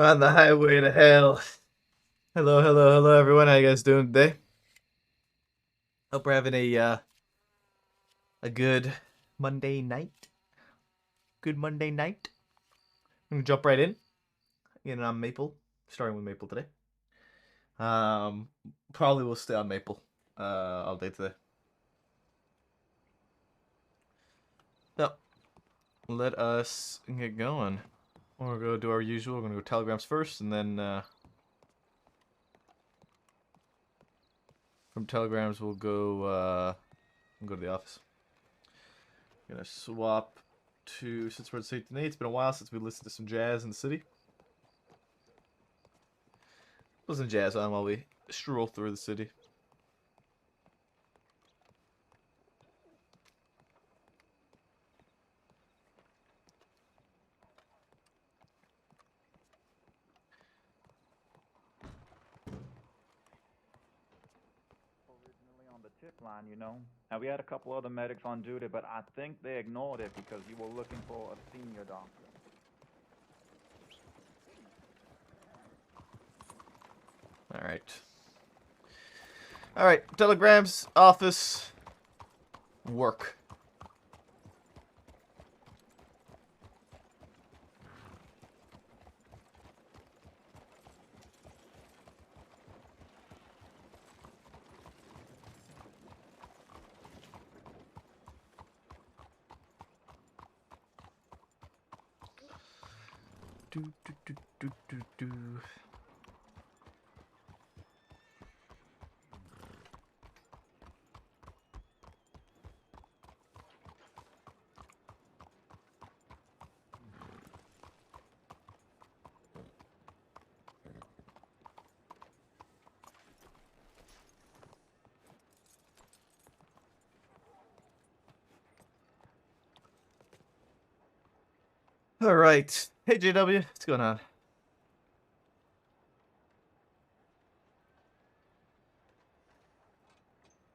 On the highway to hell. Hello, hello, hello, everyone. How you guys doing today? Hope we're having a good Monday night. Good Monday night. I'm gonna jump right in. On Maple, starting with Maple today. Um, Probably will stay on Maple all day today. So let us get going. We're gonna do our usual. We're gonna go telegrams first, and then from telegrams we'll go to the office. Gonna swap to, since we're at St. Denis, it's been a while since we listened to some jazz in the city. Listen to jazz on while we stroll through the city. Originally on the tip line, you know. And we had a couple other medics on duty, but I think they ignored it because you were looking for a senior doctor. All right, telegrams, office, work. Do, do, do, do, do, do. All right. Hey, JW, what's going on?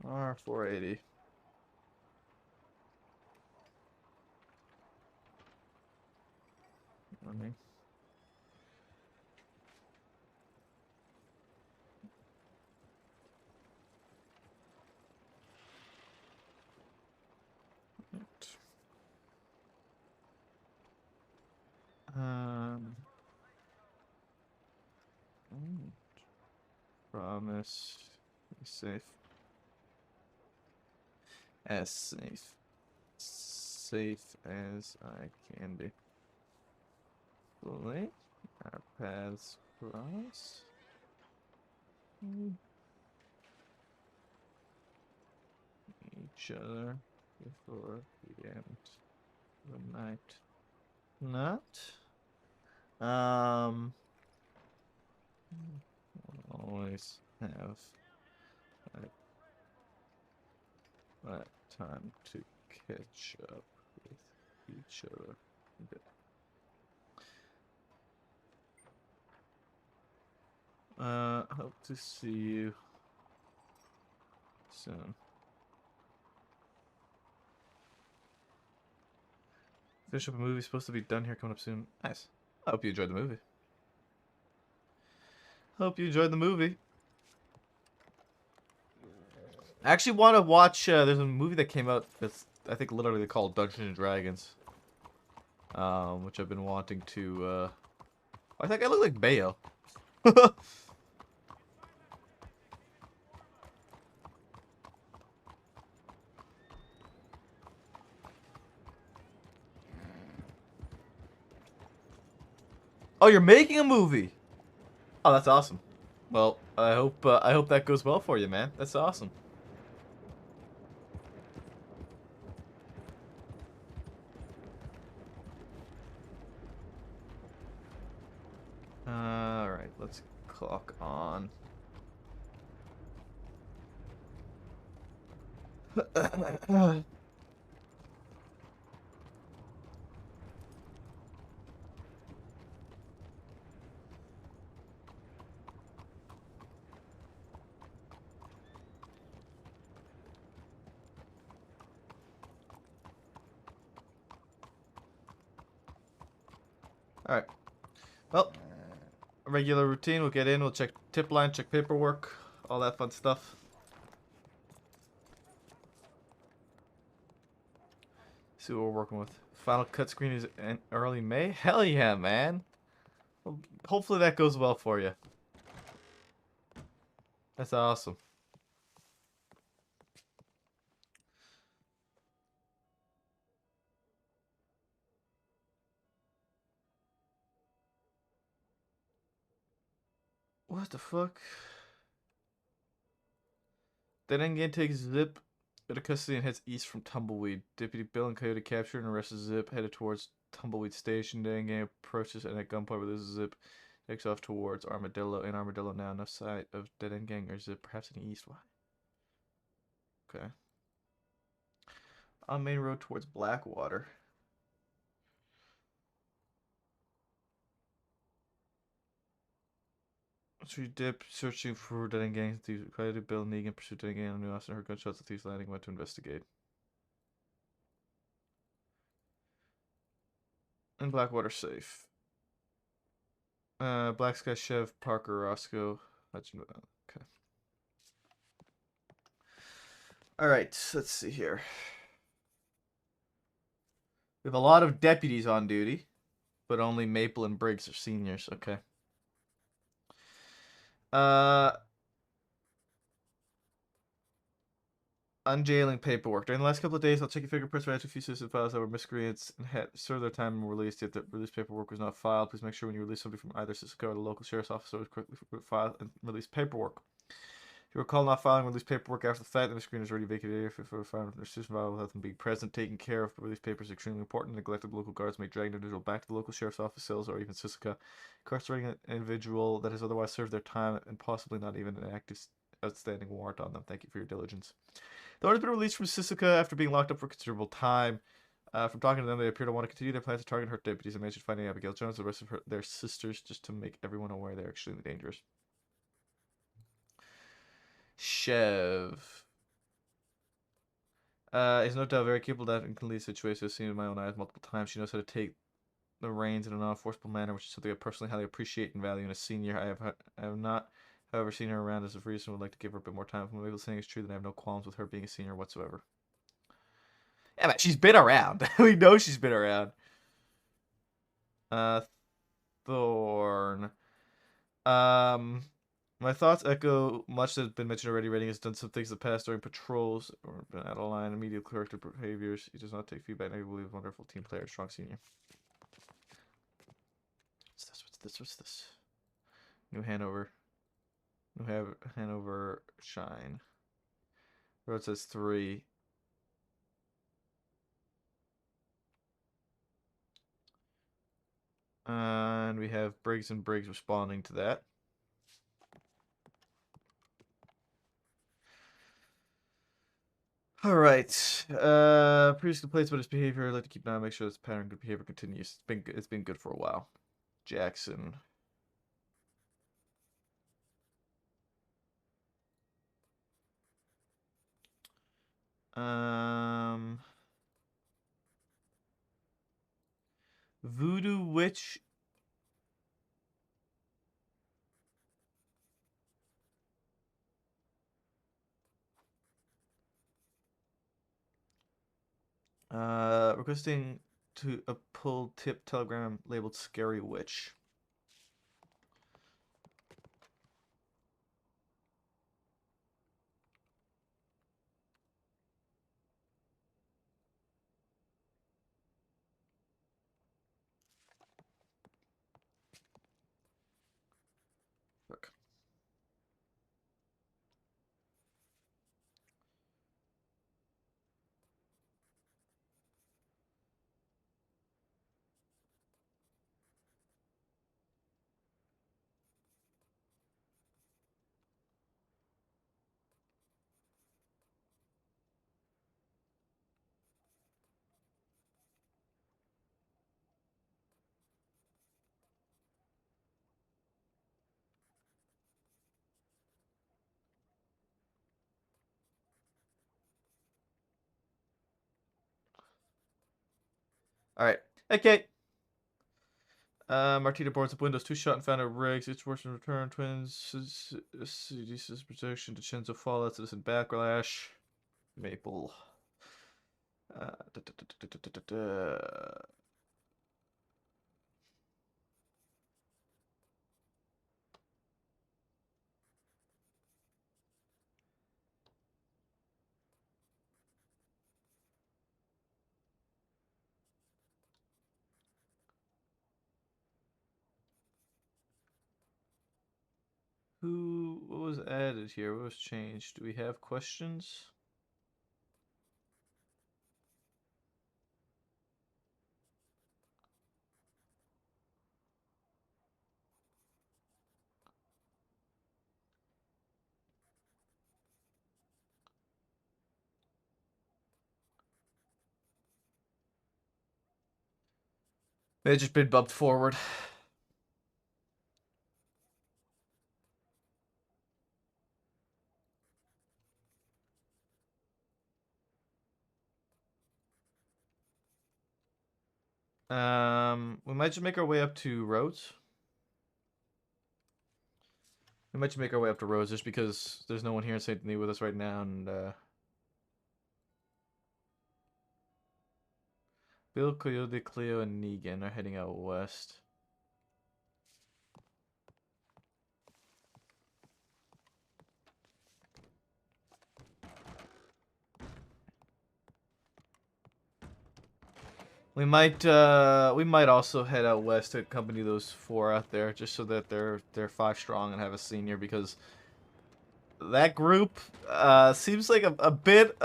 R480. Running. Um, Promise. Be safe. As safe. Safe as I can be. Slowly. Our paths cross. Each other before the end of the night. Not. Um. Always have that time to catch up with each other. Hope to see you soon. Finish up a movie supposed to be done here coming up soon. Nice. I hope you enjoyed the movie. Hope you enjoyed the movie. I actually want to watch. There's a movie that came out that's I think literally called Dungeons and Dragons, which I've been wanting to. I think I look like Bayo. Oh, you're making a movie. Oh, that's awesome. Well, I hope that goes well for you, man. That's awesome. All right, let's clock on. All right. Well, regular routine. We'll get in, we'll check tip line, check paperwork, all that fun stuff. See what we're working with. Final cut screen is in early May? Hell yeah, man. Well, hopefully that goes well for you. That's awesome. What the fuck? Then again takes Zip out of custody and heads east from Tumbleweed. Deputy Bill and Coyote capture and arrest Zip, headed towards Tumbleweed Station. Then gang approaches and at gunpoint with Zip takes off towards Armadillo. In Armadillo now, enough sight of Dead End Gang or Zip, perhaps in the east. Why? Okay. On main road towards Blackwater. Tree dip, searching for Dead End Gang. Thieves. Coyote Bill and Negan pursued Dead End Gang on New Austin. Heard gunshots at Thieves Landing. Went to investigate. And Blackwater safe. Black Sky, Chev, Parker, Roscoe. Okay. Alright, let's see here. We have a lot of deputies on duty, but only Maple and Briggs are seniors. Okay. Unjailing paperwork. During the last couple of days, I'll check your fingerprints right to a few citizen files that were miscreants and had served their time and were released. If the release paperwork was not filed, please make sure when you release somebody from either Cisco or the local sheriff's office, always quickly file and release paperwork. If you recall not filing release paperwork after the fact, then the screen is already vacated. If you find their citizen file without them being present, taking care of release papers is extremely important. Neglected local guards may drag an individual back to the local sheriff's office cells or even Sisika, incarcerating an individual that has otherwise served their time and possibly not even an active outstanding warrant on them. Thank you for your diligence. The owner's been released from Sisika after being locked up for considerable time. From talking to them, they appear to want to continue their plans to target her deputies and managed finding Abigail Jones and the rest of their sisters just to make everyone aware they're extremely dangerous. Chev. Is no doubt very capable of and can lead situations I've seen with my own eyes multiple times. She knows how to take the reins in a non-forceful manner, which is something I personally highly appreciate and value in a senior. I have not, however, seen her around as of recent. Would like to give her a bit more time. If what I'm saying is true, then I have no qualms with her being a senior whatsoever. Yeah, man, she's been around. We know she's been around. Thorn. My thoughts echo much that has been mentioned already. Redding has done some things in the past during patrols or been out of line, immediate character behaviors. He does not take feedback negatively. He's a wonderful team player, strong senior. What's this? What's this? What's this? New Hanover. New Hanover Shine. Road says 3. And we have Briggs and Briggs responding to that. All right. Previous complaints about his behavior. I'd like to keep an eye on, make sure this pattern of good behavior continues. It's been good for a while. Jackson. Voodoo Witch. Requesting to a pull tip telegram labeled Scary Witch. Fuck. All right. Okay. Martina boards up windows, 2 shot and found out rigs. It's worse in return. Twins. Uses protection to Chenzo Fallout. Citizen Backlash. Maple. Da, da, da, da, da, da, da, da. What was added here? What was changed? Do we have questions? They just been bumped forward. We might just make our way up to Rhodes. We might just make our way up to Rhodes just because there's no one here in St. Denis with us right now, and Bill, Coyote, Cleo, and Negan are heading out west. We might also head out west to accompany those 4 out there, just so that they're 5 strong and have a senior, because that group seems like a bit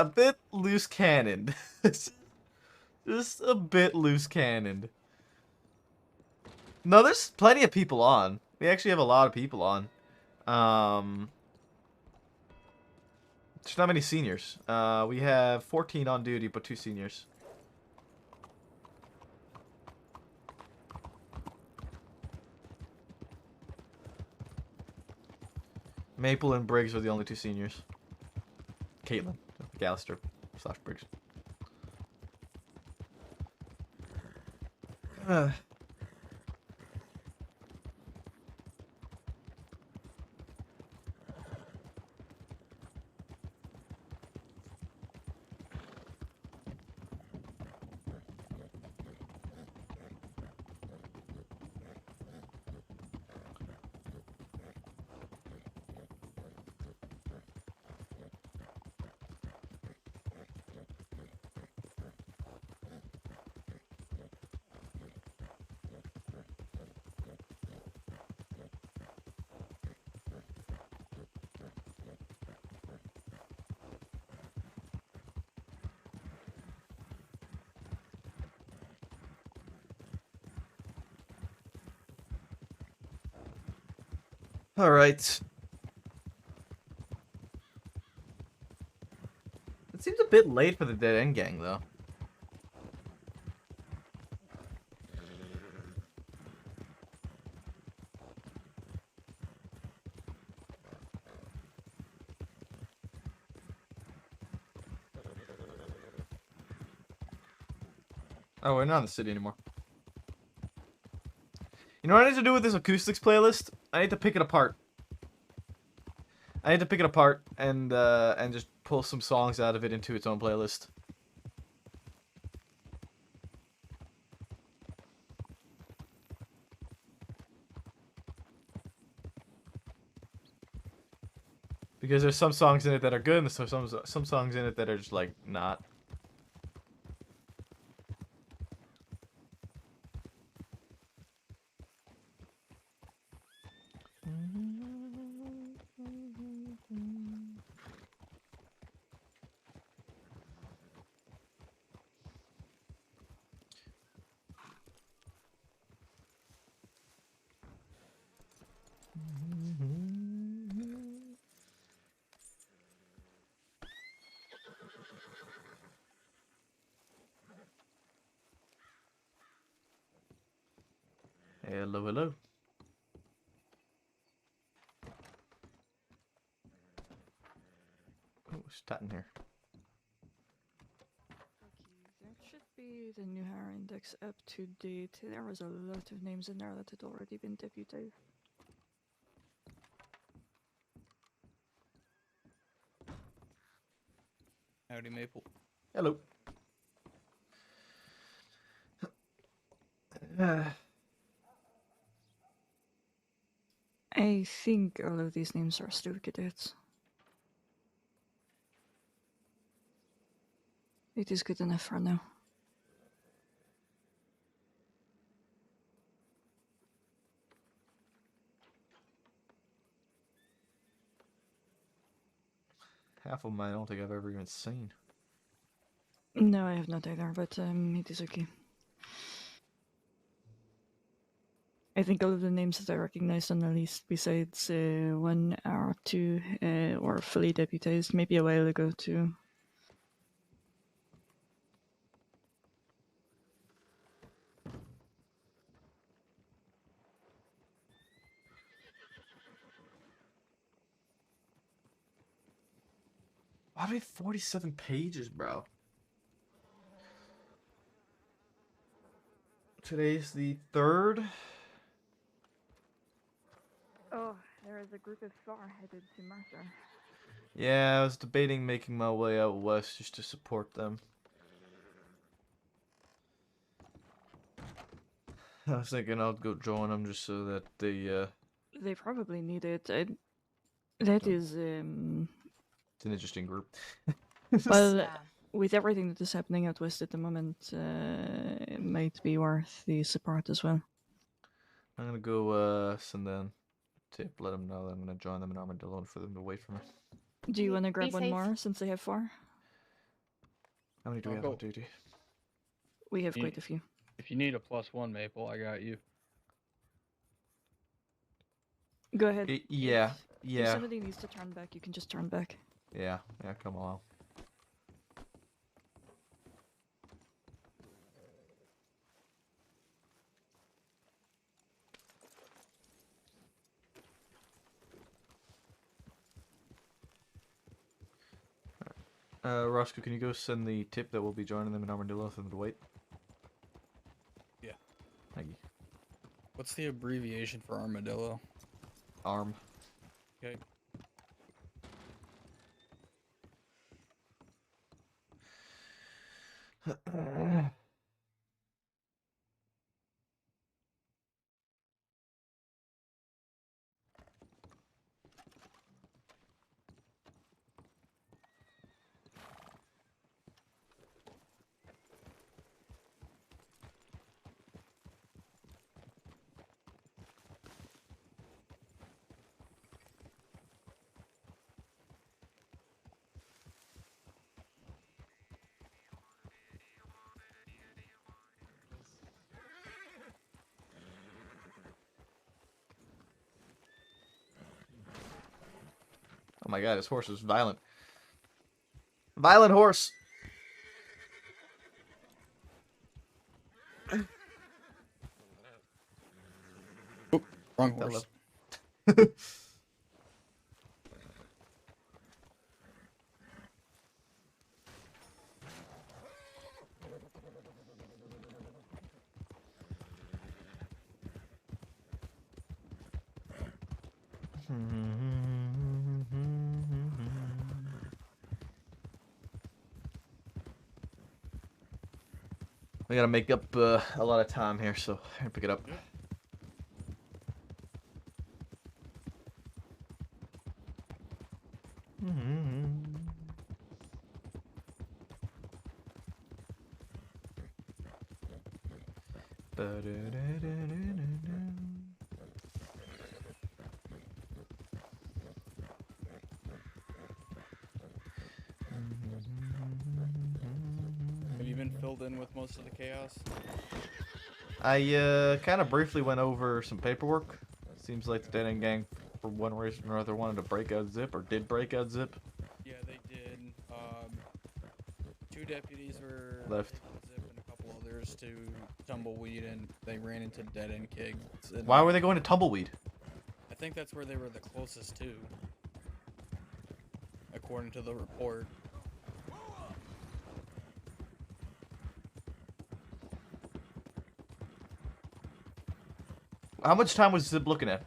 loose cannoned. Just a bit loose cannoned. No, there's plenty of people on. We actually have a lot of people on. There's not many seniors. We have 14 on duty, but 2 seniors. Maple and Briggs are the only 2 seniors. Caitlin, Gallister / Briggs. All right. It seems a bit late for the Dead End Gang, though. Oh, we're not in the city anymore. You know what I need to do with this acoustics playlist? I need to pick it apart. I need to pick it apart and just pull some songs out of it into its own playlist. Because there's some songs in it that are good, and there's some songs in it that are just like not. Hello, hello. Oh, what's that in here? There should be see the new hire index up to date. There was a lot of names in there that had already been deputized. Howdy, Maple. Hello. I think all of these names are still cadets. It is good enough for now. Half of them I don't think I've ever even seen. No, I have not either, but it is okay. I think all of the names that I recognized on the list, besides one or two, were fully deputized, maybe a while ago too. Why do we have 47 pages, bro? Today's the 3rd. Oh, there is a group of 4 headed to Mercer. Yeah, I was debating making my way out west just to support them. I was thinking I'll go join them just so that they, They probably need it. That is, it's an interesting group. well, with everything that is happening out west at the moment, it might be worth the support as well. I'm gonna go, send them a tip, let them know that I'm gonna join them in Armadillo and for them to wait for me. Do you want to Be grab one safe. more since they have 4? How many do we I'll have on go. duty? We have You- quite a few. If you need a +1, Maple, I got you. Go ahead. Yeah, If yeah, somebody needs to turn back, you can just turn back. yeah, come on. Roscoe, can you go send the tip that we'll be joining them in Armadillo for them to wait? Yeah. Thank you. What's the abbreviation for armadillo? Arm. Okay. Oh my god, his horse is violent. Violent horse! Wrong That horse. We gotta make up a lot of time here, so here, pick it up. Have you been filled in with most of the chaos? I kind of briefly went over some paperwork. Seems like the Dead End Gang, for one reason or another, wanted to break out Zip, or did break out Zip. Yeah, they did. 2 deputies were Left. taking Zip and a couple others to Tumbleweed, and they ran into Dead End Keg. And Why were they going to Tumbleweed? I think that's where they were the closest to, according to the report. How much time was Zip looking at?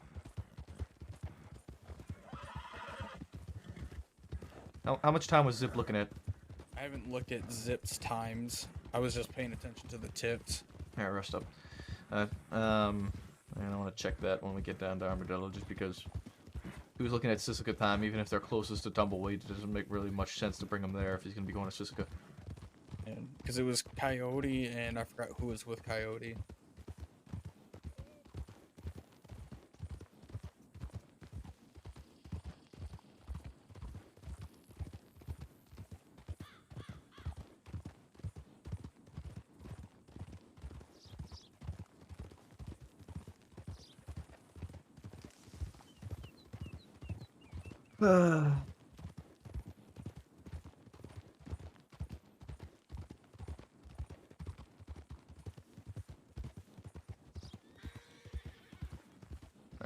How much time was Zip looking at? I haven't looked at Zip's times. I was just paying attention to the tips. Alright, rest up. I want to check that when we get down to Armadillo, just because he was looking at Sisika time, even if they're closest to Tumbleweed, it doesn't make really much sense to bring him there if he's going to be going to Sisika. Because it was Coyote, and I forgot who was with Coyote. Alright,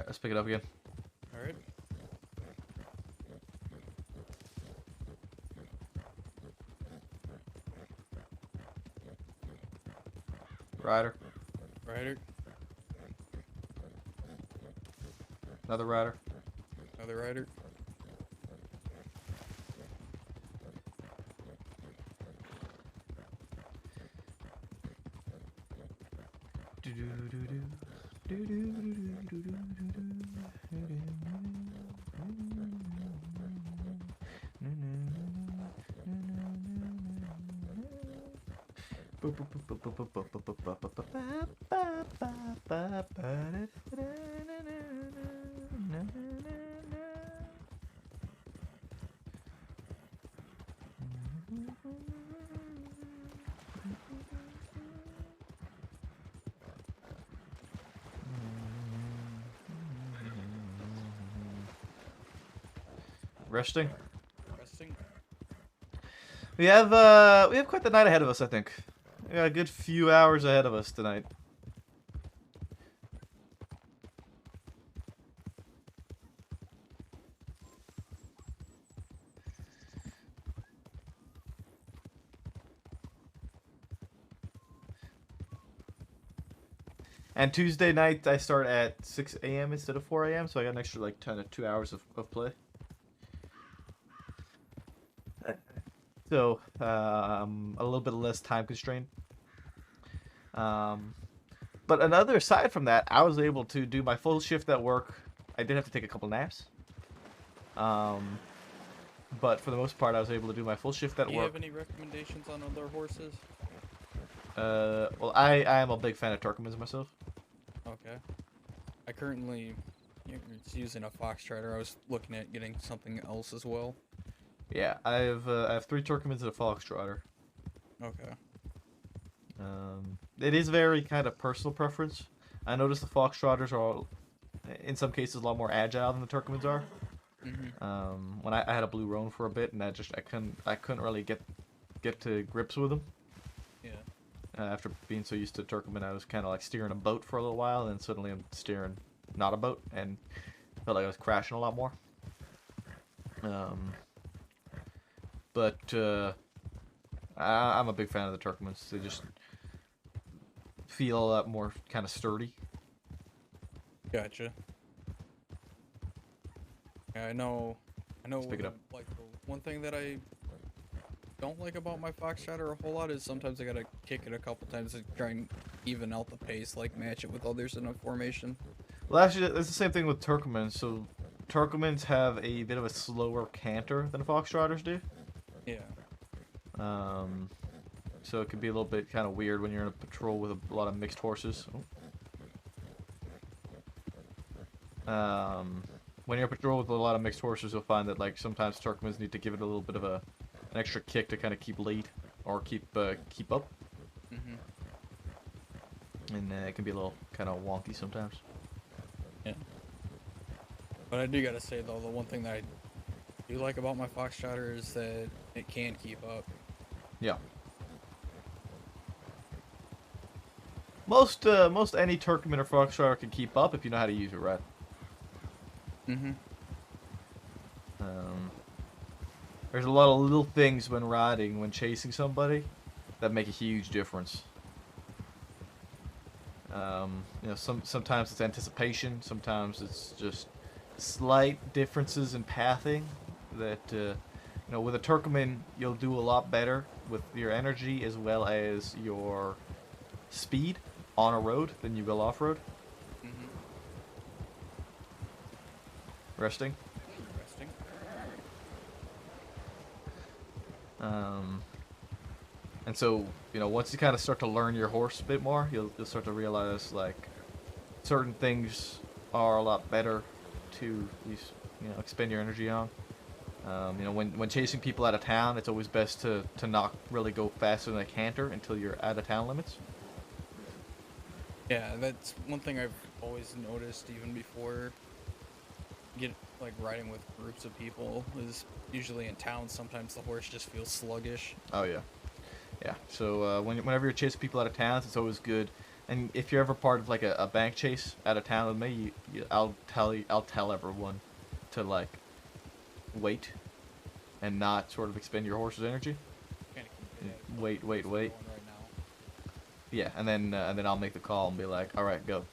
let's pick it up again. Alright. Rider. Rider. Another rider. Another rider. Resting. Resting. We have quite the night ahead of us, I think. We got a good few hours ahead of us tonight. And Tuesday night, I start at 6 a.m. instead of 4 a.m., so I got an extra, like, 2 hours of play. So, a little bit less time constrained. But aside from that, I was able to do my full shift at work. I did have to take a couple naps. But for the most part, I was able to do my full shift at Do you work. have any recommendations on other horses? Well, I am a big fan of Turkmens myself. Okay. I currently using a Foxtrotter. I was looking at getting something else as well. Yeah, I have 3 Turkmens and a Foxtrotter. Okay. It is very kind of personal preference. I noticed the Foxtrotters are, in some cases, a lot more agile than the Turkmens are. Mm-hmm. When I had a blue roan for a bit, and I couldn't really get to grips with them. Yeah. After being so used to Turkmen, I was kind of like steering a boat for a little while, and then suddenly I'm steering not a boat, and felt like I was crashing a lot more. But I'm a big fan of the Turkmens. They just feel a lot more kind of sturdy. Gotcha. Yeah, I know. pick it up. Like the one thing that I don't like about my Foxtrotter a whole lot is sometimes I gotta kick it a couple times to try and even out the pace, like match it with others in a formation. Well, actually, it's the same thing with Turkmens. So Turkmens have a bit of a slower canter than Foxtrotters do. Yeah. So it could be a little bit kind of weird when you're in a patrol with a lot of mixed horses. When you're in a patrol with a lot of mixed horses, you'll find that like sometimes Turkmens need to give it a little bit of an extra kick to kind of keep lead or keep up, Mm-hmm. and it can be a little kind of wonky sometimes. Yeah. But I do gotta say though, the one thing that I do like about my Foxtrotter is that it can keep up. Yeah. Most any Turkmen or Foxtrotter can keep up if you know how to use it right. Mm-hmm. There's a lot of little things when riding, when chasing somebody, that make a huge difference. You know, sometimes it's anticipation, sometimes it's just slight differences in pathing that you know, with a Turkoman you'll do a lot better with your energy as well as your speed on a road than you will off road. Mm-hmm. Resting. Resting. And so, you know, once you kind of start to learn your horse a bit more, you'll start to realize like certain things are a lot better to you know, expend your energy on. You know, when chasing people out of town, it's always best to not really go faster than a canter until you're out of town limits. Yeah, that's one thing I've always noticed even before like riding with groups of people is usually in town sometimes the horse just feels sluggish. Oh yeah, yeah. So whenever you're chasing people out of towns, it's always good. And if you're ever part of like a bank chase out of town with me, I'll tell everyone to like wait and not sort of expend your horse's energy. Kinda Wait. going right now. Yeah, and then I'll make the call and be like, all right, go.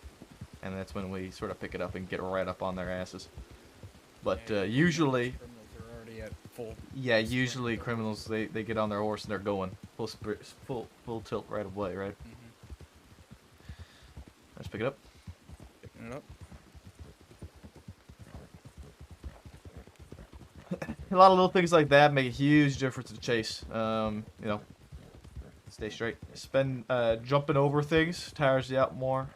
And that's when we sort of pick it up and get right up on their asses. But Yeah, usually, criminals are already at full. yeah, usually criminals they get on their horse and they're going full tilt right away, right? Mm-hmm. Let's pick it up. Picking it up. A lot of little things like that make a huge difference in the chase. You know, stay straight. Jumping over things tires you out more.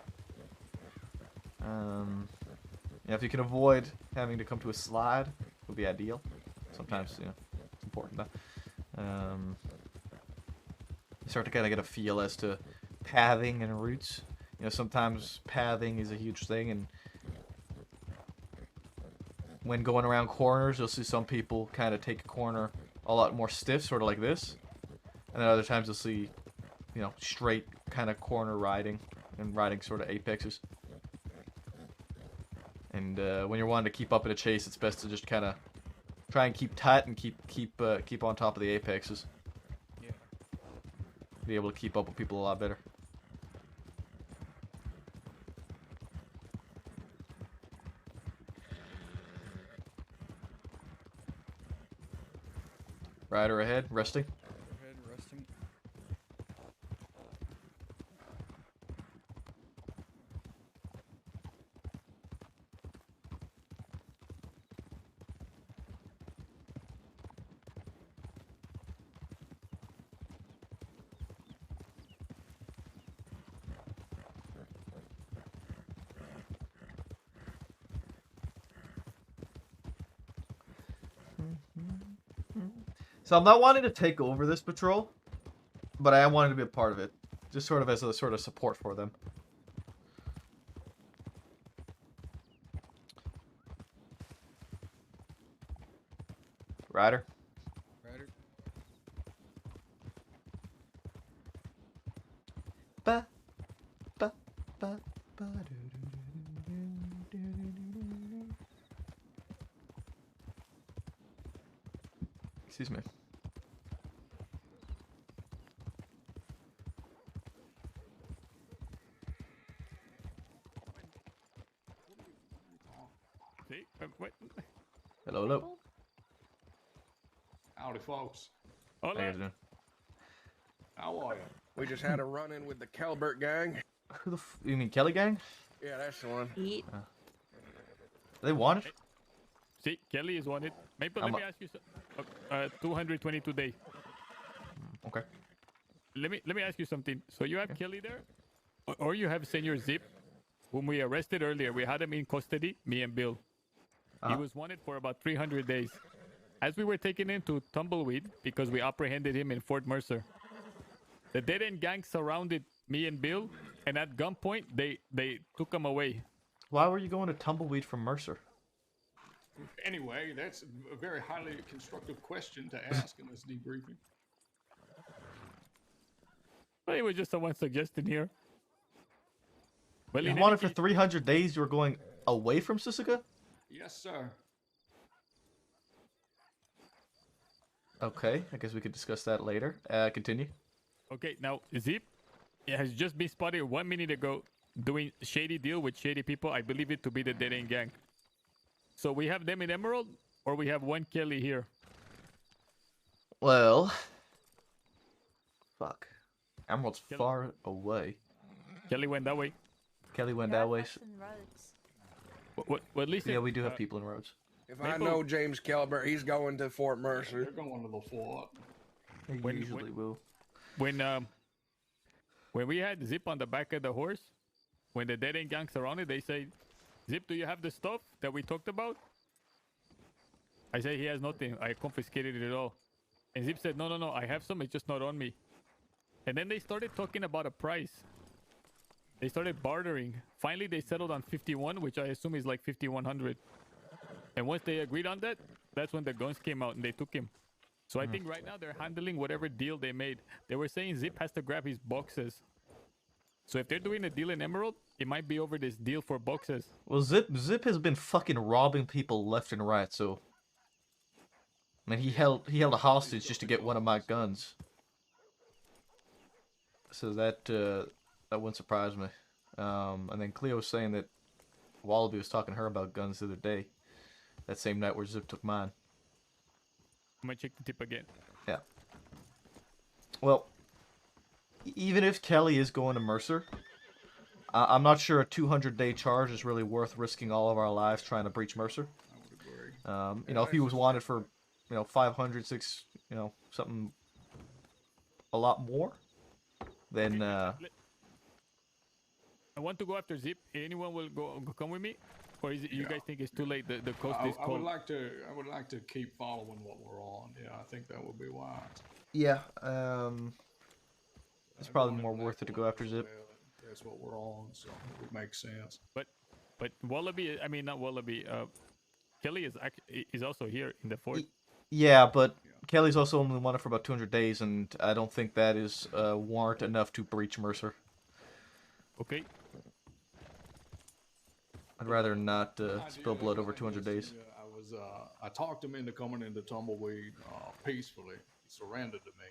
You know, if you can avoid having to come to a slide, would be ideal. Sometimes, you know, it's important though. You start to kind of get a feel as to pathing and routes. You know, sometimes pathing is a huge thing, and when going around corners, you'll see some people kind of take a corner a lot more stiff, sort of like this. And then other times you'll see, you know, straight kind of corner riding and riding sort of apexes. And when you're wanting to keep up in a chase, it's best to just kind of try and keep tight and keep on top of the apexes. Yeah. Be able to keep up with people a lot better. Rider ahead, resting. Overhead resting. So I'm not wanting to take over this patrol, but I am wanting to be a part of it, just sort of as a sort of support for them. Rider. Rider. Ba, ba, ba, ba, Excuse me. See? What? Hello, hello. Howdy, folks. How you Hola. guys doing? How are you? We just had a run-in with the Calbert gang. Who the you mean Kelly gang? Yeah, that's the one. Eat. They want it? See, Kelly is wanted. Maple, I'm let me ask you. 220 today. Okay. Let me ask you something. So you have Kelly there, or you have Senior Zip, whom we arrested earlier. We had him in custody, me and Bill. He was wanted for about 300 days. As we were taking him to Tumbleweed, because we apprehended him in Fort Mercer, the Dead End gang surrounded me and Bill, and at gunpoint, they took him away. Why were you going to Tumbleweed from Mercer? Anyway, that's a very highly constructive question to ask in this debriefing. Well, it was just someone suggesting here. Well, You in wanted any for 300 days. You were going away from Sisika? Yes, sir. Okay, I guess we could discuss that later. Continue. Okay, now Zip has just been spotted 1 minute ago doing shady deal with shady people. I believe it to be the Dead End Gang. So we have them in Emerald, or we have one Kelly here. Well, fuck. Emerald's Kelly- far away. Kelly went that way. Kelly went There that are way. Russian roads. Well, at least Yeah, we do have people in roads. If I Maple- know James Calbert, he's going to Fort Mercer. They're going to the fort. They When- usually will. When we had Zip on the back of the horse, when the Dead End Gang surrounded, they say, "Zip, do you have the stuff that we talked about?" I say he has nothing. I confiscated it all. And Zip said, no, I have some. It's just not on me. And then they started talking about a price. They started bartering. Finally, they settled on 51, which I assume is like 5,100. And once they agreed on that, that's when the guns came out and they took him. So I think right now they're handling whatever deal they made. They were saying Zip has to grab his boxes. So if they're doing a deal in Emerald, it might be over this deal for boxes. Well, Zip has been fucking robbing people left and right, so I mean he held a hostage just to get one of my guns. So that wouldn't surprise me. And then Cleo was saying that Wallaby was talking to her about guns the other day. That same night where Zip took mine. I'm gonna check the tip again. Yeah. Well, even if Kelly is going to Mercer, I'm not sure a 200-day charge is really worth risking all of our lives trying to breach Mercer. I would agree. You know, if he was wanted for, 500, something a lot more, then, I want to go after Zip. Anyone will come with me? Or is it, you guys think it's too late? The coast is I cold. would like to keep following what we're on. Yeah, I think that would be wise. yeah, it's probably Going more in worth it to go after Zip. That's what we're on, so it would make sense. But Wallaby, I mean not Wallaby. Kelly is also here in the fort. Yeah, but Kelly's also only wanted for about 200 days, and I don't think that is warrant enough to breach Mercer. Okay. I'd rather not spill blood over 200 days. I talked him into coming into Tumbleweed peacefully. He surrendered to me,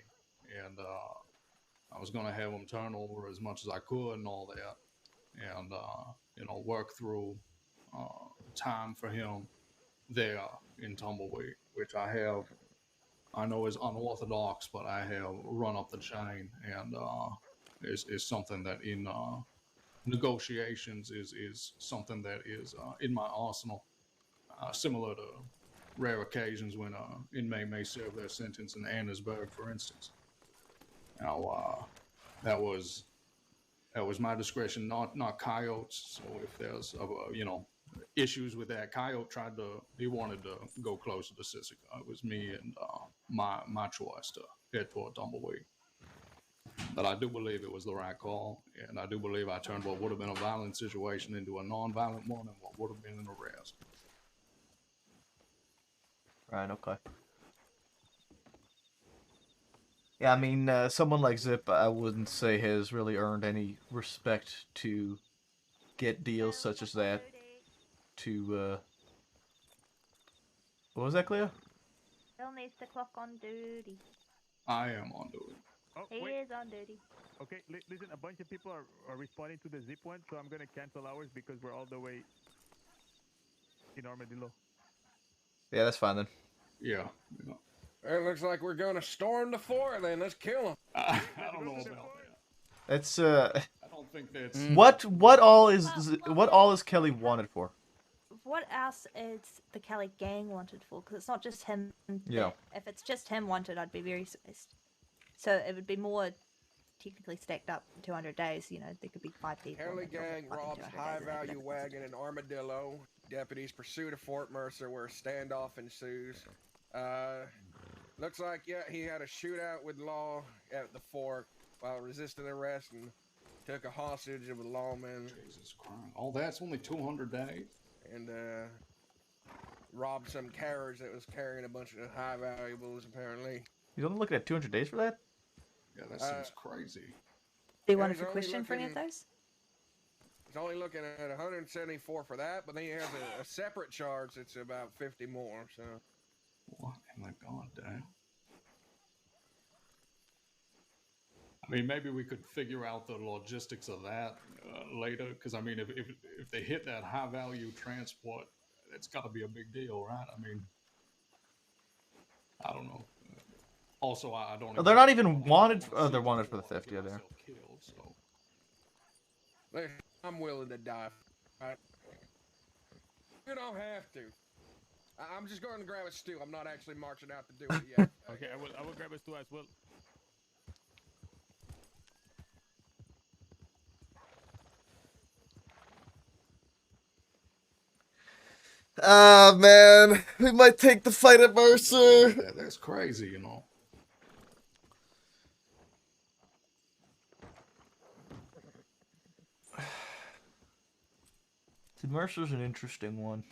and I was going to have him turn over as much as I could and all that, and work through time for him there in Tumbleweed, which I know is unorthodox, but I have run up the chain, and is something that in negotiations is something that is in my arsenal, similar to rare occasions when inmate may serve their sentence in Annesburg, for instance. Now, that was my discretion, not Coyote's. So if there's issues with that, Coyote he wanted to go closer to Sisika. It was me and my choice to head toward Tumbleweed. But I do believe it was the right call, and I do believe I turned what would have been a violent situation into a non-violent one, and what would have been an arrest. Right, okay. Yeah, I mean, someone like Zip, I wouldn't say has really earned any respect to get deals such as that. What was that, Cleo? Bill needs to clock on duty. I am on duty. Oh, He wait. is on duty. Okay, listen, a bunch of people are responding to the Zip one, so I'm gonna cancel ours because we're all the way in Armadillo. Yeah, that's fine then. Yeah. It looks like we're gonna storm the fort then. Let's kill them. I don't know about that. That's I don't think that's. what all is Kelly wanted for? What else is the Kelly gang wanted for? Because it's not just him. Yeah. If it's just him wanted, I'd be very surprised. So it would be more technically stacked up 200 days. You know, there could be 5 people. Kelly and they'll gang get fucking robs 200 days high of that, value but that's wagon in Armadillo. Deputies pursue to Fort Mercer where a standoff ensues. Looks like, he had a shootout with Law at the fort while resisting arrest and took a hostage of a lawman Jesus Christ. Oh, that's only 200 days? and robbed some carriage that was carrying a bunch of high valuables, apparently. He's only looking at 200 days for that? Yeah, that seems crazy. Do you Yeah, want he's a only question for any of looking- those? He's only looking at 174 for that, but then he has a separate charge that's about 50 more, so... What in the goddamn? I mean, maybe we could figure out the logistics of that later. Because I mean, if they hit that high value transport, it's got to be a big deal, right? I mean, I don't know. Also, I don't. Oh, they're not even wanted. Oh, they're wanted for the theft. Yeah, there. Killed, so. Listen, I'm willing to die. Right? You don't have to. I'm just going to grab a stew. I'm not actually marching out to do it yet. Okay, I will grab a stew as well. Ah, man, we might take the fight at Mercer. That's crazy, you know. Mercer's an interesting one.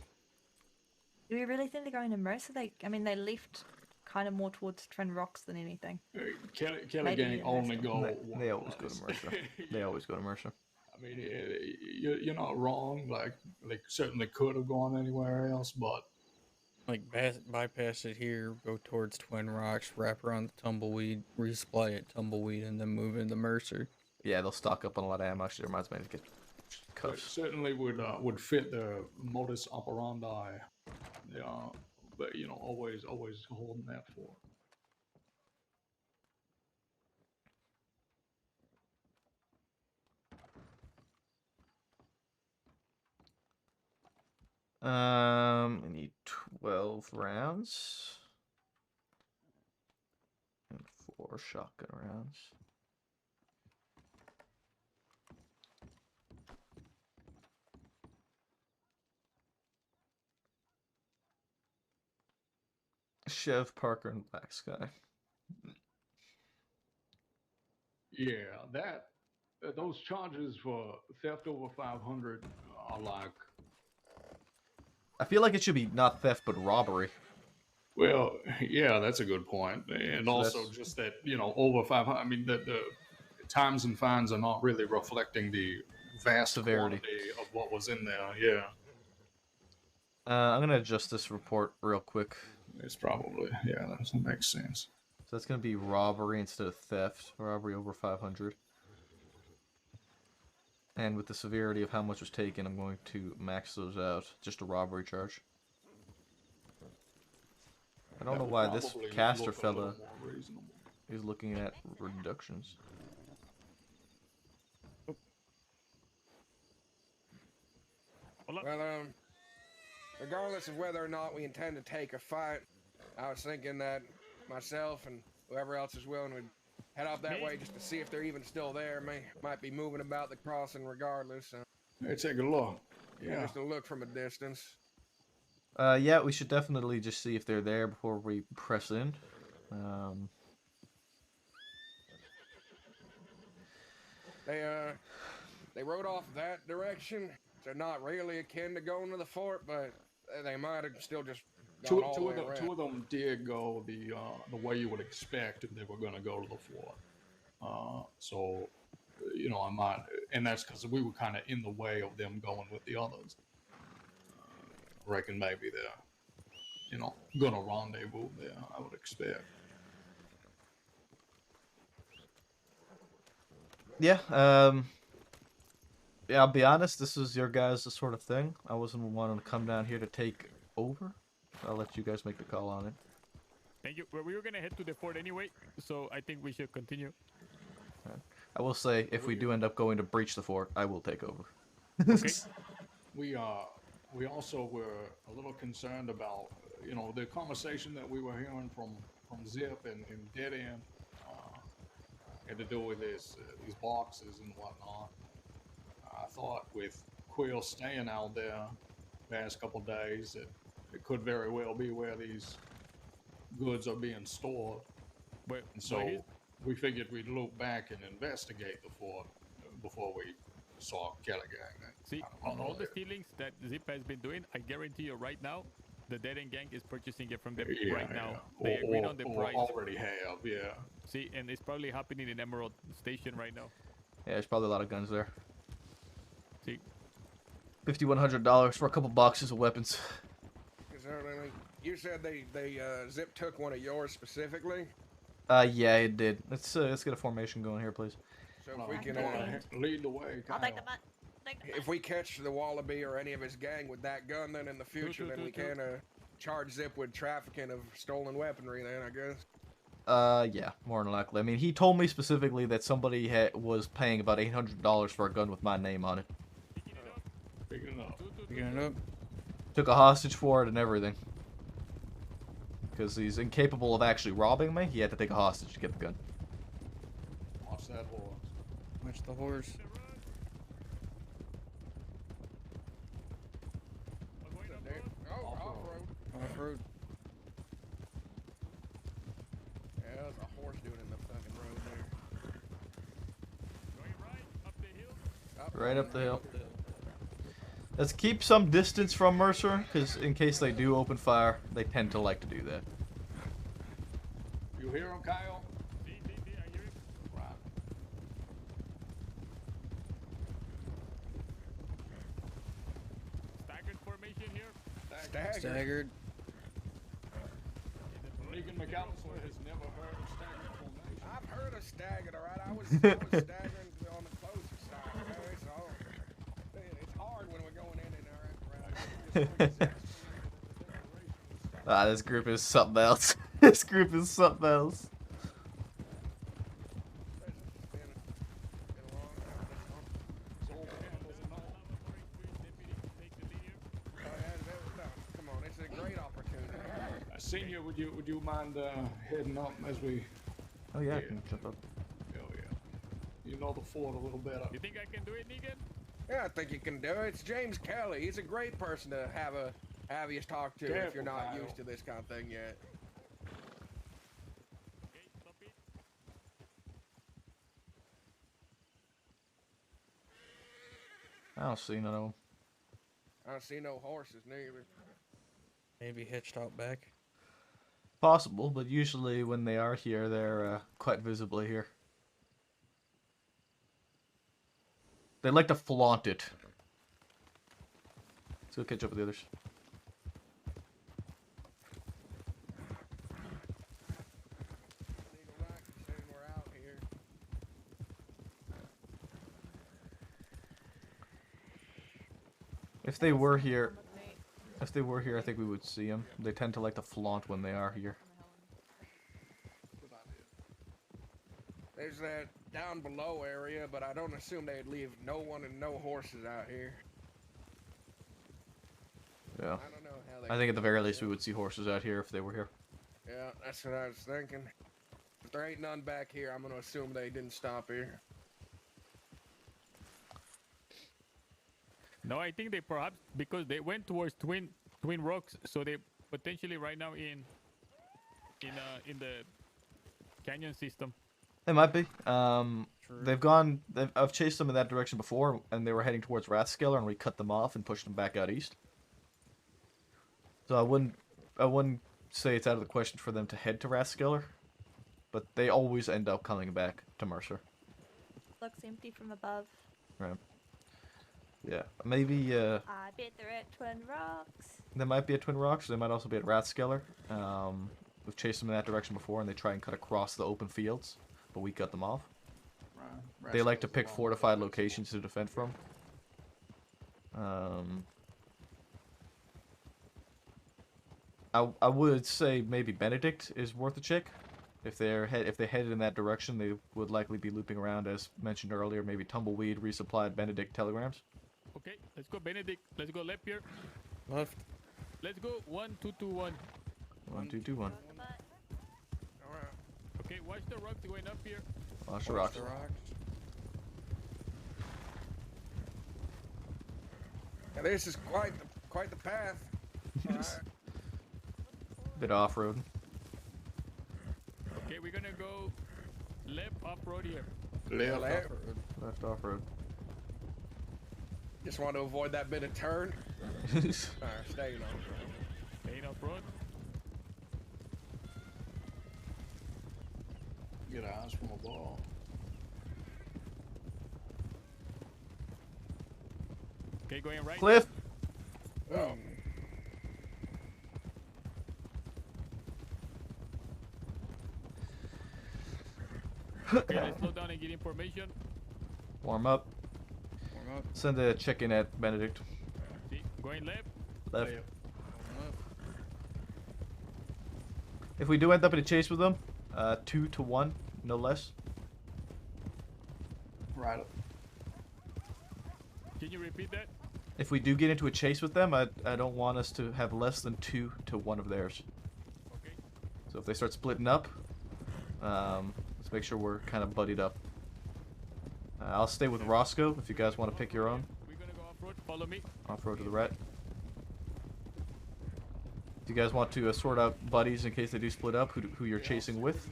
Do we really think they're going to Mercer? I mean, they left kind of more towards Twin Rocks than anything. Kelly Maybe Gang even only Mercer. go. They always go to Mercer. They always go to Mercer. I mean, you're not wrong. Like, they certainly could have gone anywhere else, but Like, bypass it here, go towards Twin Rocks, wrap around the Tumbleweed, resupply at Tumbleweed, and then move into Mercer. Yeah, they'll stock up on a lot of ammo. Actually, reminds me to get it cuffs. certainly would fit the modus operandi. Yeah, but you know, always holding that for. I need 12 rounds. And 4 shotgun rounds. Chev, Parker, and Black Sky. Yeah, those charges for theft over 500 are like. I feel like it should be not theft, but robbery. Well, yeah, that's a good point, and So also that's- just that over 500. I mean, the times and fines are not really reflecting the vast Severity quantity of what was in there. Yeah, I'm gonna adjust this report real quick. it's probably that makes sense. So that's gonna be robbery instead of theft. Robbery over 500. And with the severity of how much was taken, I'm going to max those out. Just a robbery charge. I don't know why this Probably caster look a little fella more reasonable. is looking at reductions. Well, regardless of whether or not we intend to take a fight, I was thinking that myself and whoever else is willing would head up that way just to see if they're even still there. Might be moving about the crossing regardless. Hey, take a look. Yeah, Just a look from a distance. Yeah, we should definitely just see if they're there before we press in. They rode off that direction. They're not really akin to going to the fort, but they might have still just gone all the way around. two of them did go the way you would expect if they were going to go to the fort. So, you know, I might, and that's because we were kind of in the way of them going with the others. I reckon maybe they're, you know, gonna rendezvous there. I would expect. Yeah, yeah, I'll be honest, this is your guys' sort of thing. I wasn't wanting to come down here to take over. I'll let you guys make the call on it. Thank you. Well, we were gonna head to the fort anyway, so I think we should continue. I will say, if we do end up going to breach the fort, I will take over. Okay. We also were a little concerned about, you know, the conversation that we were hearing from Zip and Dead End had to do with these boxes and whatnot. I thought with Quill staying out there the past couple days that it could very well be where these goods are being stored. But And so we figured we'd look back and investigate the fort before we saw Kelly Gang. see, all the stealings that Zip has been doing, I guarantee you right now, the Dead End Gang is purchasing it from them right now. They agreed on the or price. already have, yeah. See, and it's probably happening in Emerald Station right now. Yeah, there's probably a lot of guns there. See, $5,100 for a couple boxes of weapons. You said they Zip took one of yours specifically. Yeah, it did. Let's get a formation going here, please. So if Well, we can, lead the way, I'll take the Kyle. butt. Take the if we catch the Wallaby or any of his gang with that gun, then in the future, then we can charge Zip with trafficking of stolen weaponry. Then I guess. Yeah, more than likely. I mean, he told me specifically that somebody was paying about $800 for a gun with my name on it. Picking it up. Picking it up. Took a hostage for it and everything. Because he's incapable of actually robbing me, he had to take a hostage to get the gun. Watch that horse. Watch the horse. Oh, off-road. Off-road. Yeah, there's a horse doing in the fucking road there. Right up the hill. Let's keep some distance from Mercer, because in case they do open fire, they tend to like to do that. You hear him, Kyle? Right. Staggered formation here. Staggered. Staggered. Regan McAllister has never heard of staggered formation. I've heard of staggered, alright? I was staggering on the closer side, okay? So it's hard when we're going in and around. Ah, this group is something else. This group is something else. Come on, it's a great opportunity. Senior, would you mind heading up as we? Oh yeah, I Yeah. can jump up. Oh yeah. You know the fort a little better. You think I can do it, Negan? Yeah, I think you can do it. It's James Kelly. He's a great person to have you talk to if Careful, you're not Kyle. used to this kind of thing yet. Okay, stop it. I don't see none of them. I don't see no horses neither. Maybe hitched out back. Possible, but usually when they are here, they're quite visibly here. They like to flaunt it. Let's go catch up with the others. Eagle Rock, saying we're out here. If they were here, I think we would see them. They tend to like to flaunt when they are here. There's that down below area, but I don't assume they'd leave no one and no horses out here. Yeah. I don't know how they. I think at the very least we would see horses out here if they were here. Yeah, that's what I was thinking. If there ain't none back here, I'm gonna assume they didn't stop here. No, I think they perhaps because they went towards Twin Rocks, so they potentially right now in the canyon system. They might be. I've chased them in that direction before, and they were heading towards Rathskeller, and we cut them off and pushed them back out east. So I wouldn't say it's out of the question for them to head to Rathskeller, but they always end up coming back to Mercer. Looks empty from above. Right. Yeah. Maybe I bet they're at Twin Rocks. they might be at Twin Rocks. They might also be at Rathskeller. We've chased them in that direction before, and they try and cut across the open fields, but we cut them off. Right. They like to pick fortified locations to defend from. I would say maybe Benedict is worth a check. If they headed in that direction, they would likely be looping around, as mentioned earlier. Maybe Tumbleweed resupplied Benedict telegrams. Okay, let's go Benedict. Let's go left here. Left. Let's go 1 2 2 1. 1, 2, 2, 1. Alright. Okay, watch the rocks going up here. Watch the rocks. The rocks. Yeah, this is quite the path. Alright. Bit off road. Okay, we're gonna go left off road here. Left. Left. Left off road. Just want to avoid that bit of turn. Alright, staying on. Staying off road. Get eyes from above. Okay, going right. Cliff. Oh. Okay, let's slow down and get information. Warm up. Warm up. Send a check-in at Benedict. See, going left. Left. Yeah. Warm up. If we do end up in a chase with them, 2 to 1, no less. Right up. Can you repeat that? If we do get into a chase with them, I don't want us to have less than 2 to 1 of theirs. Okay. So if they start splitting up, let's make sure we're kind of buddied up. I'll stay with Roscoe if you guys want to pick your own. We're gonna go off road. Follow me. Off-road to the right. Do you guys want to sort out buddies in case they do split up, who you're chasing with?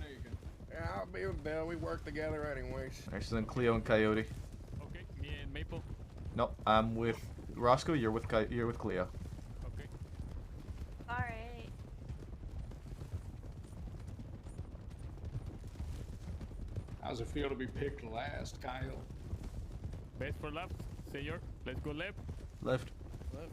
Yeah, I'll be with Bill. We work together anyways. Alright, so then Cleo and Coyote. Okay, me and Maple. Nope, I'm with Roscoe, you're with Cleo. Okay. Alright. How's it feel to be picked last, Kyle? Best for left, senor. Let's go left. Left. Left.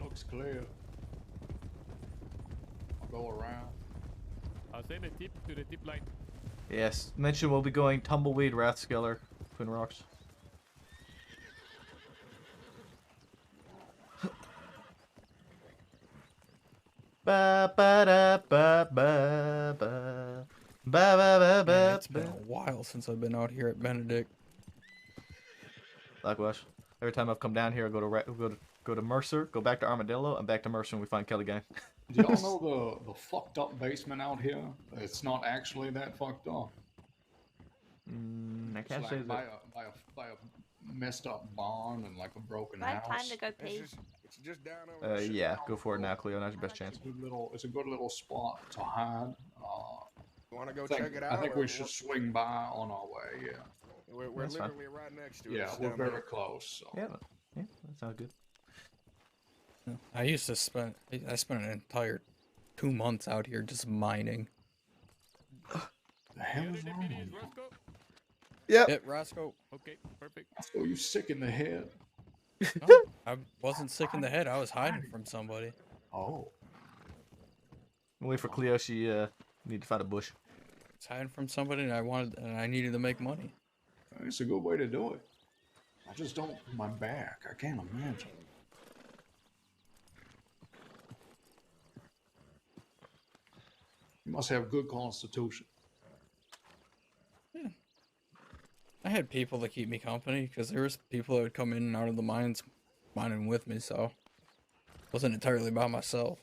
Looks clear. I'll go around. I'll send a tip to the tip line. Yes, mention we'll be going Tumbleweed, Rathskeller, Twin Rocks. Ba ba da ba ba ba ba ba ba Man, ba. it's been a while since I've been out here at Benedict. Likewise. Every time I've come down here, I go to Mercer, go back to Armadillo, and back to Mercer, and we find Kelly Gang. Do y'all know the fucked up basement out here? It's not actually that fucked up. I It's can't like say by that. a messed up barn and like a broken Do I have time house. to go pee? It's just down over. the Yeah, shit go for it down now, the Cleo. Now's your best chance. It's a good little spot to hide. You want to go I think, check it out? I think or we should swing by on our way. Yeah, We're That's fine. literally right next to it. yeah, It's we're down very there. close. So. Yeah, that sounds good. I used to spend. I spent an entire 2 months out here just mining. The hell The is other wrong deputy with is you? Roscoe. Yep, Roscoe. Okay, perfect. So you sick in the head? No, I wasn't sick in the head. I was hiding from somebody. Oh, Wait for Cleo. She need to find a bush. I was hiding from somebody, and I needed to make money. it's a good way to do it. I just don't. My back. I can't imagine. You must have good constitution. I had people to keep me company because there was people that would come in and out of the mines mining with me, so it wasn't entirely by myself.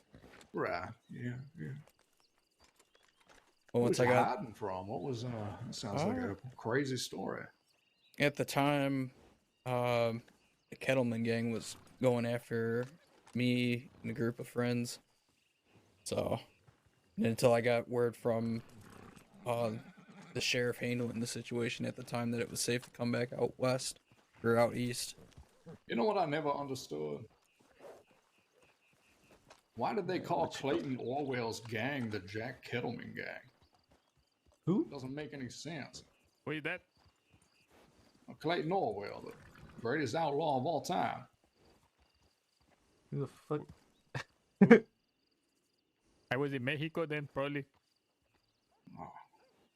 Right. Yeah. Yeah. But What once was I you got hiding from? What was? That sounds like a crazy story. at the time, the Kettleman gang was going after me and a group of friends. So until I got word from the sheriff handling the situation at the time that it was safe to come back out west or out east. You know what I never understood? Why did they call Clayton Orwell's gang the Jack Kettleman gang? Who? Doesn't make any sense. Wait, that? Clayton Orwell, the greatest outlaw of all time. Who the fuck? I was in Mexico then, probably.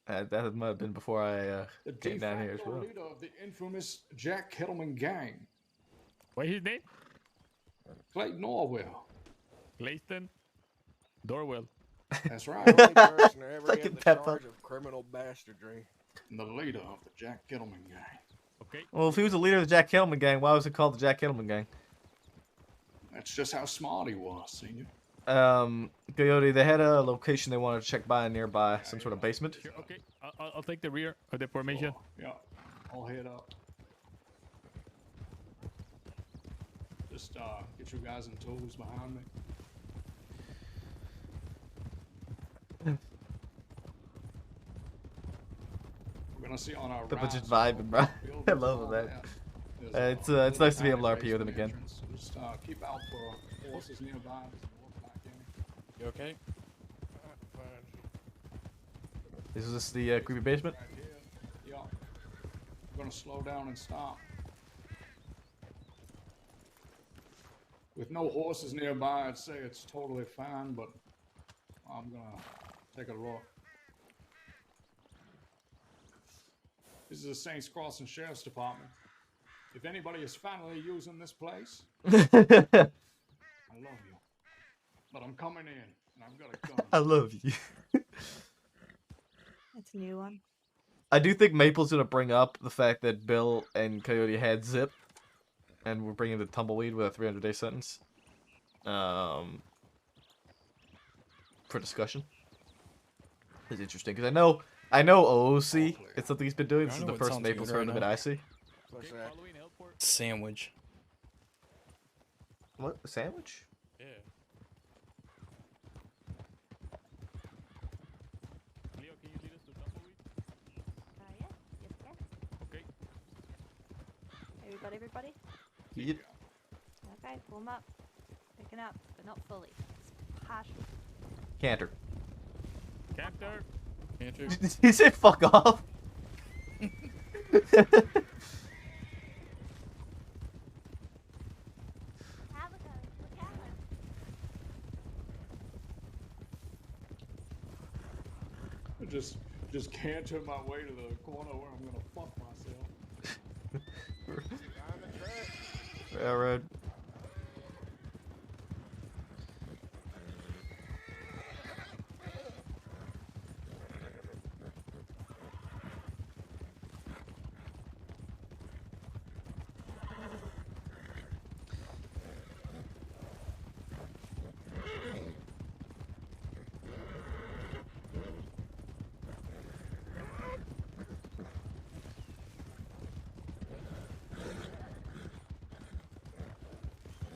That might have been before I The came de down here as facto well. leader of the infamous Jack Kettleman gang. What's his name? Clayton Orwell. Clayton Dorwell. That's right. Only person ever Fucking get the Peppa. charge of criminal bastardry. And the leader of the Jack Kettleman gang. Okay. Well, if he was the leader of the Jack Kettleman gang, why was it called the Jack Kettleman gang? That's just how smart he was, senior. Coyote, they had a location they wanted to check by nearby, some sort of basement. Sure, okay. I'll take the rear of the formation. Oh, yeah, I'll head up. Just get you guys in tools behind me. We're gonna see on our But right just side, vibing, bro. buildings I love on that. there's It's a it's nice to be little able to RP with them basement again. entrance, so just keep out for horses nearby. There's a wolf back in. You okay? Is this the creepy basement? Right here. Yeah. We're gonna slow down and stop. With no horses nearby, I'd say it's totally fine, but I'm gonna take a look. This is the Saints Crossing Sheriff's Department. If anybody is finally using this place, I love you. But I'm coming in, and I've got a gun. I love you. That's a new one. I do think Maple's gonna bring up the fact that Bill and Coyote had zip, and we're bringing the Tumbleweed with a 300-day sentence. For discussion. It's interesting because I know OOC. It's something he's been doing. This is the first Maple's heard of it I see. What's that? Sandwich. What? A sandwich? Yeah. Leo, can you lead us to Tumbleweed? Yeah. Yes, yes. Okay. Everybody? Yep. Okay, warm up. Picking up, but not fully. It's partial. Canter. Canter. Canter. Did he say fuck off? Just canter my way to the corner where I'm gonna fuck myself. Railroad.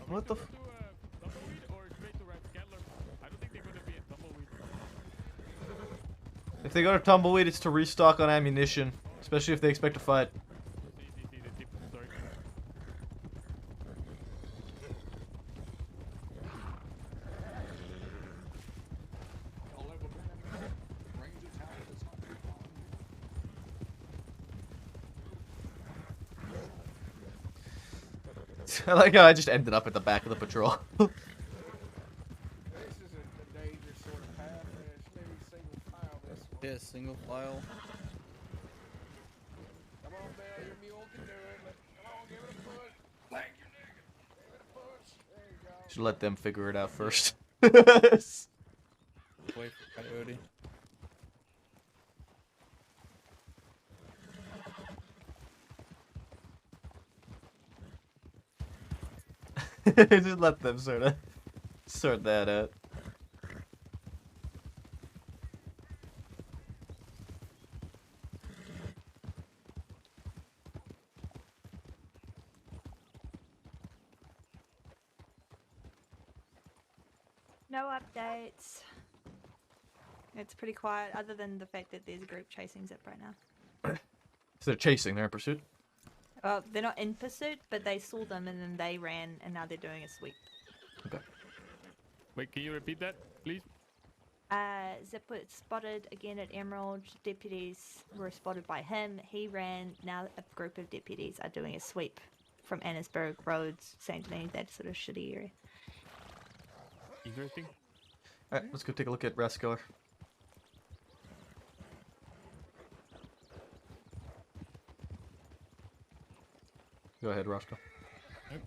What the? To Tumbleweed or straight to Rathskeller? I don't think they're gonna be in Tumbleweed. If they go to Tumbleweed, it's to restock on ammunition, especially if they expect to fight. See, the tip. Sorry. Y'all ever been in a Ranger town that's not too far? I like how I just ended up at the back of the patrol. This is a dangerous sort of path. It's maybe single file this one. Yeah, single file. Come on, Bill, your mule can do it. Come on, give it a push. Thank you, Give it a push. There you go. Should let them figure it out first. Wait for Coyote. Just let them sort that out. No updates. It's pretty quiet, other than the fact that there's a group chasing Zip right now. So they're chasing, they're in pursuit. Well, they're not in pursuit, but they saw them and then they ran, and now they're doing a sweep. Okay. Wait, can you repeat that, please? Zip was spotted again at Emerald. Deputies were spotted by him. He ran. Now a group of deputies are doing a sweep from Annesburg, Rhodes, St. Denis, that sort of shitty area. Interesting. Alright, let's go take a look at Rathskeller. Go ahead, Roscoe. Yep.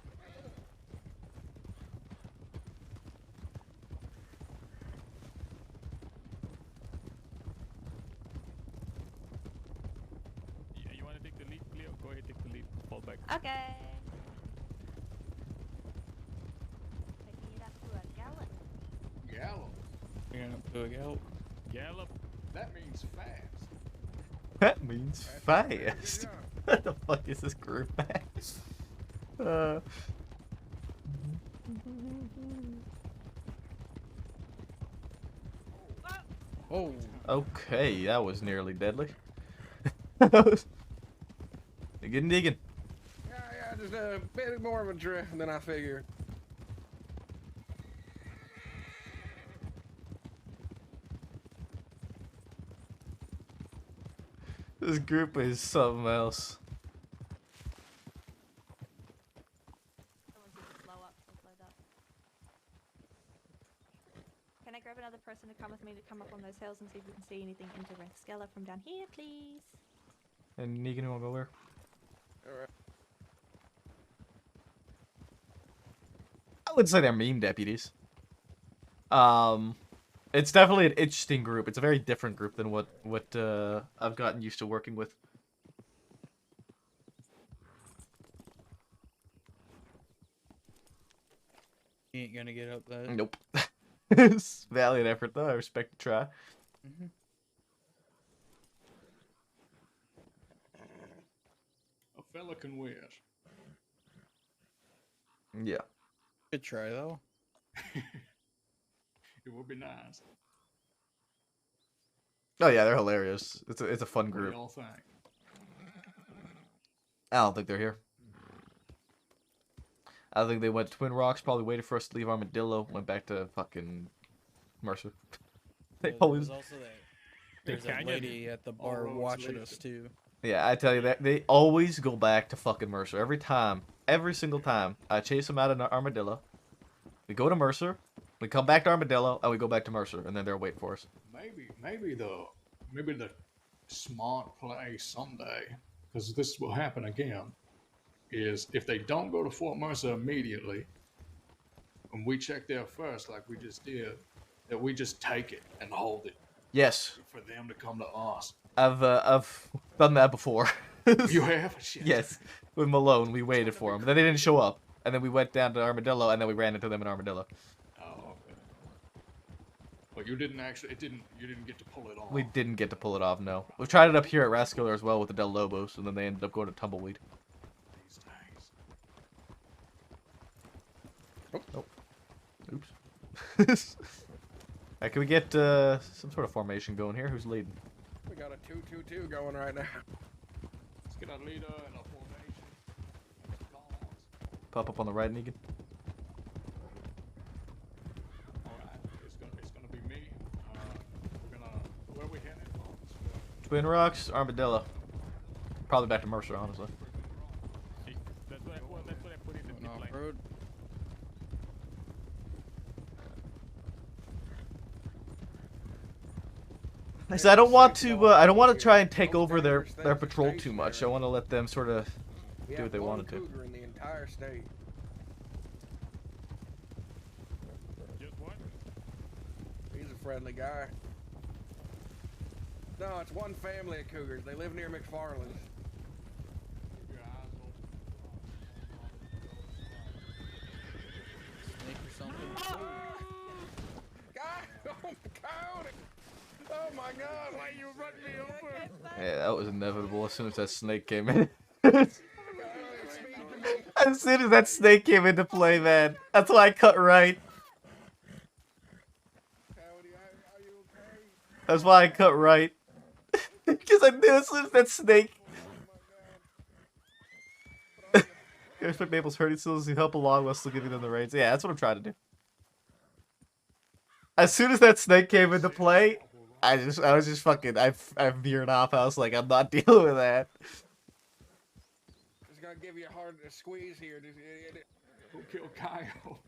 Yeah, you want to take the lead, Leo? Go ahead, take the lead. Fall back. Okay. Taking it up to a gallop. Gallo. Bringing up to a gallop. Gallop. That means fast. That means That's a pretty good fast. job. What the fuck is this group at? Oh, Okay, that was nearly deadly. Digging, digging. Yeah, just a bit more of a drift than I figured. This group is something else. Someone's gonna blow up. So slow up. and see if we can see anything into Rathskeller from down here, please. And Negan, you wanna go where? Alright. I wouldn't say they're mean deputies. It's definitely an interesting group. It's a very different group than what I've gotten used to working with. He ain't gonna get up that. Nope. It's valiant effort though. I respect the try. Mm-hmm. A fella can wish. Yeah. Good try though. It would be nice. Oh yeah, they're hilarious. It's a fun What do group. y'all think? I don't think they're here. I think they went to Twin Rocks, probably waited for us to leave Armadillo, went back to fucking Mercer. They Well, always, there's also there's a Canyon. lady at the bar roads watching lead us to- too. yeah, I tell you that they always go back to fucking Mercer every time, every single time. I chase them out of Armadillo. We go to Mercer, we come back to Armadillo, and we go back to Mercer, and then they're waiting for us. Maybe the smart play someday, because this will happen again, is if they don't go to Fort Mercer immediately, and we check there first, like we just did, that we just take it and hold it Yes, for them to come to us. I've done that before. You have? Shit. Yes, with Malone, we waited for them. Then they didn't show up, and then we went down to Armadillo, and then we ran into them in Armadillo. Oh, okay. But you didn't you didn't get to pull it off. We didn't get to pull it off, no. We tried it up here at Rathskeller as well with the Del Lobos, and then they ended up going to Tumbleweed. These days. Oops. Can we get some sort of formation going here? Who's leading? We got a 2-2-2 going right now. Let's get a leader and a formation. Columns. Pop up on the right, Negan. Alright, it's gonna be me. Where we headed? Twin Rocks, Armadillo. Probably back to Mercer, honestly. See, that's what I put in the Going zip off line. road. I said I don't want to try and take over their patrol too much. I want to let them sort of We do have what they one wanted to. cougar in the entire state. Just one? He's a friendly guy. No, it's one family of cougars. They live near McFarland's. Keep your eyes open. Snake or something. God, oh my God! Oh my God! Why you run me over? Yeah, that was inevitable as soon as that snake came in. God, speak to me. As soon as that snake came into play, man. That's why I cut right. Cody, are you okay? That's why I cut right. Because I knew as soon as that snake. Oh my God. You expect Maple's hurting as soon as you help along while still giving them the reins. Yeah, that's what I'm trying to do. As soon as that snake came into play, I was just fucking, I veered off. I was like, I'm not dealing with that. Just gonna give you a hard squeeze here. Go kill Kyle.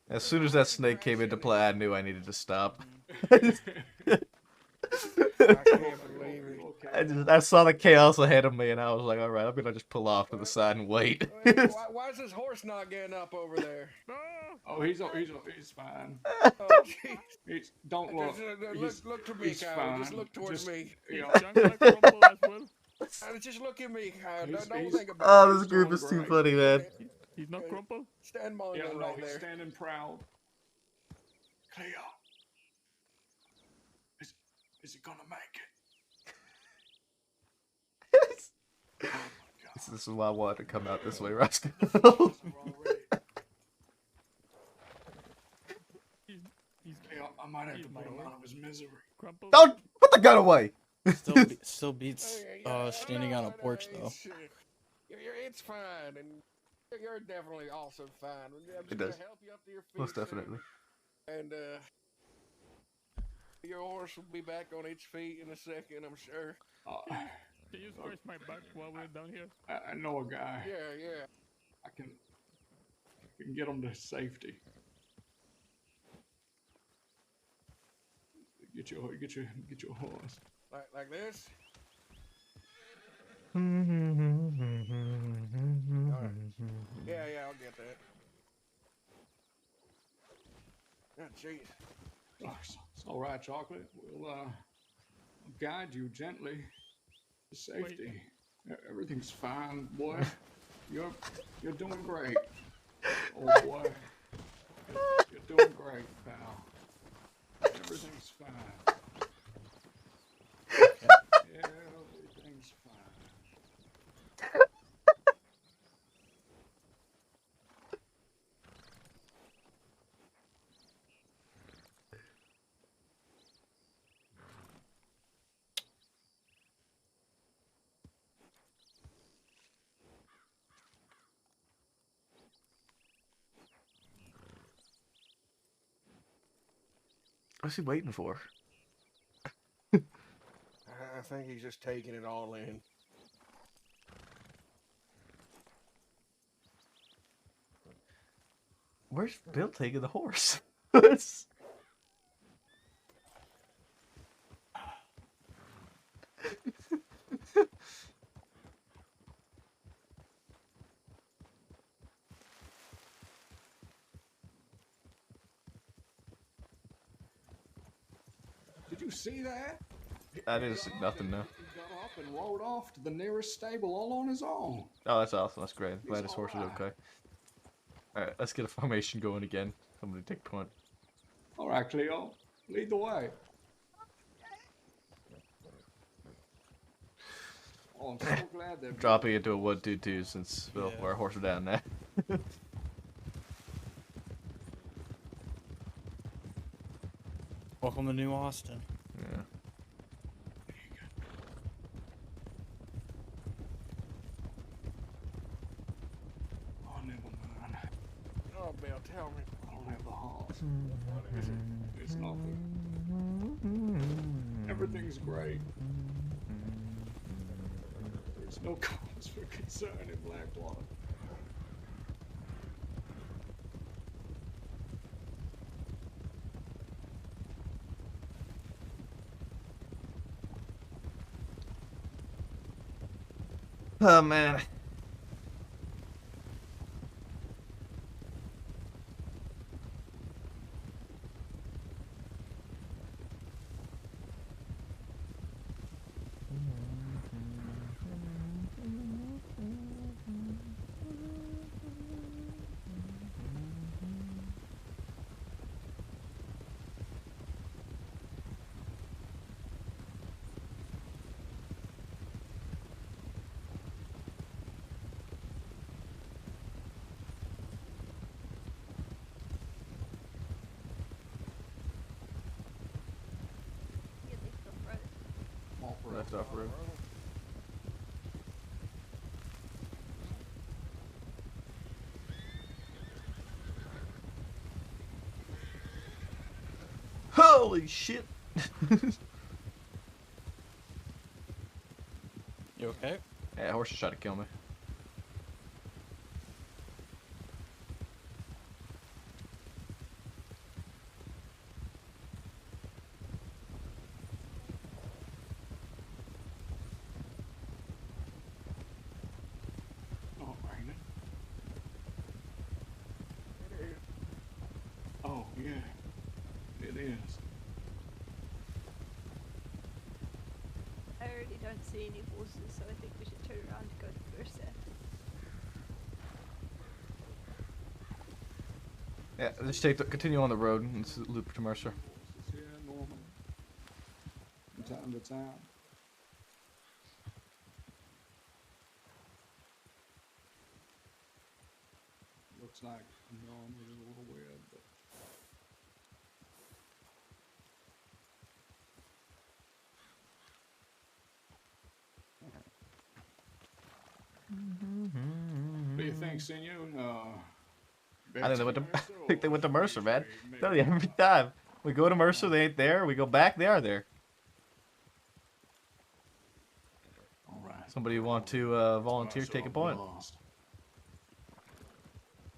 As soon as that snake came into play, I knew I needed to stop. I can't believe it. I saw the chaos ahead of me, and I was like, all right, I'm gonna just pull off to the side and wait. Why is this horse not getting up over there? No! Oh, he's fine. Oh, jeez. Don't look. Look to me, he's Kyle. Just fine. look towards Just- me. You know, Young like Rumble as well. Just look at me, Kyle. He's- Don't he's- think about Oh, it. this group is too funny, man. He's not Crumple? Stand Mongo yeah, no, right he's there. standing proud. Cleo. Is he gonna make it? Oh my God. This is why I wanted to come out this way, Rascal. He's Cleo, I might have He's to put my him way. out of his misery. Crumple? Don't put the gun away. Still beats standing on a porch though. It's fine, and you're definitely also fine. I'm just It gonna does. help you up to your feet. Most soon, definitely. And your horse will be back on its feet in a second, I'm sure. Can you scratch my back while we're down here? I know a guy. Yeah. I can get him to safety. Get your horse. Like this? Yeah, I'll get that. Oh, jeez. Oh, it's all right, Chocolate. We'll guide you gently to safety. Everything's fine, boy. You're doing great. Oh boy, you're doing great, pal. Everything's fine. Everything's fine. What's he waiting for? I think he's just taking it all in. Where's Bill taking the horse? Did you see that? I didn't see nothing, no. He got up and rode off to the nearest stable all on his own. Oh, that's awesome. That's great. Glad his horse is okay. Alright, let's get a formation going again. Somebody take point. All right, Cleo, lead the way. Oh, I'm so glad that Dropping into a 1-2-2 since Bill, Yeah. our horse are down there. Welcome to New Austin. Yeah. Oh, never mind. Oh, Bill, tell me. I don't have the horse. What is it? It's nothing. Everything's great. There's no cause for concern in Blackwater. Oh man. Left off road. Holy shit! You okay? Yeah, horse is trying to kill me. Oh, ain't it? Oh, yeah. It is. I already don't see any horses, so I think we should turn around and go to Mercer. Yeah, just continue on the road and loop to Mercer. Horses here, Norman. From time to time. Looks like Norman is a little weird, but what do you think, Senor? I think they went to Mercer I think they went to or Mercer, man. maybe- Tell you every time. We go to Mercer, they ain't there. We go back, they are there. All right. Somebody want to volunteer, So take a I'm point? lost.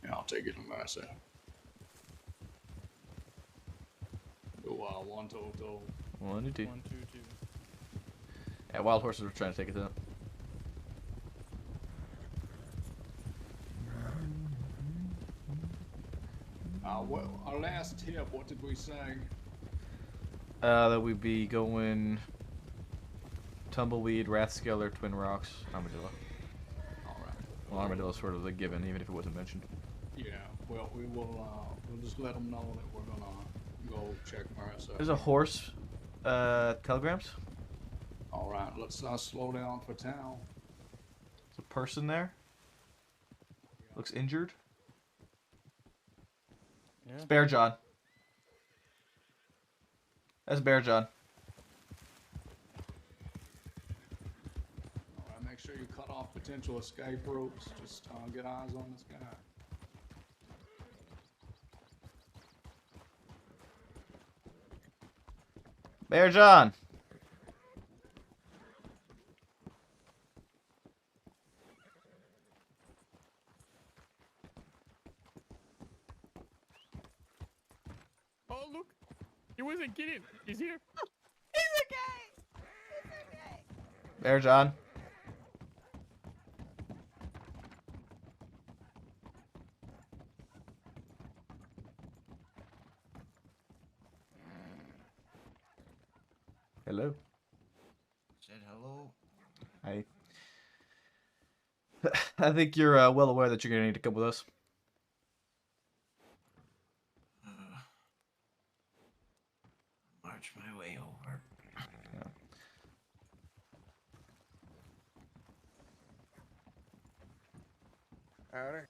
Yeah, I'll take it to Mercer. Do I want to? 1 and 2. 1, 2, 2. Yeah, wild horses were trying to take it out. Well, our last tip, what did we say? That we'd be going Tumbleweed, Rathskeller, Twin Rocks, Armadillo. Alright. Well, Armadillo's sort of a given, even if it wasn't mentioned. Yeah, well, we'll just let them know that we're gonna go check Marissa. There's a horse, telegrams. Alright, let's slow down for town. There's a person there. Looks injured. Yeah. It's Bear John. That's Bear John. Alright, make sure you cut off potential escape routes. Just get eyes on this guy. Bear John. Oh, look! He wasn't kidding. He's here. Bear John. Hello. Said hello. Hi. I think you're well aware that you're gonna need to come with us. March my way over. Howdy.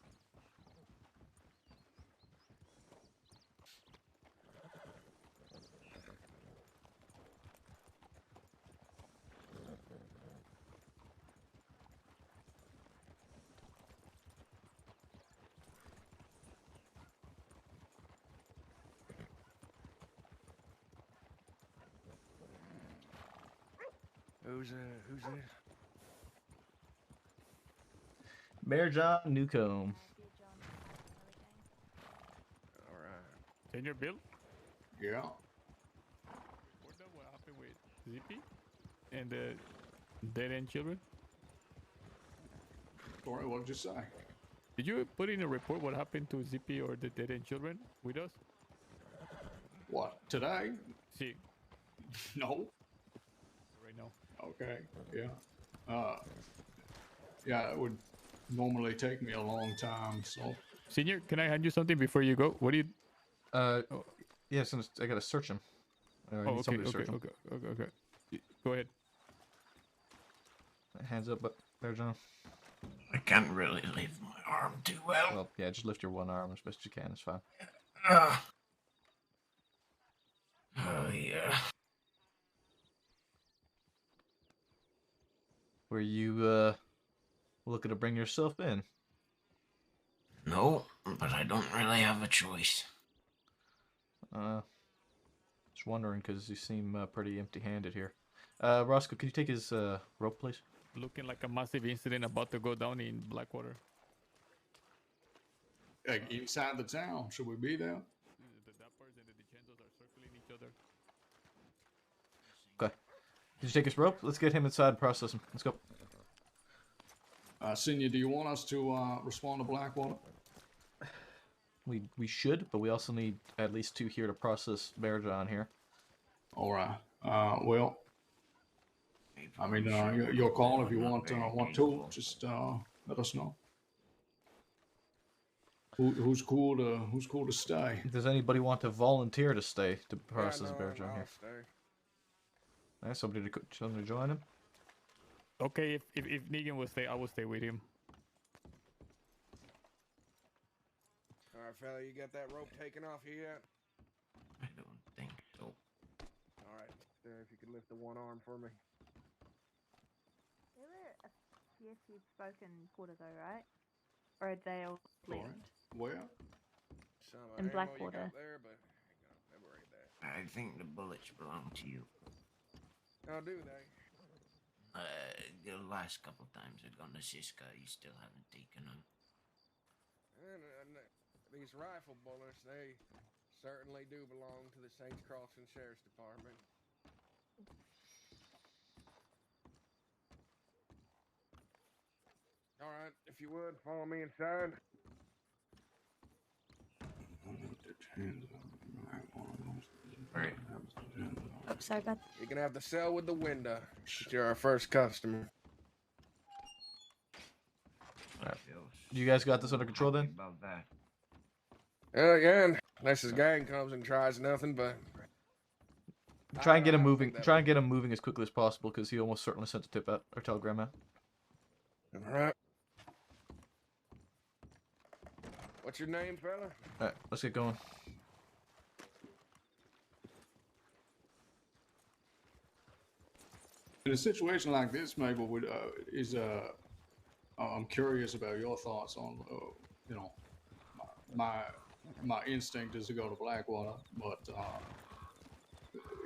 Who's this? Bear John Newcomb. All right. Senor Bill, Yeah. report that what happened with Zippy and the dead end children. Sorry, what did you say? Did you put in a report what happened to Zippy or the dead end children with us? What, today? See, No. right now. Okay, yeah. Yeah, it would normally take me a long time, so. Senior, can I hand you something before you go? What do you? Yeah, since I gotta search him. I need Oh, okay, somebody to okay, search him. okay. Go ahead. Hands up, but Bear John. I can't really lift my arm too well. Well, yeah, just lift your one arm as best you can. It's fine. Oh, yeah. Were you looking to bring yourself in? No, but I don't really have a choice. Just wondering because you seem pretty empty-handed here. Roscoe, could you take his rope, please? Looking like a massive incident about to go down in Blackwater. Like, inside the town, should we be there? The Dappers and the DiCensos are circling each other. Okay. Did you take his rope? Let's get him inside and process him. Let's go. Senior, do you want us to respond to Blackwater? We should, but we also need at least 2 here to process Bear John here. All right. Well, I mean, your call if you want to. Just let us know. Who's cool to stay? Does anybody want to volunteer to stay to process no, Bear John I'll here? stay. Somebody to join him. Okay, if Negan will stay, I will stay with him. All right, fella, you got that rope taken off here yet? I don't think so. All right, if you could lift the one arm for me. There were a few spoken Porter though, right? Or had they all left? Where? Some In ammo Blackwater. You got there, but never worry that. I think the bullets belong to you. How do they? The last couple times I've gone to Siska, you still haven't taken them. And these rifle bullets, they certainly do belong to the Saints Crossing Sheriff's Department. All right, if you would, follow me inside. Oh, sorry about You can have the cell with the window. You're our first customer. You guys got this under control then? About that. Again, unless his gang comes and tries nothing, but Try and get him I don't moving. think that Try and get him moving as quickly as possible, because he almost certainly sent a tip out or telegram out. All right. What's your name, fella? All right, let's get going. In a situation like this, Mabel, would I'm curious about your thoughts on, you know, my instinct is to go to Blackwater, but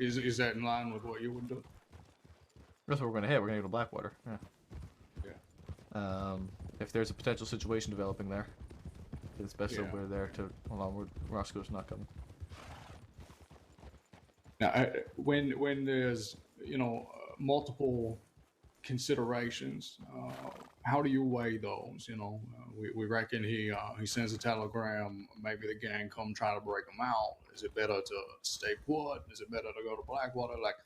is that in line with what you would do? That's what we're gonna hit. We're gonna go to Blackwater. Yeah. Yeah. If there's a potential situation developing there, it's best that Yeah. we're there to. Hold on, Roscoe's not coming. Now, when there's, you know, multiple considerations, how do you weigh those? You know, we reckon he sends a telegram. Maybe the gang come try to break him out. Is it better to stay put? Is it better to go to Blackwater? Like,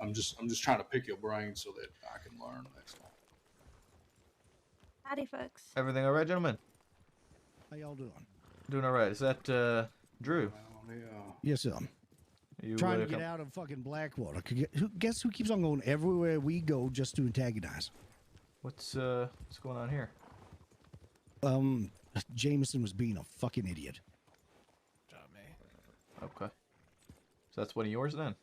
I'm just trying to pick your brain so that I can learn. That's all. Howdy, folks. Everything all right, gentlemen? How y'all doing? Doing all right. Is that Drew? Well, yeah. Yes, sir. You Trying to get out of fucking Blackwater. Guess who keeps on going everywhere we go just to antagonize? What's going on here? Jameson was being a fucking idiot. Okay. So that's one of yours then?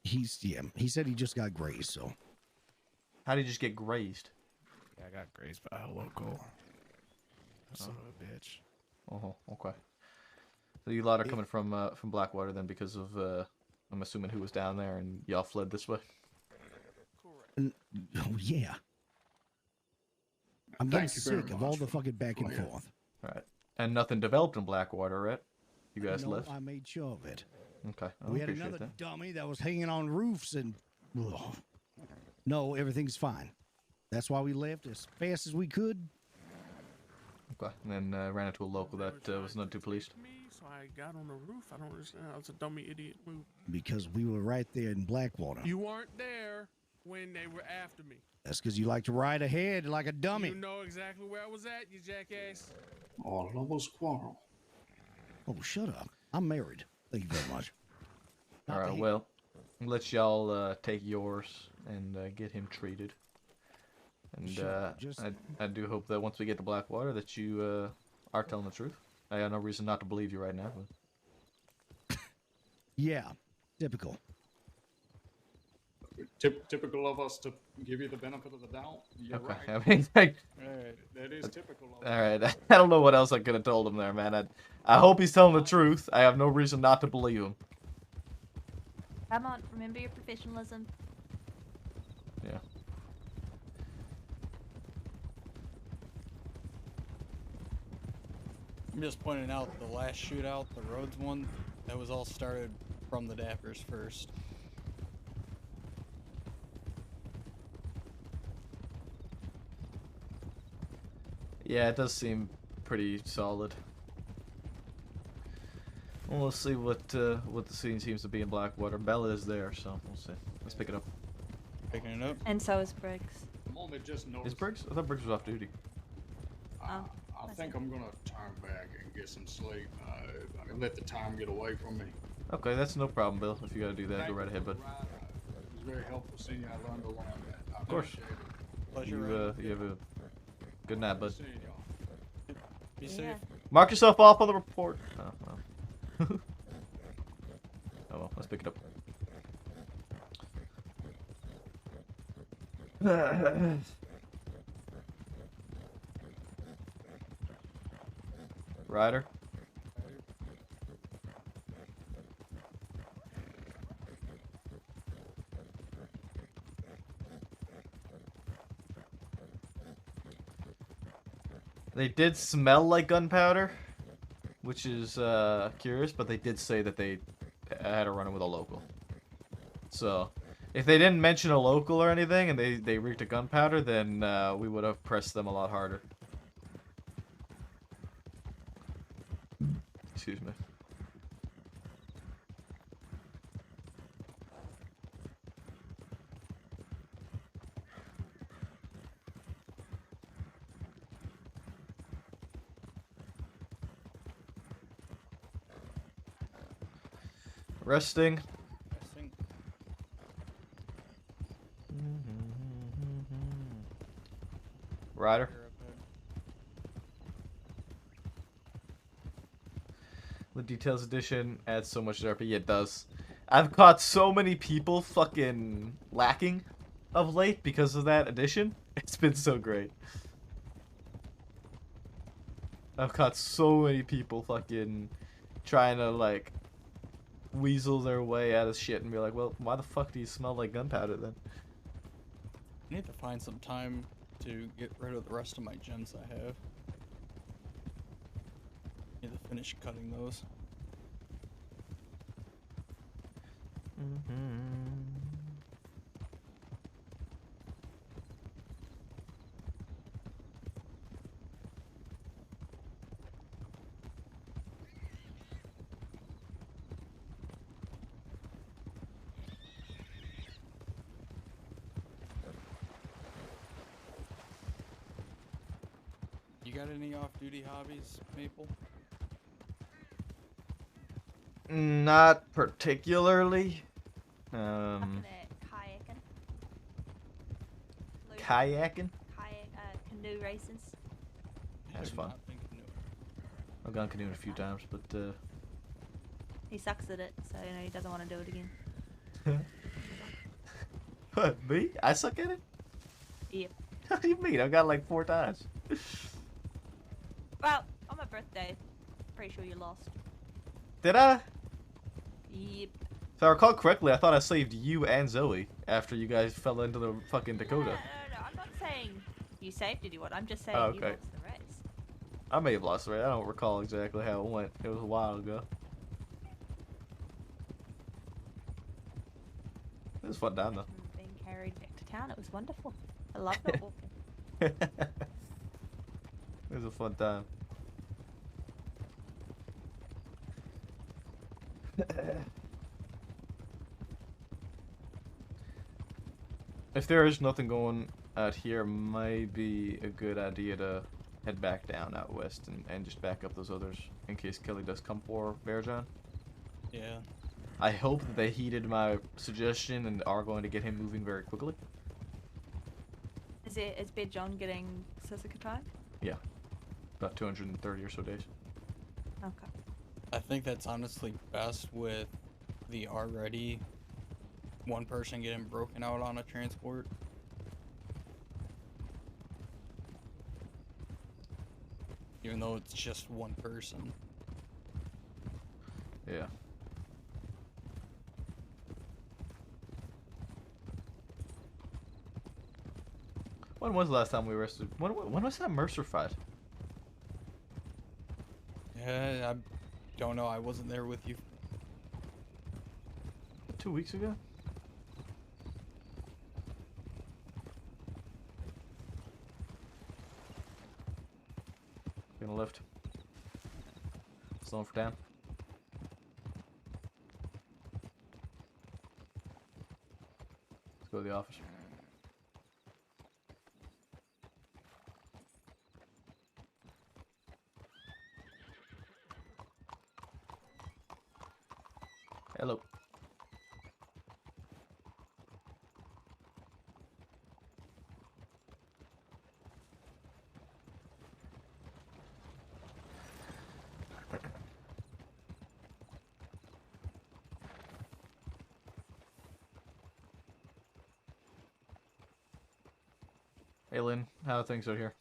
He said he just got grazed, so. How did you just get grazed? Yeah, I got grazed by a local. Son of a bitch. Oh, okay. So you lot are coming from Blackwater then because of I'm assuming who was down there and y'all fled this way. Oh yeah. I'm getting sick of all the fucking back and forth. All right. And nothing developed in Blackwater, right? You guys No, left. I made sure of it. Okay. I We had appreciate another that. dummy that was hanging on roofs and. Ugh. No, everything's fine. That's why we left as fast as we could. Okay. And then ran into a local that was not too pleased. So I got on the roof. I don't understand. I was a dummy idiot move. Because we were right there in Blackwater. You weren't there when they were after me. That's because you like to ride ahead like a dummy. You know exactly where I was at, you jackass. All lovers quarrel. Oh, shut up. I'm married. Thank you very much. All right. Well, I'll let y'all take yours and get him treated. And Sure, I do hope that once we get to Blackwater that you are telling the truth. I have no reason not to believe you right now. But... Yeah, typical. Typical of us to give you the benefit of the doubt. You're Okay. right. I mean, like, That is typical of all right. I don't know what else I could have told him there, man. I hope he's telling the truth. I have no reason not to believe him. Come on, remember your professionalism. Yeah. I'm just pointing out the last shootout, the Rhodes one, that was all started from the Dappers first. Yeah, it does seem pretty solid. Well, we'll see what the scene seems to be in Blackwater. Bella is there, so we'll see. Let's pick it up. Picking it up. And so is Briggs. I'm only just Is noticed. Briggs? I thought Briggs was off duty. I think I'm gonna turn back and get some sleep. I can let the time get away from me. Okay, that's no problem, Bill. If you gotta do that, go right ahead, bud. It was very helpful seeing you. I learned a lot. Of course. Pleasure. You have a good night, bud. Seeing y'all. Be Yeah. safe. Mark yourself off on the report. Oh well. Oh well, let's pick it up. Ryder. They did smell like gunpowder, which is curious, but they did say that they I had a run-in with a local. So, if they didn't mention a local or anything, and they reeked a gunpowder, then we would have pressed them a lot harder. Excuse me. Resting. Resting. Ryder. The Details Edition adds so much to RP. Yeah, it does. I've caught so many people fucking lacking of late because of that edition. It's been so great. I've caught so many people fucking trying to like weasel their way out of shit and be like, well, why the fuck do you smell like gunpowder then? I need to find some time to get rid of the rest of my gems I have. Need to finish cutting those. You got any off-duty hobbies, Maple? Not particularly. Looking at kayaking. Kayaking? Canoe races. That's fun. Not been canoeing. I've gone canoeing a few times, but He sucks at it, so you know he doesn't want to do it again. What, me? I suck at it? Yep. What do you mean? I've got like 4 times. Well, on my birthday, pretty sure you lost. Did I? Yep. If I recall correctly, I thought I saved you and Zoe after you guys fell into the fucking Dakota. No, I'm not saying you saved anyone. I'm just saying Oh, you okay. lost the race. I may have lost the race. I don't recall exactly how it went. It was a while ago. It was fun time though. Being carried back to town, it was wonderful. I loved it. It was a fun time. If there is nothing going out here, might be a good idea to head back down out west and just back up those others in case Kelly does come for Bearjohn. Yeah. I hope that they heeded my suggestion and are going to get him moving very quickly. Is Bed John getting Sisika time? Yeah. About 230 or so days. Okay. I think that's honestly best with the already one person getting broken out on a transport. Even though it's just one person. Yeah. When was the last time we arrested? When was that Mercer fight? Yeah, I don't know. I wasn't there with you. 2 weeks ago? Gonna lift. Slowing for down. Let's go to the office. Hello. Hey Lynn, how are things out here?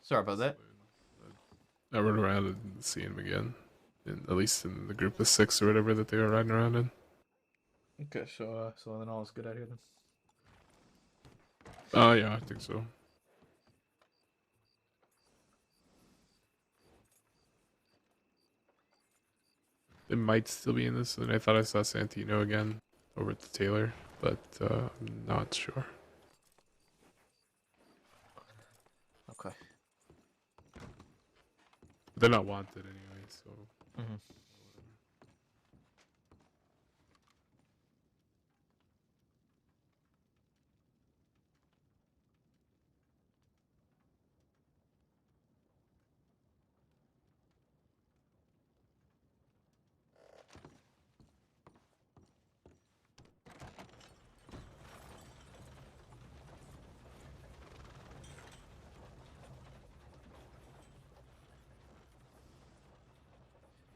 Sorry about that. I rode around and didn't see him again. At least in the group of 6 or whatever that they were riding around in. Okay, so then all is good out here then. Oh yeah, I think so. It might still be in this, and I thought I saw Santino again over at the Taylor, but I'm not sure. Okay. But they're not wanted anyway, so. Mm-hmm.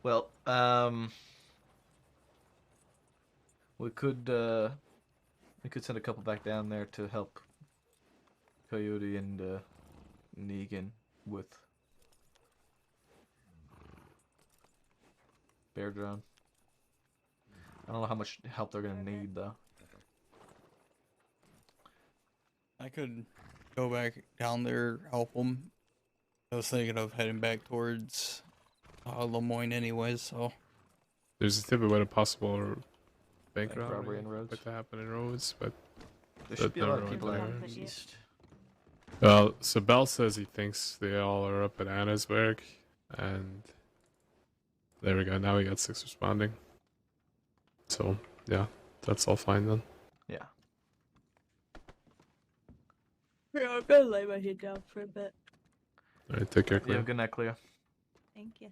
Well, we could send a couple back down there to help Coyote and Negan with Bear Drone. I don't know how much help they're gonna need though. I could go back down there, help them. I was thinking of heading back towards Lemoyne anyways, so. There's a tip about a possible bank Bank robbery robbery in Rhodes. about to happen in Rhodes, but There should be a lot of never people went out there. east. Well, so Bell says he thinks they all are up at Annesburg, and there we go. Now we got 6 responding. So yeah, that's all fine then. Yeah. Yeah, I'm gonna lay my head down for a bit. All right, take care, Yeah, Claire. good night, Cleo. Thank you.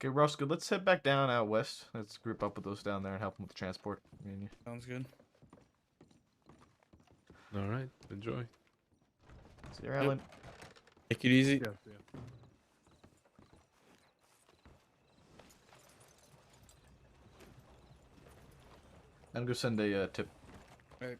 Okay, Roscoe, let's head back down out west. Let's group up with those down there and help them with the transport. Me and you. Sounds good. All right, enjoy. See you, Alan. Take it easy. Yeah. I'm gonna send a tip. Alright.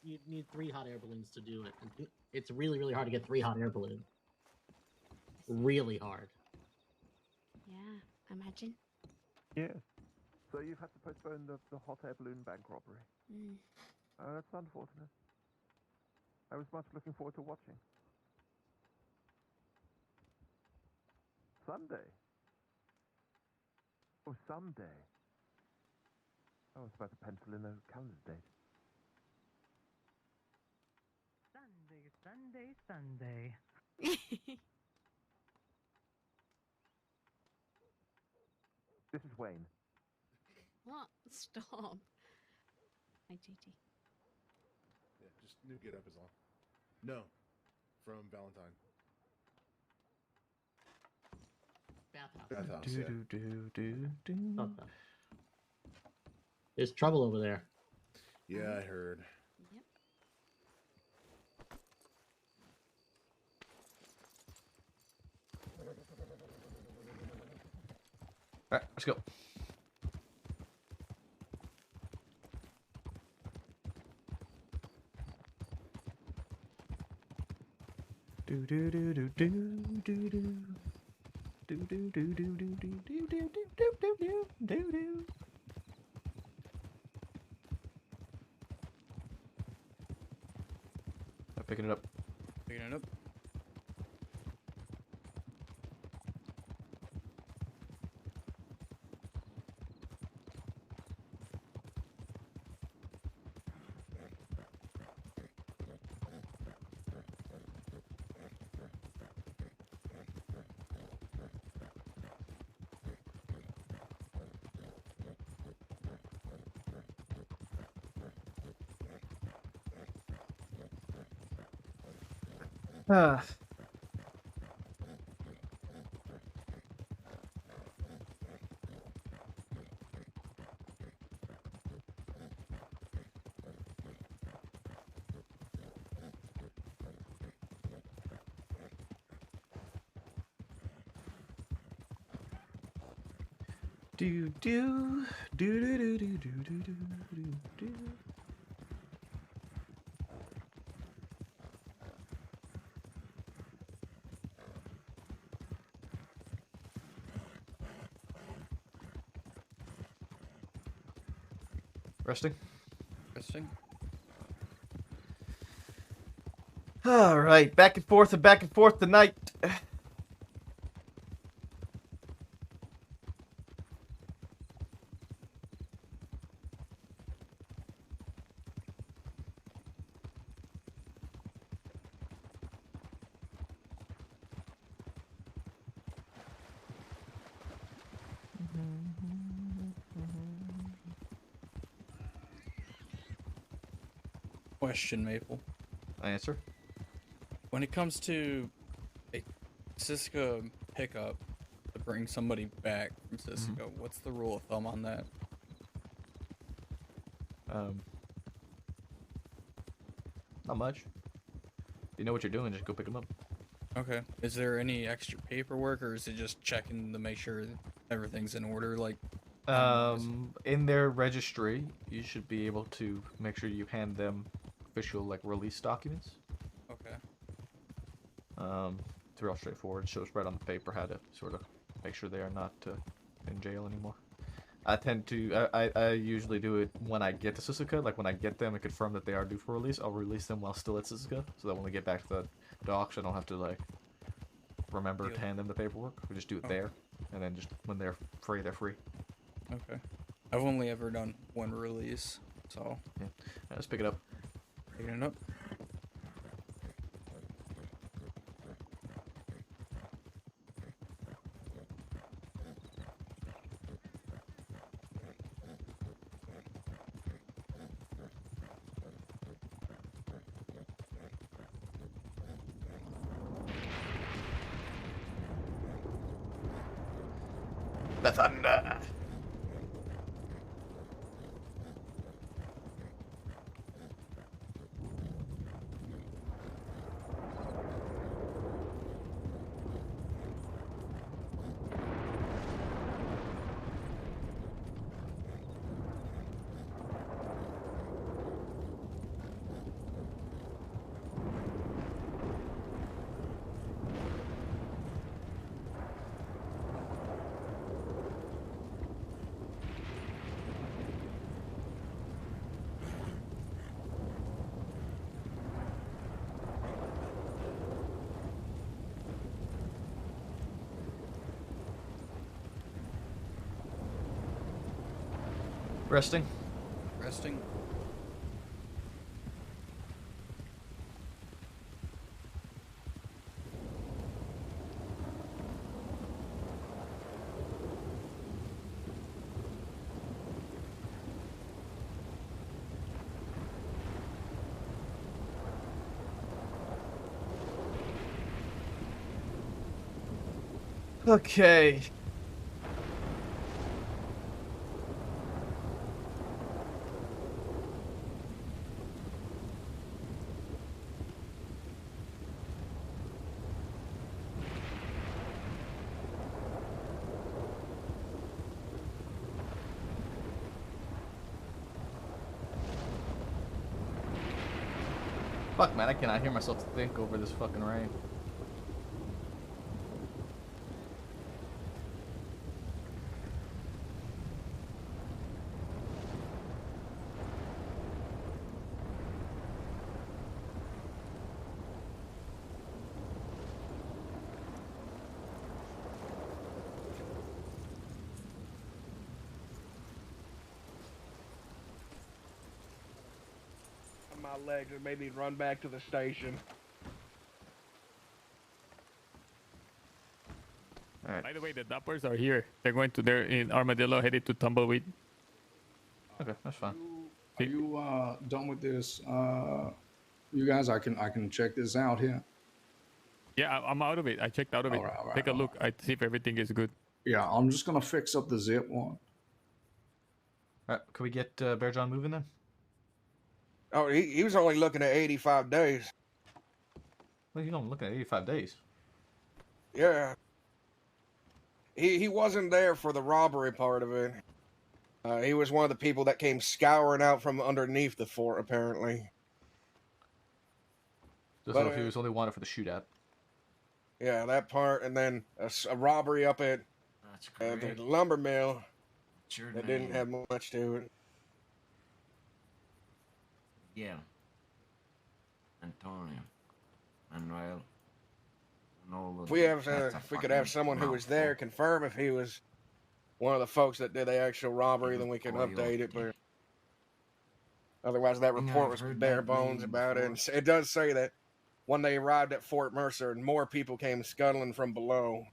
You need 3 hot air balloons to do it. It's really, really hard to get 3 hot air balloons. Really hard. Yeah, imagine. Yes. So you've had to postpone the hot air balloon bank robbery. Mm. That's unfortunate. I was much looking forward to watching. Sunday. Oh, someday. I was about to pencil in a calendar date. Sunday. This is Wayne. What? Stop. Hi, JT. Yeah, just new get up is all. No, from Valentine. Bathhouse, yeah. Okay. There's trouble over there. Yeah, I heard. Yep. Alright, let's go. Do do do do do do do. Do do do do do do do do do do do do do. I'm picking it up. Picking it up. Ah. Do do do do do do do do do do. Resting. Resting. All right, back and forth tonight. Question, Maple. Answer. When it comes to a Siska pickup to bring somebody back from Siska, what's the rule of thumb on that? Not much. You know what you're doing, just go pick them up. Okay. Is there any extra paperwork, or is it just checking to make sure that everything's in order? Like, In their registry, you should be able to make sure you hand them official like release documents. Okay. It's real straightforward. It shows right on the paper how to sort of make sure they are not in jail anymore. I usually do it when I get to Sisuka. Like when I get them and confirm that they are due for release, I'll release them while still at Sisuka, so that when we get back to the docks, I don't have to like remember to hand them the paperwork. We just do it there, and then just when they're free, they're free. Okay. I've only ever done one release, so yeah. Let's pick it up. Picking it up. The thunder. Resting. Resting. Okay. Fuck, man, I cannot hear myself think over this fucking rain. My legs and made me run back to the station. By the way, the Duppers are here. They're in Armadillo, headed to Tumbleweed. Okay, that's fine. Are you done with this? You guys, I can check this out here. Yeah, I'm out of it. I checked out of it. Alright, Take a look. I see if everything is good. Yeah, I'm just gonna fix up the zip one. Alright, can we get Bear John moving then? Oh, he was only looking at 85 days. Well, you don't look at 85 days. Yeah. He wasn't there for the robbery part of it. He was one of the people that came scouring out from underneath the fort, apparently. Just know if he was only wanted for the shootout. Yeah, that part, and then a robbery up at the lumber mill Sure that didn't have much to it. Yeah. Antonio. Manuel. Nolan. If we have, That's a if we could have fucking someone who was there mouthful. confirm if he was one of the folks that did the actual robbery, then we can Coyote. update it. But otherwise, that think report I've was heard bare that bones name about it. before. And it does say that when they arrived at Fort Mercer, more people came scuttling from below.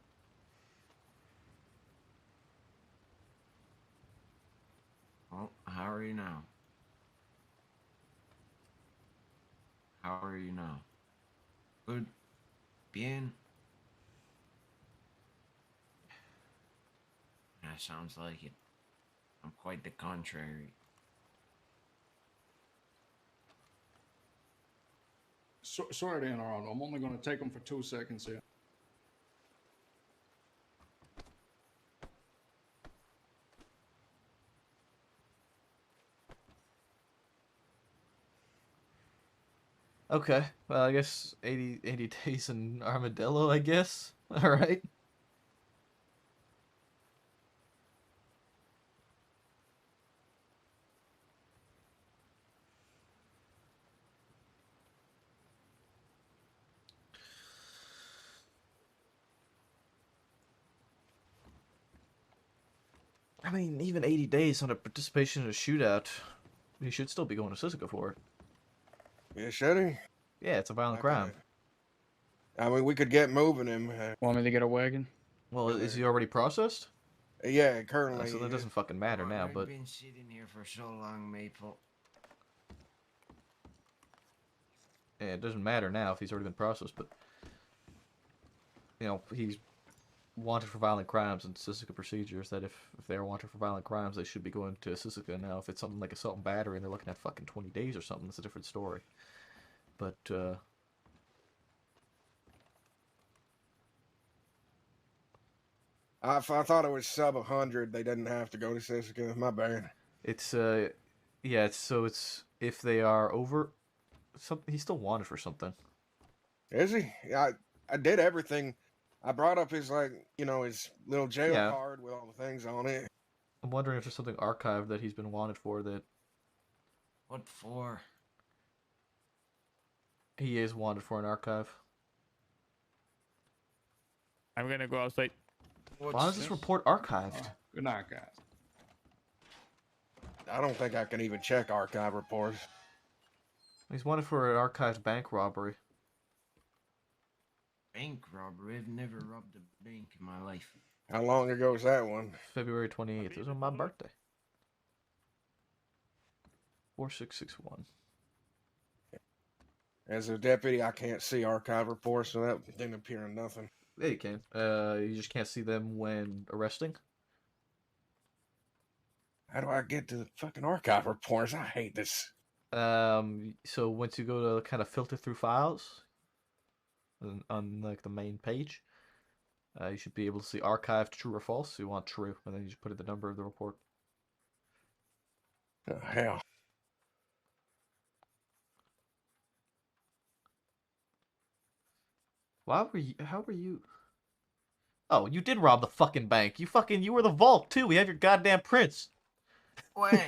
Well, how are you now? How are you now? Good. Bien. That sounds like it. I'm quite the contrary. Sorry to interrupt. I'm only gonna take them for 2 seconds here. Okay, well, I guess 80 days in Armadillo, I guess. Alright. I mean, even 80 days on a participation in a shootout, he should still be going to Sisika for it. Yeah, should he? Yeah, it's a violent crime. I mean, we could get moving him. Want me to get a wagon? Well, is he already processed? Yeah, currently. So that doesn't fucking matter now, I've but... been sitting here for so long, Maple. Yeah, it doesn't matter now if he's already been processed, but... You know, he's wanted for violent crimes and Sisika procedures, that if they're wanted for violent crimes, they should be going to Sisika. Now, if it's something like assault and battery and they're looking at fucking 20 days or something, that's a different story. But, I thought it was sub 100. They didn't have to go to Sisika. My bad. It's, yeah, it's, if they are over... Something, he's still wanted for something. Is he? I did everything. I brought up his, like, you know, his little jail Yeah. card with all the things on it. I'm wondering if there's something archived that he's been wanted for that What for? he is wanted for an archive. I'm gonna go outside. Why is this report archived? Good night, guys. I don't think I can even check archive reports. He's wanted for an archived bank robbery. Bank robbery? I've never robbed a bank in my life. How long ago was that one? February 28th. It was on my birthday. 4661. As a deputy, I can't see archive reports, so that didn't appear in nothing. Yeah, you can. You just can't see them when arresting. How do I get to the fucking archive reports? I hate this. So once you go to kind of filter through files on like the main page, you should be able to see archived true or false. So you want true, and then you just put in the number of the report. Oh, hell. How were you? Oh, you did rob the fucking bank. You were the vault too. We have your goddamn prints. When?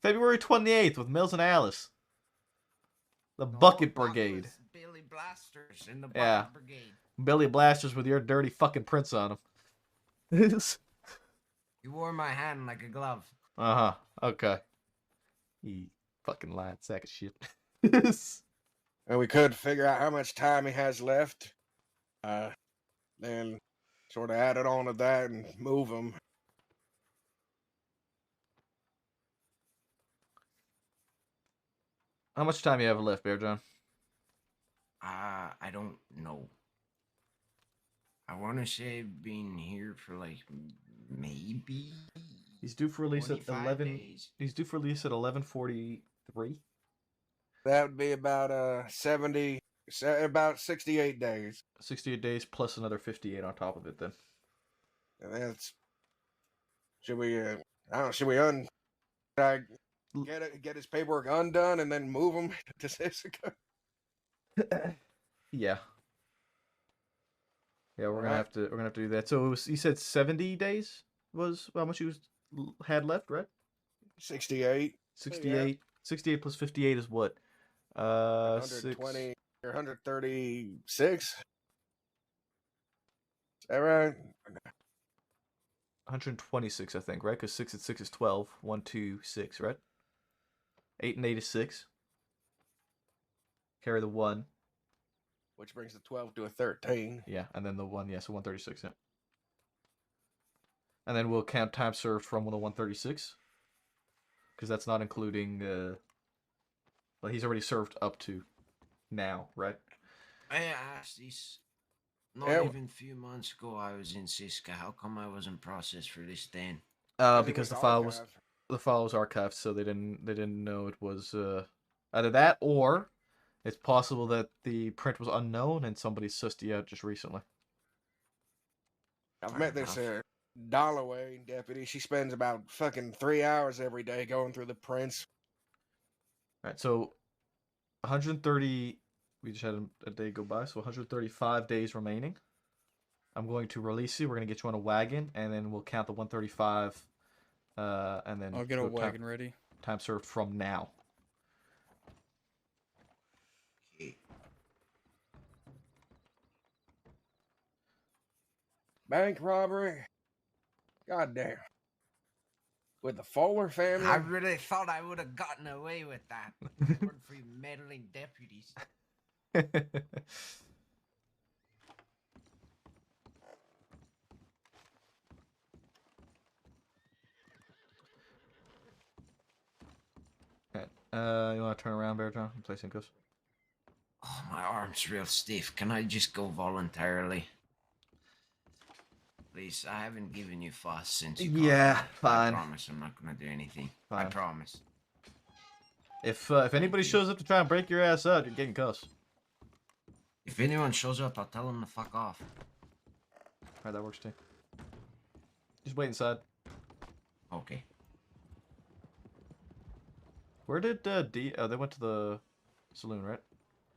February 28th with Mills and Alice. The Bucket Brigade. Billy Blasters in the Yeah. Bucket Brigade. Billy Blasters with your dirty fucking prints on them. You wore my hand like a glove. Uh-huh. Okay. You fucking lying sack of shit. And we could figure out how much time he has left. Then sort of add it on to that and move him. How much time you have left, Bear John? I don't know. I want to say I've been here for like maybe. He's due for release at 25 11. days. He's due for release at 11:43. That would be about about 68 days. 68 days plus another 58 on top of it. Then. And that's should we I don't know, should I get his paperwork undone and then move him to Sissica? Yeah. Yeah, we're gonna Alright. have to do that. So it was, you said 70 days was how much had left, right? 68. 68. 68 plus 58 is what? 120 or 136. Is that right? 126, I think, right? Because 6 and 6 is 12. 1, 2, 6, right? 8 and 8 is 6. Carry the 1. Which brings the 12 to a 13. Yeah, and then the 1, yeah, so 136, yeah. And then we'll count time served from the 136. Because that's not including, well, he's already served up to now, right? I asked this not Yeah. even a few months ago. I was in Siska. How come I wasn't processed for this then? Because the file was archived, so they didn't know it was either that or it's possible that the print was unknown and somebody sussed you out just recently. I've met this Dalloway deputy. She spends about fucking 3 hours every day going through the prints. Right, so 130. We just had a day go by, so 135 days remaining. I'm going to release you. We're going to get you on a wagon, and then we'll count the 135, and then I'll get a go wagon ready. Time served from now. Bank robbery? Goddamn. With the Fowler family? I really thought I would have gotten away with that. If it weren't for you meddling deputies. You want to turn around, Bear John, and play Syncos? Oh, my arm's real stiff. Can I just go voluntarily? Please, I haven't given you fuss since you Yeah, called me. fine. I promise I'm not gonna do anything. I Fine. promise. If anybody shows up to try and break your ass out, you're getting cussed. If anyone shows up, I'll tell them to fuck off. Alright, that works too. Just wait inside. Okay. Where did D? Oh, they went to the saloon, right?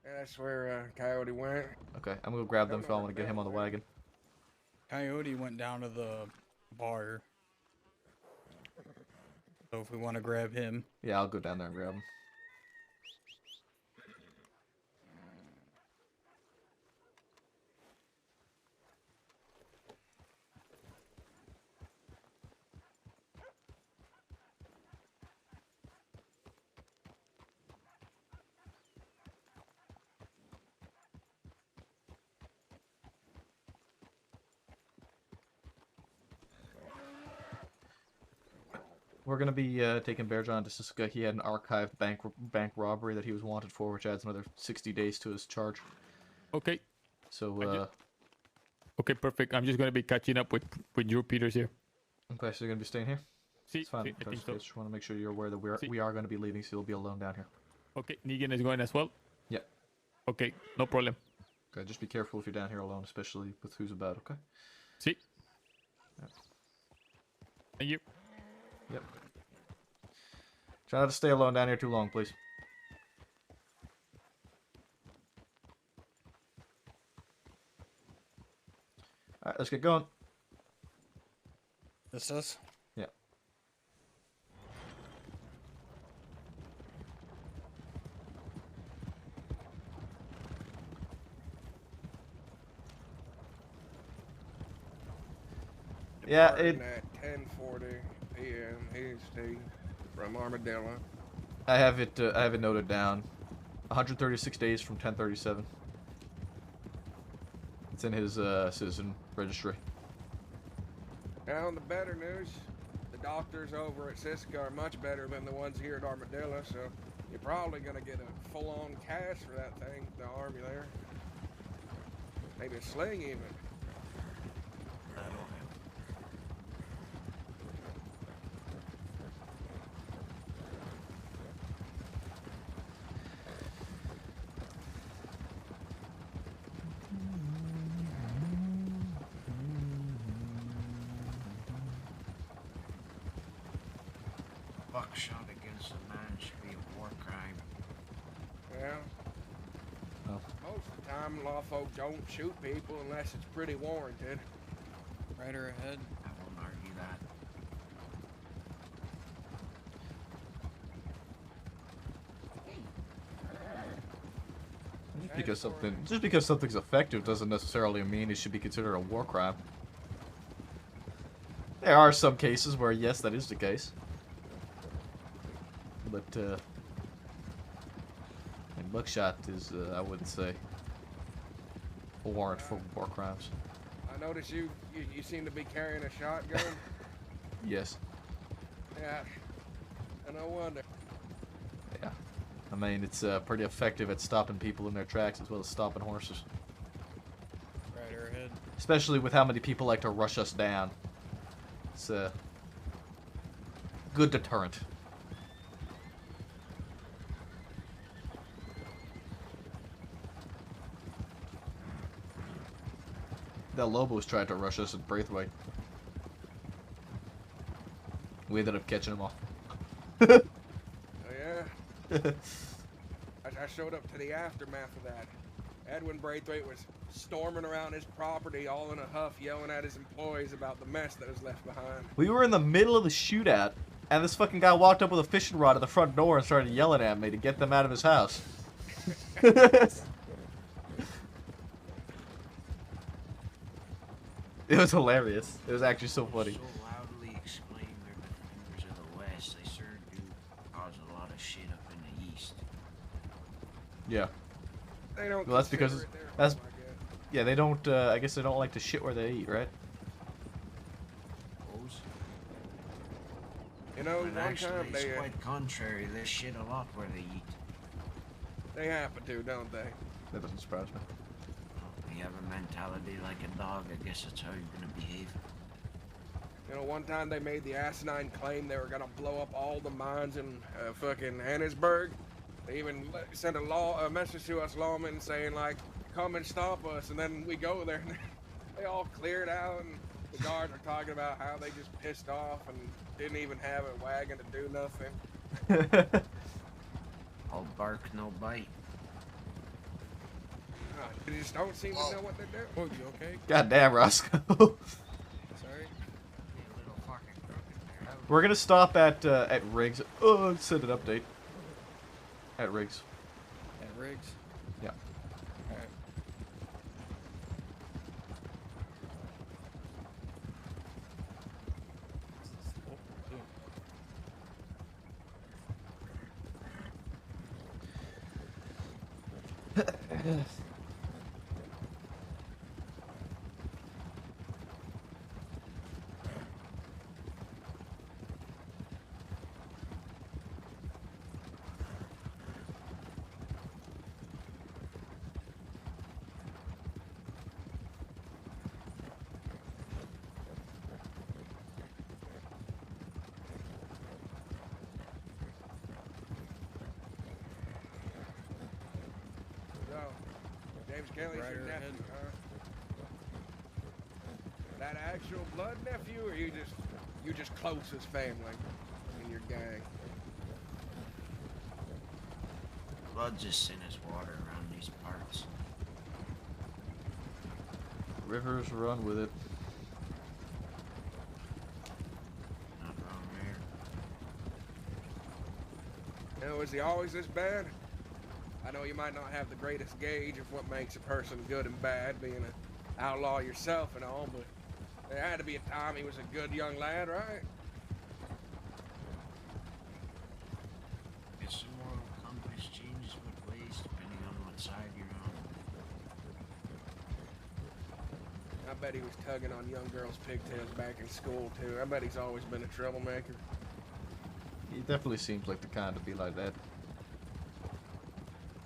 Yeah, that's where Coyote went. Okay, I'm gonna grab them if I want to get him on the wagon. Coyote went down to the bar. So if we want to grab him. Yeah, I'll go down there and grab him. We're gonna be taking Bearjohn to Siska. He had an archived bank robbery that he was wanted for, which adds another 60 days to his charge. Okay. So, Okay, perfect. I'm just gonna be catching up with Drew Peters here. okay, so you're gonna be staying here? See, It's fine. I think so. Just want to make sure you're aware that we are going to be leaving, so you'll be alone down here. Okay, Negan is going as well? Yeah. Okay, no problem. Okay, just be careful if you're down here alone, especially with who's about, okay? See? Yeah. Thank you. Yep. Try not to stay alone down here too long, please. Alright, let's get going. This us? Yeah. Yeah, Departing at 10:40 p.m. EST from Armadillo. I have it noted down. 136 days from 1037. It's in his citizen registry. Now, the better news, the doctors over at Siska are much better than the ones here at Armadillo, so you're probably going to get a full-on cast for that thing, the army there. Maybe a sling, even. buckshot against a man should be a war crime. Yeah. Oh. Most of the time, law folk don't shoot people unless it's pretty warranted. Rider ahead. I won't argue that. Just because something's effective doesn't necessarily mean it should be considered a war crime. There are some cases where yes, that is the case. But and buckshot is I wouldn't say a warrant for war crimes. I notice you seem to be carrying a shotgun. Yes. Yeah. And no wonder. Yeah. I mean, it's pretty effective at stopping people in their tracks as well as stopping horses. Rider ahead. Especially with how many people like to rush us down. It's a good deterrent. That Lobos tried to rush us at Braithwaite. We ended up catching him off. Oh, yeah? I showed up to the aftermath of that. Edwin Braithwaite was storming around his property all in a huff, yelling at his employees about the mess that was left behind. We were in the middle of the shootout, and this fucking guy walked up with a fishing rod at the front door and started yelling at me to get them out of his house. It was hilarious. It was actually so funny. So loudly exclaim they're defenders of the West. They sure do cause a lot of shit up in the East. Yeah. They don't Well, that's because consider it their that's home, I guess. yeah. They don't. I guess they don't like to shit where they eat, right? Suppose. You know, But one actually, time it's they quite contrary. They shit a lot where they eat. they happen to, don't they? That doesn't surprise me. When you have a mentality like a dog, I guess that's how you're gonna behave. You know, one time they made the asinine claim they were gonna blow up all the mines in fucking Annisburg. They even sent a message to us lawmen saying like, "Come and stop us," and then we go there and they all cleared out, and the guards are talking about how they just pissed off and didn't even have a wagon to do nothing. All bark, no bite. They just don't seem to know what they're doing. Oh, you okay? God damn, Roscoe. Sorry. We're gonna stop at Riggs. Oh, send an update. At Riggs. At Riggs? Yeah. Alright. So, James Kelly's your Rider ahead. nephew, huh? That actual blood nephew, or you just closest family in your gang? Blood just thin as water around these parts. Rivers run with it. Not wrong there. You know, is he always this bad? I know you might not have the greatest gauge of what makes a person good and bad, being an outlaw yourself and all, but there had to be a time he was a good young lad, right? Guess the moral compass changes with ways depending on what side you're on. I bet he was tugging on young girls' pigtails back in school, too. I bet he's always been a troublemaker. He definitely seems like the kind to be like that.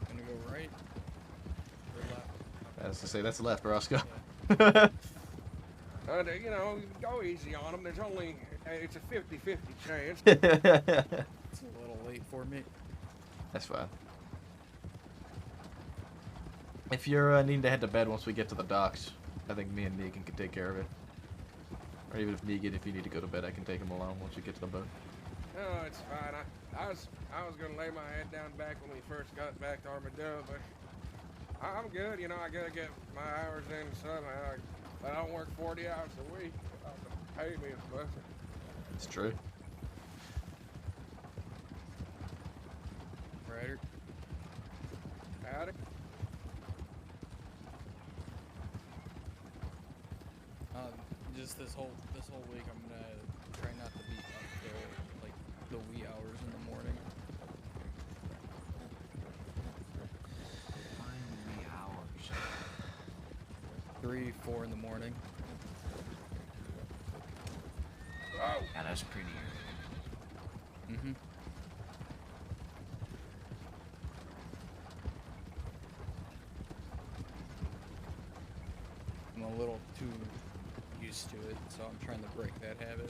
Gonna go right or left? As I say, that's left, Roscoe. You know, go easy on him. There's only, it's a 50-50 chance. It's a little late for me. That's fine. If you're needing to head to bed once we get to the docks, I think me and Negan can take care of it. Or even if Negan, if you need to go to bed, I can take him along once we get to the boat. No, it's fine. I was gonna lay my head down back when we first got back to Armadillo, but I'm good. You know, I gotta get my hours in somehow. I don't work 40 hours a week. Pay me as much. It's true. Ryder. Howdy. Just this whole week, I'm gonna try not to be up till like the wee hours in the morning. Wee hours. 3, 4 in the morning. Oh. Yeah, that's pretty early. Mm-hmm. I'm a little too used to it, so I'm trying to break that habit.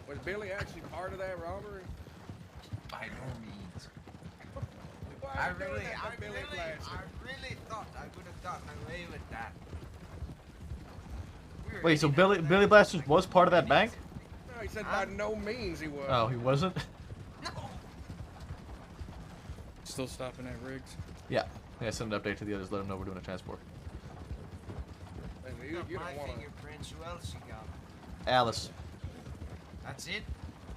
Was Billy actually part of that robbery? By no means. Why I are you doing really that to Billy Blasted? thought I would have gotten away with that. Wait, so Billy Blasters was part of that bank? No, he said by no means he was. Oh, he wasn't? Still stopping at Riggs? Yeah. Yeah, send an update to the others, let them know we're doing a transport. You My don't want to. fingerprints. Who else you got? Alice. That's it?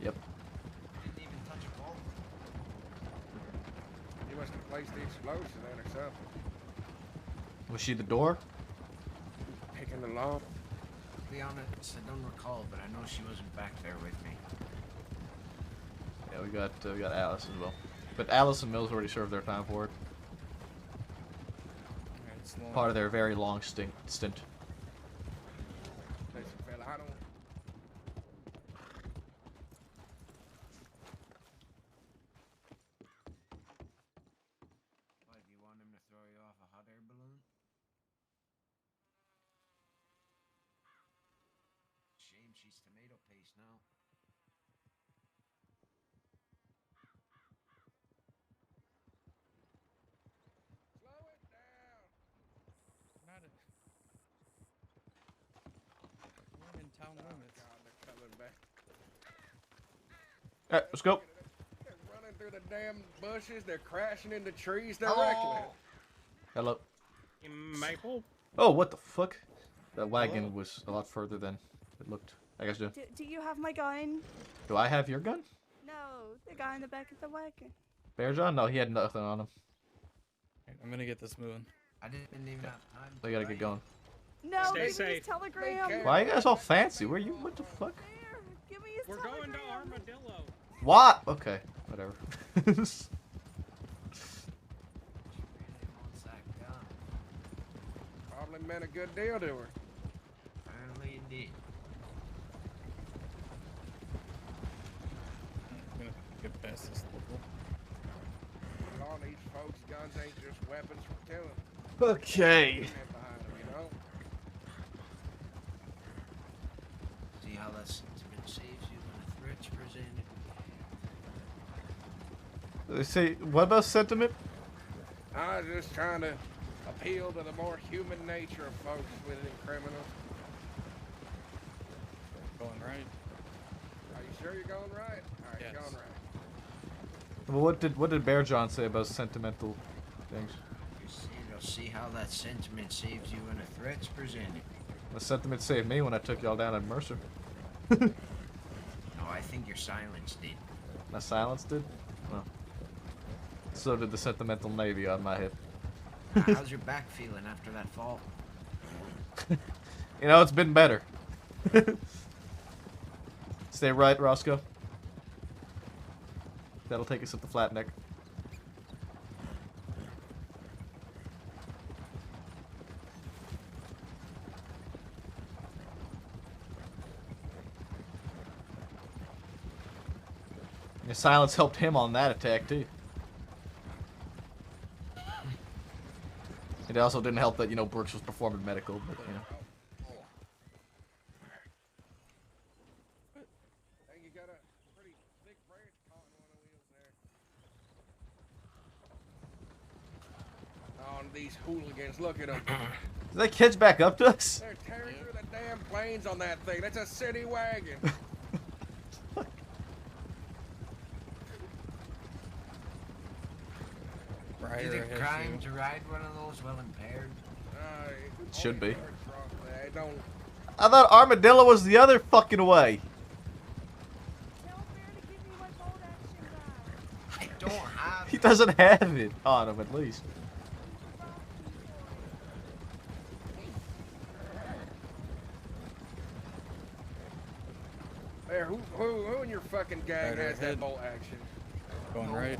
Yep. Didn't even touch a ball. You must have placed the explosion in or something. Was she the door? Picking the lock. To be honest, I don't recall, but I know she wasn't back there with me. Yeah, we got Alice as well. But Alice and Mills already served their time for it. Part of their very long stint. Listen, fella, I don't. Why, do you want him to throw you off a hot air balloon? Shame she's tomato paste now. Slow it down. We're in town limits. God, they're coming back. Alright, let's go. They're running through the damn bushes. They're crashing into trees. They're reckless. Hello. Maple? Oh, what the fuck? That wagon was a lot further than it looked. I guess do. Do you have my gun? Do I have your gun? No, the guy in the back of the wagon. Bear John? No, he had nothing on him. I'm gonna get this moving. I didn't even have time. So you gotta get going. No, Stay give me safe. his telegram. Why are you guys all fancy? Where you? What the fuck? Give me his We're telegram. going to Armadillo. What? Okay, whatever. Probably meant a good deal to her. Apparently it did. I'm gonna get past this local. All these folks' guns ain't just weapons for killing. Okay. Behind them, you know? See how that sentiment saves you when a threat's presented. They say, what about sentiment? I was just trying to appeal to the more human nature of folks within criminals. Going right. Are you sure you're going right? Alright, Yes. you're going right. Well, what did Bear John say about sentimental things? You'll see how that sentiment saves you when a threat's presented. The sentiment saved me when I took y'all down at Mercer. No, I think your silence did. My silence did? Well, so did the sentimental Navy on my head. How's your back feeling after that fall? You know, it's been better. Stay right, Roscoe. That'll take us up the flat neck. Your silence helped him on that attack, too. It also didn't help that, you know, Brooks was performing medical, but, you know. Hey, you got a pretty thick branch caught in one of the wheels there. on these hooligans. Look at them. Did they catch back up to us? They're tearing through the damn planes on that thing. That's a city wagon. Is it a crime to ride one of those while impaired? It should be. I don't. I thought Armadillo was the other fucking way. I don't have. He doesn't have it on him, at least. There, who in your fucking gang has that bolt action? Going right.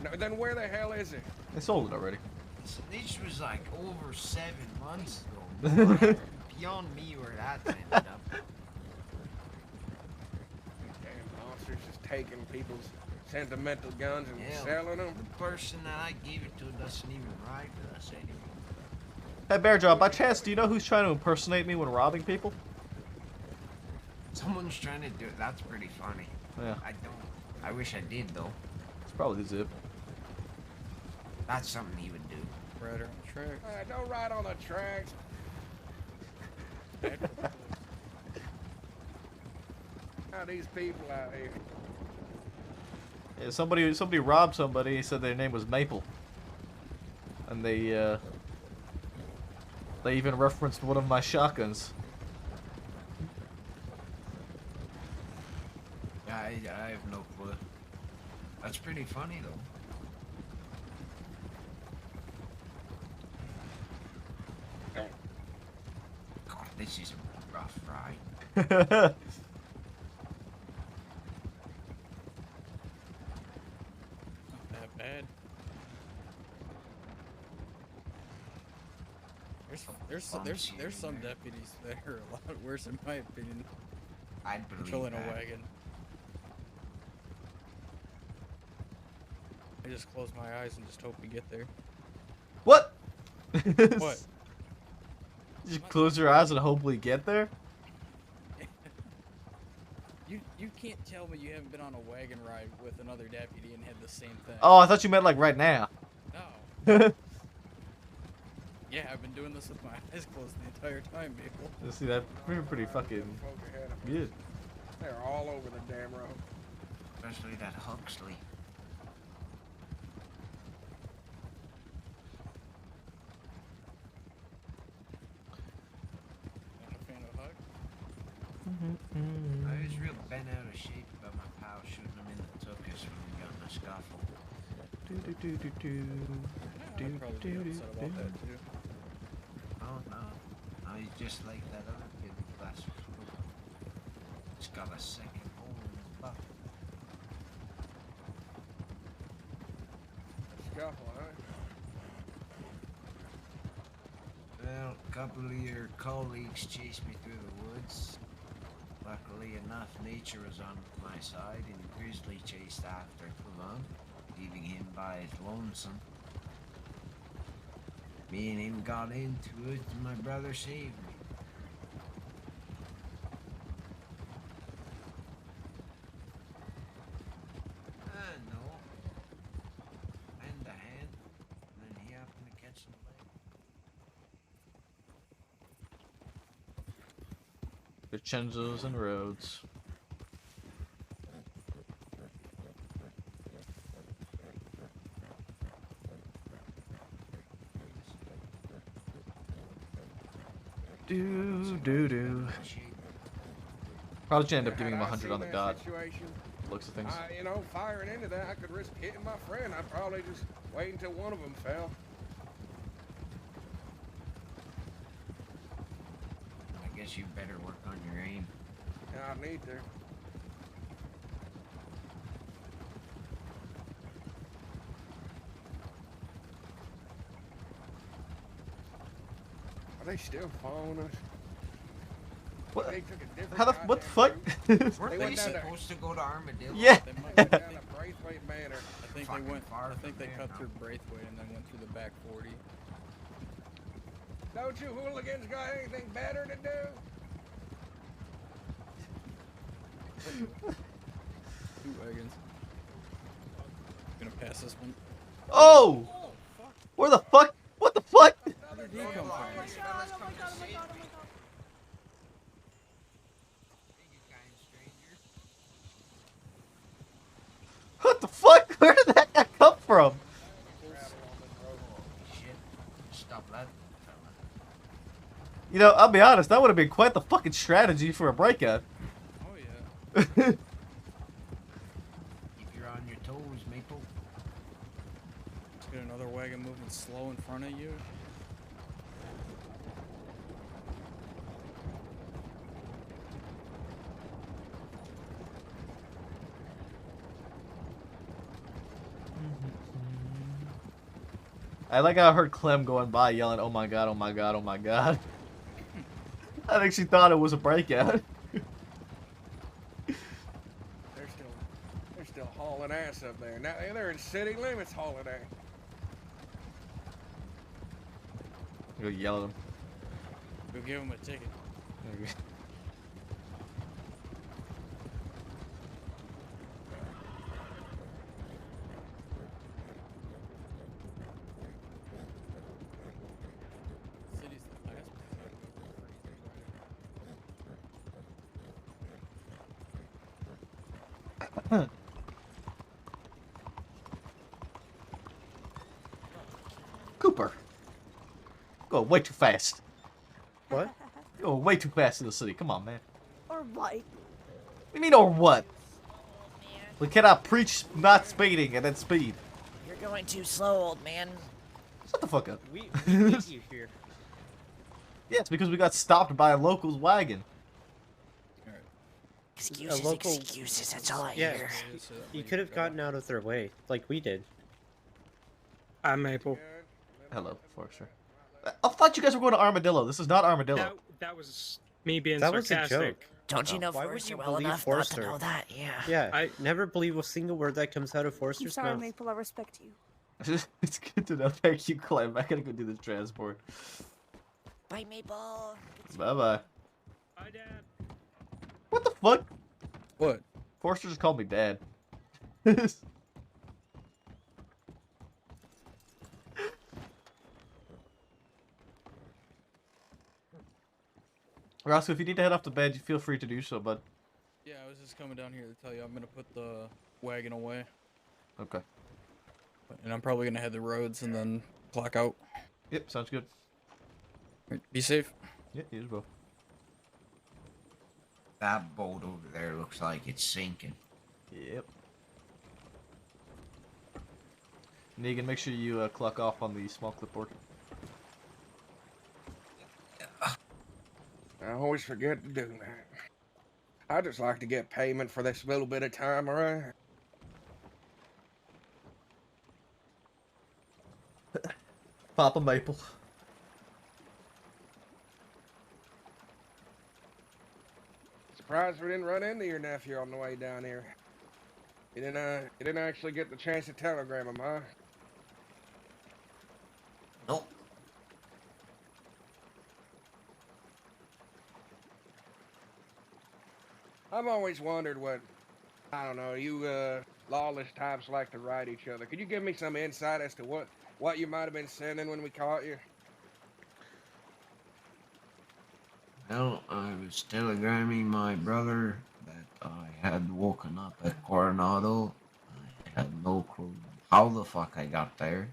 No, then where the hell is it? They sold it already. This was like over 7 months ago. Beyond me where that ended up. Damn monsters just taking people's sentimental guns and Yeah, selling them. The person that I gave it to doesn't even ride with us anymore. Hey, Bearjaw, by chance, do you know who's trying to impersonate me when robbing people? Someone's trying to do it. That's pretty funny. Yeah. I don't. I wish I did though. It's probably Zip. That's something he would do. Rider on the tracks. Don't ride on the tracks. How these people out here? Yeah, somebody robbed somebody. He said their name was Maple, and they even referenced one of my shotguns. Yeah, I have no clue. That's pretty funny though. God, this is a rough ride. Not that bad. There's some deputies that are a lot worse in my opinion. I'd believe Controlling a that. wagon. I just close my eyes and just hope we get there. What? What? You close your eyes and hope we get there? You can't tell me you haven't been on a wagon ride with another deputy and had the same thing. Oh, I thought you meant like right now. No. Yeah, I've been doing this with my eyes closed the entire time, Maple. See that? Pretty fucking good. They're all over the damn road. Especially that Huxley. Not a fan of Hug? I was real bent out of shape about my pal shooting him in the tuchus when we got in a scuffle. I'd probably be upset about that too. Oh no. No, he's just like that other kid in class. He's got a second hole in his butt. Scuffle, huh? Well, a couple of your colleagues chased me through the woods. Luckily enough, nature was on my side, and Grizzly chased after Clavon, leaving him by his lonesome. Me and him got into it, and my brother saved me. No. Hand to hand, and then he happened to catch some leg. Vincenzo's and Rhodes. Do. Probably should end up giving him 100 on the dot. Looks of things. You know, firing into that, I could risk hitting my friend. I'd probably just wait until one of them fell. I guess you better work on your aim. Yeah, I need to. Are they still following us? What? They took a different How the what the fuck? Weren't They they went down to- supposed to go to Armadillo? Yeah. They might down have, to Braithwaite Manor. I think Fucking they went. far I think they from cut there, through Braithwaite and then went through the back 40. Don't you hooligans got anything better to do? Two wagons. Gonna pass this one. Oh! Where the fuck? What the fuck? Where did he come from? What the fuck? Where did that guy come from? Shit. Stop that, fella. You know, I'll be honest, that would have been quite the fucking strategy for a breakout. Oh yeah. Keep your on your toes, Maple. Let's get another wagon moving slow in front of you. I like how I heard Clem going by yelling, "Oh my god, oh my god, oh my god." I think she thought it was a breakout. They're still hauling ass up there. Now they're in city limits hauling ass. Go yell at him. Go give him a ticket. City's the last. Cooper. Go way too fast. What? You're going way too fast in the city. Come on, man. Or what? What do you mean, or what? We cannot preach not speeding and then speed. You're going too slow, old man. Shut the fuck up. We beat you here. Yeah, it's because we got stopped by a local's wagon. Excuses, excuses, that's all I Yeah, hear. you could have gotten out of their way, like we did. I'm Maple. Hello, Forrester. I thought you guys were going to Armadillo. This is not Armadillo. That was me being That was a sarcastic. joke. Don't you know Why would Forrester you well believe enough Forrester? not to know that? Yeah. Yeah, I never believe a single word that comes out of I'm Forrester's sorry, mouth. Maple. I respect you. It's good to know. Thank you, Clem. I gotta go do this transport. Bye, Maple. Bye-bye. Bye, Dad. What the fuck? What? Forrester just called me dad. Roscoe, if you need to head off to bed, you feel free to do so, bud. Yeah, I was just coming down here to tell you I'm gonna put the wagon away. Okay. And I'm probably gonna head the roads and then clock out. Yep, sounds good. Be safe. Yeah, you as well. That boat over there looks like it's sinking. Yep. Negan, make sure you clock off on the small clipboard. I always forget to do that. I just like to get payment for this little bit of time, alright? Papa Maple. Surprised we didn't run into your nephew on the way down here. You didn't actually get the chance to telegram him, huh? Nope. I've always wondered what, I don't know, you lawless types like to ride each other. Could you give me some insight as to what you might have been sending when we caught you? Well, I was telegramming my brother that I had woken up at Coronado. I had no clue how the fuck I got there.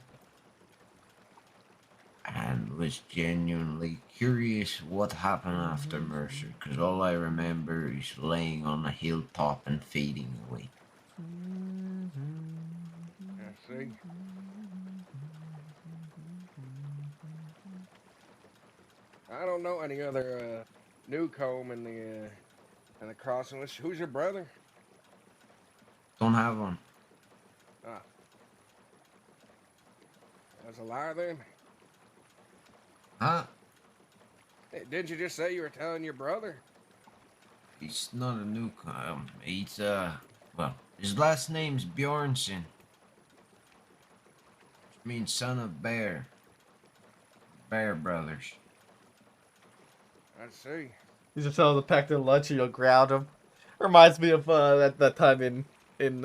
And was genuinely curious what happened after Mercer, because all I remember is laying on a hilltop and fading away. I see. I don't know any other Newcomb in the crossing list. Who's your brother? Don't have one. Ah. That's a liar then? Huh? Hey, didn't you just say you were telling your brother? He's not a Newcomb. He's, well, his last name's Bjornsson. Which means son of bear. Bear brothers. I see. You just tell him to pack their lunch and you'll ground them. Reminds me of that time in in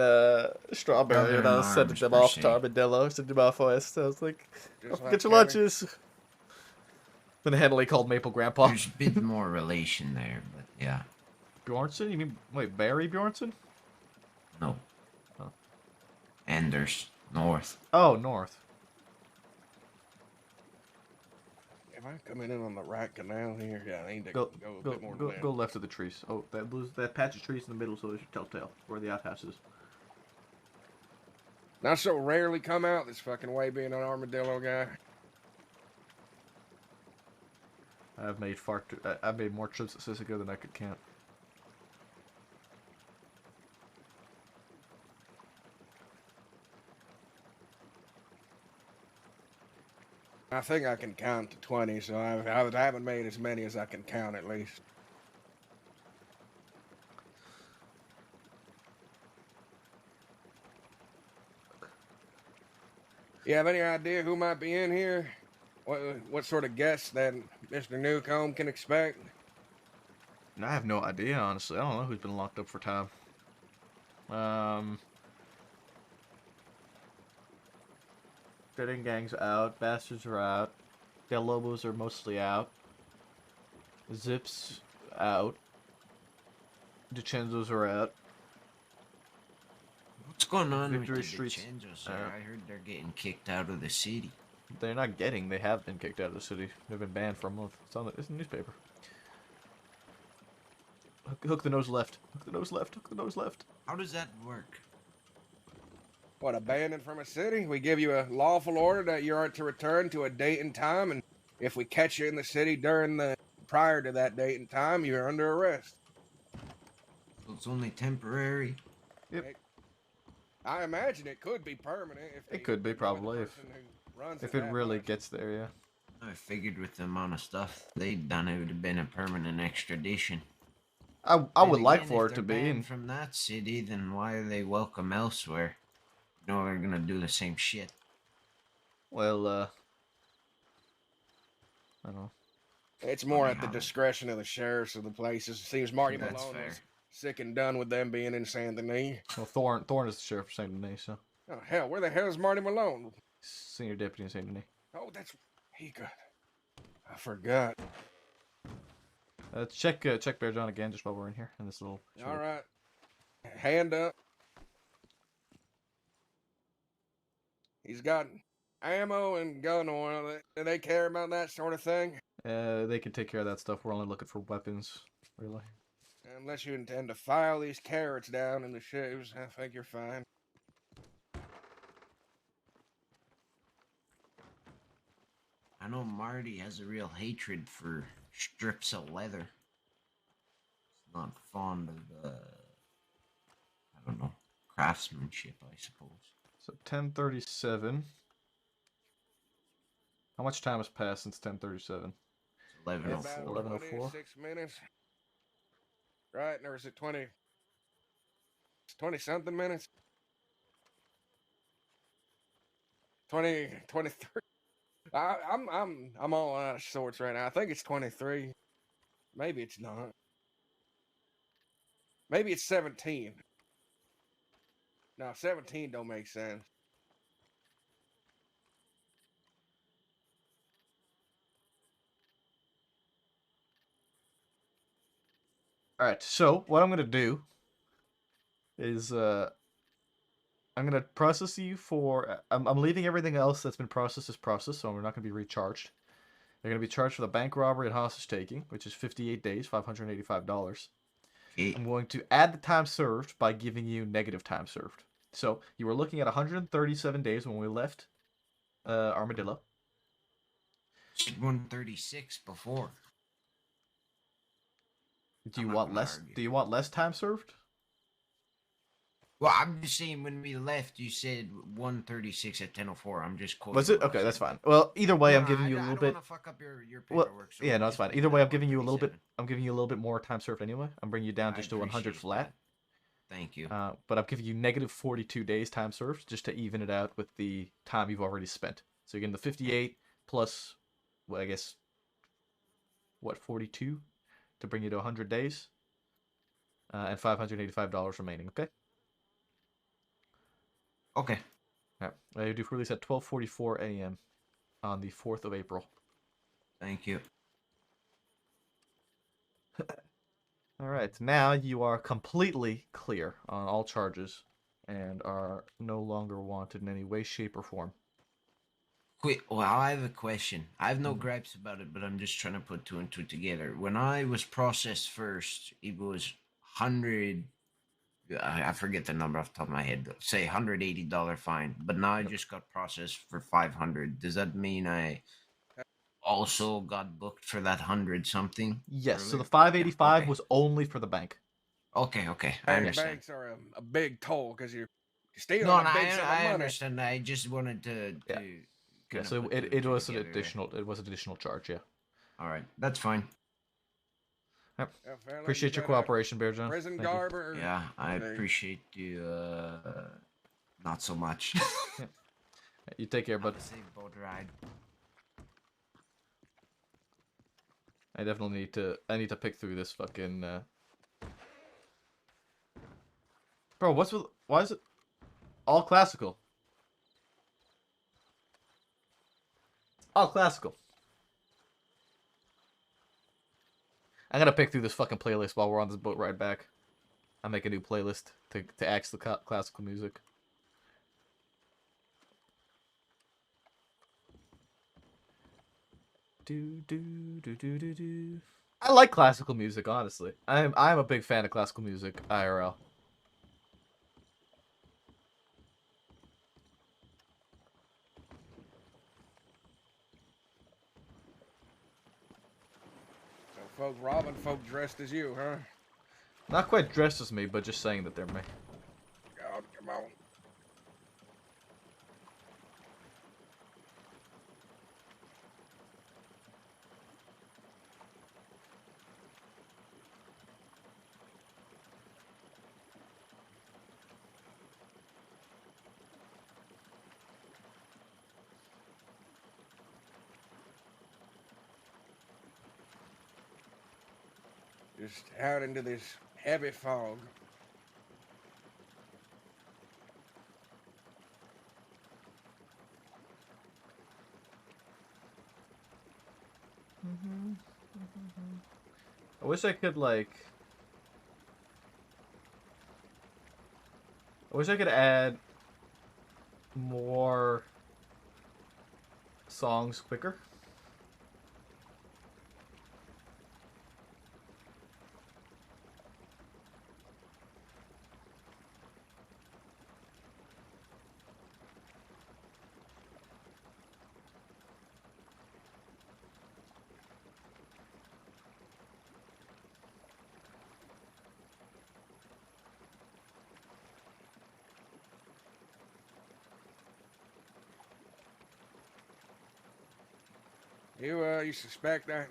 Strawberry when I was sending them off to Armadillo, sending them off west. I was like, Just "Get like your Kelly. lunches." Then Henley called Maple Grandpa. There's a bit more relation there, but yeah. Bjornsson? You mean wait, Barry Bjornsson? No. Oh. Anders North. Oh, north. If I'm coming in on the right canal here, yeah, I need to Go, go a go, bit more go, left. go left of the trees. Oh, that patch of trees in the middle, so there's your telltale where the outhouse is. And I so rarely come out this fucking way being an armadillo guy. I've made I've made more trips at Sisseco than I could count. I think I can count to 20, so I haven't made as many as I can count at least. You have any idea who might be in here? What sort of guests that Mr. Newcomb can expect? I have no idea, honestly. I don't know who's been locked up for time. Dead Gang's out. Bastards are out. Del Lobos are mostly out. Zips out. DiCenzo's are out. What's going on Victory with the Street's DiCenzo's there? I heard they're getting kicked out of the city. They're not getting. They have been kicked out of the city. They've been banned for a month. It's in the newspaper. Hook the nose left. Hook the nose left. Hook the nose left. How does that work? What, abandoned from a city? We give you a lawful order that you are to return to a date and time, and if we catch you in the city prior to that date and time, you're under arrest. So it's only temporary. Yep. I imagine it could be permanent. It could be, probably, if it really gets there, yeah. I figured with the amount of stuff they'd done, it would have been a permanent extradition. I would Then like again, for if it to they're be. banned And from that city, then why are they welcome elsewhere? You know they're gonna do the same shit. well, I don't know. It's more at the discretion of the sheriffs of the places. Seems Marty That's Malone fair. was sick and done with them being in Saint Denis. Well, Thorne is the sheriff for Saint Denis, so Oh hell, where the hell is Marty Malone? senior deputy in Saint Denis. Oh, that's he got. I forgot. Check Bear John again, just while we're in here in this little. All right, hand up. He's got ammo and gun oil. Do they care about that sort of thing? They can take care of that stuff. We're only looking for weapons, really. Unless you intend to file these carrots down in the shoes, I think you're fine. I know Marty has a real hatred for strips of leather. He's not fond of, I don't know, craftsmanship, I suppose. So 10:37. How much time has passed since 10:37? 11:04. 11:04. 6 minutes. Right, or is it 20? It's 20-something minutes. 23. I'm all out of sorts right now. I think it's 23. Maybe it's not. Maybe it's 17. No, 17 don't make sense. All right. So what I'm gonna do is I'm gonna process you for. I'm leaving everything else that's been processed as processed, so we're not gonna be recharged. They're gonna be charged for the bank robbery and hostage taking, which is 58 days, $585. I'm going to add the time served by giving you negative time served. So you were looking at 137 days when we left Armadillo. 136 before. Do you want less? Do you want less time served? Well, I'm just saying when we left, you said 136 at 10:04. I'm just quoting. Was it? Okay, that's fine. Well, either way, I'm giving you a I little don't bit. wanna fuck up your Well, paperwork, so yeah, we'll no, it's just fine. leave Either it way, at I'm giving you a little bit. 137. I'm giving you a little bit more time served anyway. I'm bringing you down I just to 100 appreciate flat. Thank you. But I'm giving you negative 42 days time served just to even it out with the time you've already spent. So you're getting the 58 plus, well, I guess, what, 42 to bring you to 100 days, and $585 remaining. Okay. Okay. Yeah. Due for release at 12:44 a.m. on the 4th of April. Thank you. All right. Now you are completely clear on all charges and are no longer wanted in any way, shape, or form. Wait, well, I have a question. I have no gripes about it, but I'm just trying to put two and two together. When I was processed first, it was 100. I forget the number off the top of my head. Say $180 fine, but now I just got processed for 500. Does that mean I also got booked for that 100 something? Yes. So earlier? the 585 okay. was only for the bank. Okay. I And understand. banks are a big toll because you're stealing No, a big sum of I money. understand. I just wanted to. Yeah. Yeah. So it was an additional. It was an additional charge. Yeah. All right, that's fine. Yep. Yeah, fella, Appreciate you your got a cooperation, Bear John. Prison Thank you. garb or Yeah, I Hey. appreciate you. Not so much. You take care, bud. Safe boat ride. I definitely need to. I need to pick through this fucking. Bro, what's with? Why is it all classical? All classical. I'm gonna pick through this fucking playlist while we're on this boat ride back. I'll make a new playlist to axe the classical music. Do. I like classical music, honestly. I'm a big fan of classical music, IRL. So folk robbing folk dressed as you, huh? Not quite dressed as me, but just saying that they're me. God, come on. Just out into this heavy fog. I wish I could like. I wish I could add more songs quicker. You suspect that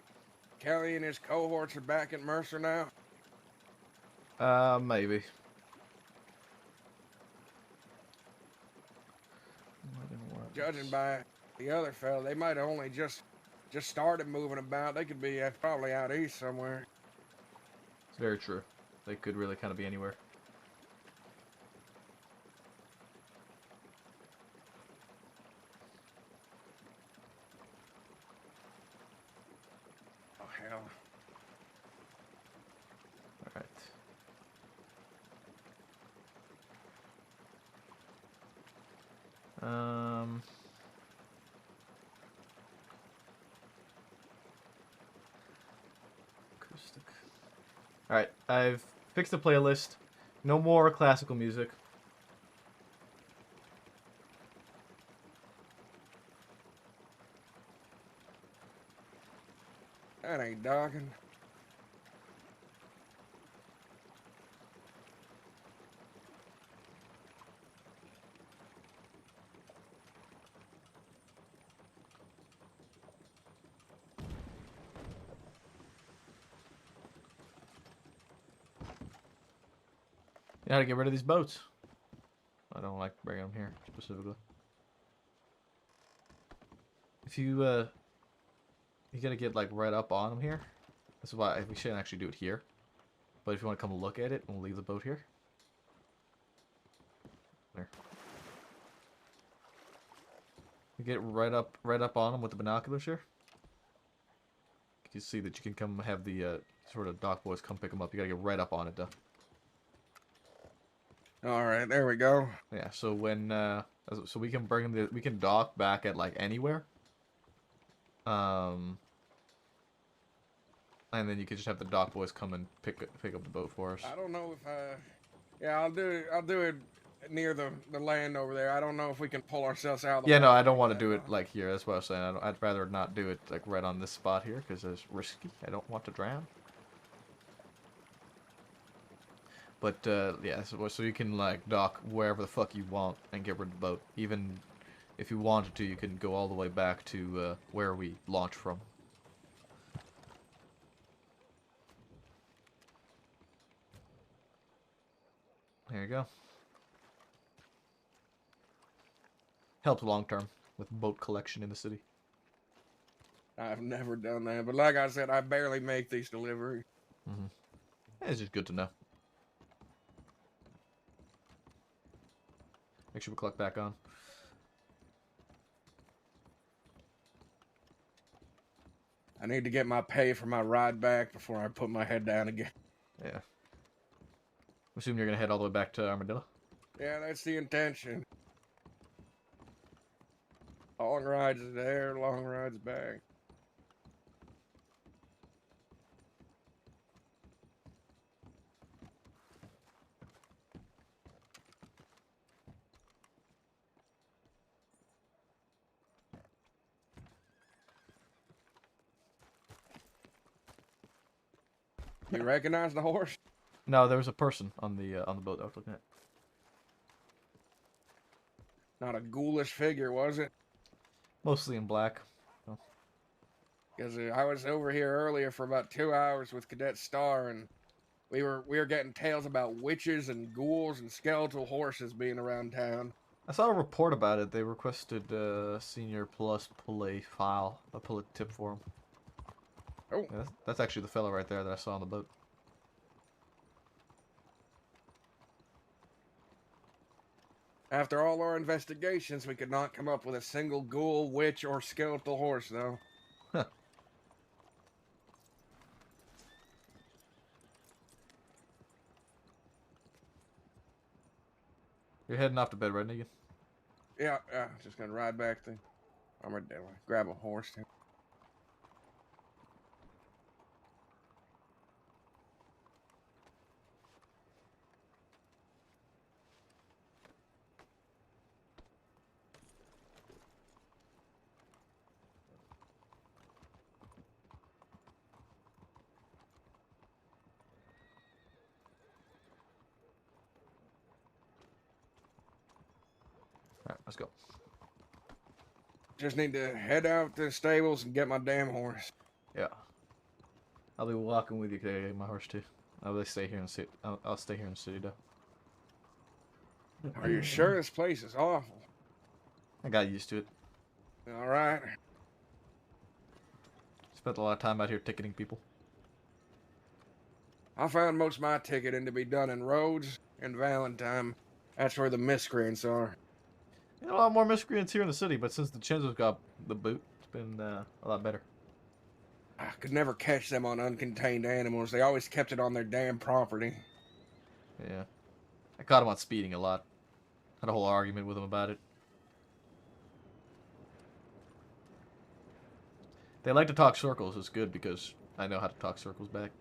Kelly and his cohorts are back at Mercer now? Maybe. Judging by the other fella, they might have only just started moving about. They could be probably out east somewhere. It's very true. They could really kind of be anywhere. Oh hell. Alright. Acoustic. Alright, I've fixed the playlist. No more classical music. That ain't docking. You gotta get rid of these boats. I don't like bringing them here, specifically. If you, you gotta get, like, right up on them here. That's why we shouldn't actually do it here. But if you want to come look at it, we'll leave the boat here. There. get right up on them with the binoculars here? You see that you can come have the sort of dock boys come pick them up. You gotta get right up on it though. All right, there we go. Yeah. So when so we can bring them. We can dock back at like anywhere. And then you can just have the dock boys come and pick up the boat for us. I don't know if yeah, I'll do it near the land over there. I don't know if we can pull ourselves out of the Yeah, no, water I don't want to like do that. it like here. That's what I was saying. I'd rather not do it like right on this spot here because it's risky. I don't want to drown. But yeah, so you can like dock wherever the fuck you want and get rid of the boat. Even if you wanted to, you can go all the way back to where we launched from. There you go. Helps long term with boat collection in the city. I've never done that, but like I said, I barely make these deliveries. It's just good to know. Make sure we collect back on. I need to get my pay for my ride back before I put my head down again. Yeah. I'm assuming you're gonna head all the way back to Armadillo. Yeah, that's the intention. Long rides there, long rides back. You recognize the horse? No, there was a person on the boat that I was looking at. Not a ghoulish figure, was it? Mostly in black. So. Because I was over here earlier for about 2 hours with Cadet Star, and we were getting tales about witches and ghouls and skeletal horses being around town. I saw a report about it. They requested Senior Plus pull a file, pull a tip for him. Oh, yeah, that's actually the fellow right there that I saw on the boat. After all our investigations, we could not come up with a single ghoul, witch, or skeletal horse, though. Huh. You're heading off to bed, right, Negan? Yeah, just gonna ride back to Armadillo. Grab a horse. Too. Alright, let's go. Just need to head out to the stables and get my damn horse. Yeah. I'll be walking with you today, my horse too. I'll stay here in the city. I'll stay here in the city though. Are you sure this place is awful? I got used to it. All right. Spent a lot of time out here ticketing people. I found most of my ticketing to be done in Rhodes and Valentine. That's where the miscreants are. You know, a lot more miscreants here in the city, but since the Chinzo's got the boot, it's been a lot better. I could never catch them on uncontained animals. They always kept it on their damn property. Yeah. I caught him on speeding a lot. Had a whole argument with him about it. They like to talk circles. It's good because I know how to talk circles back.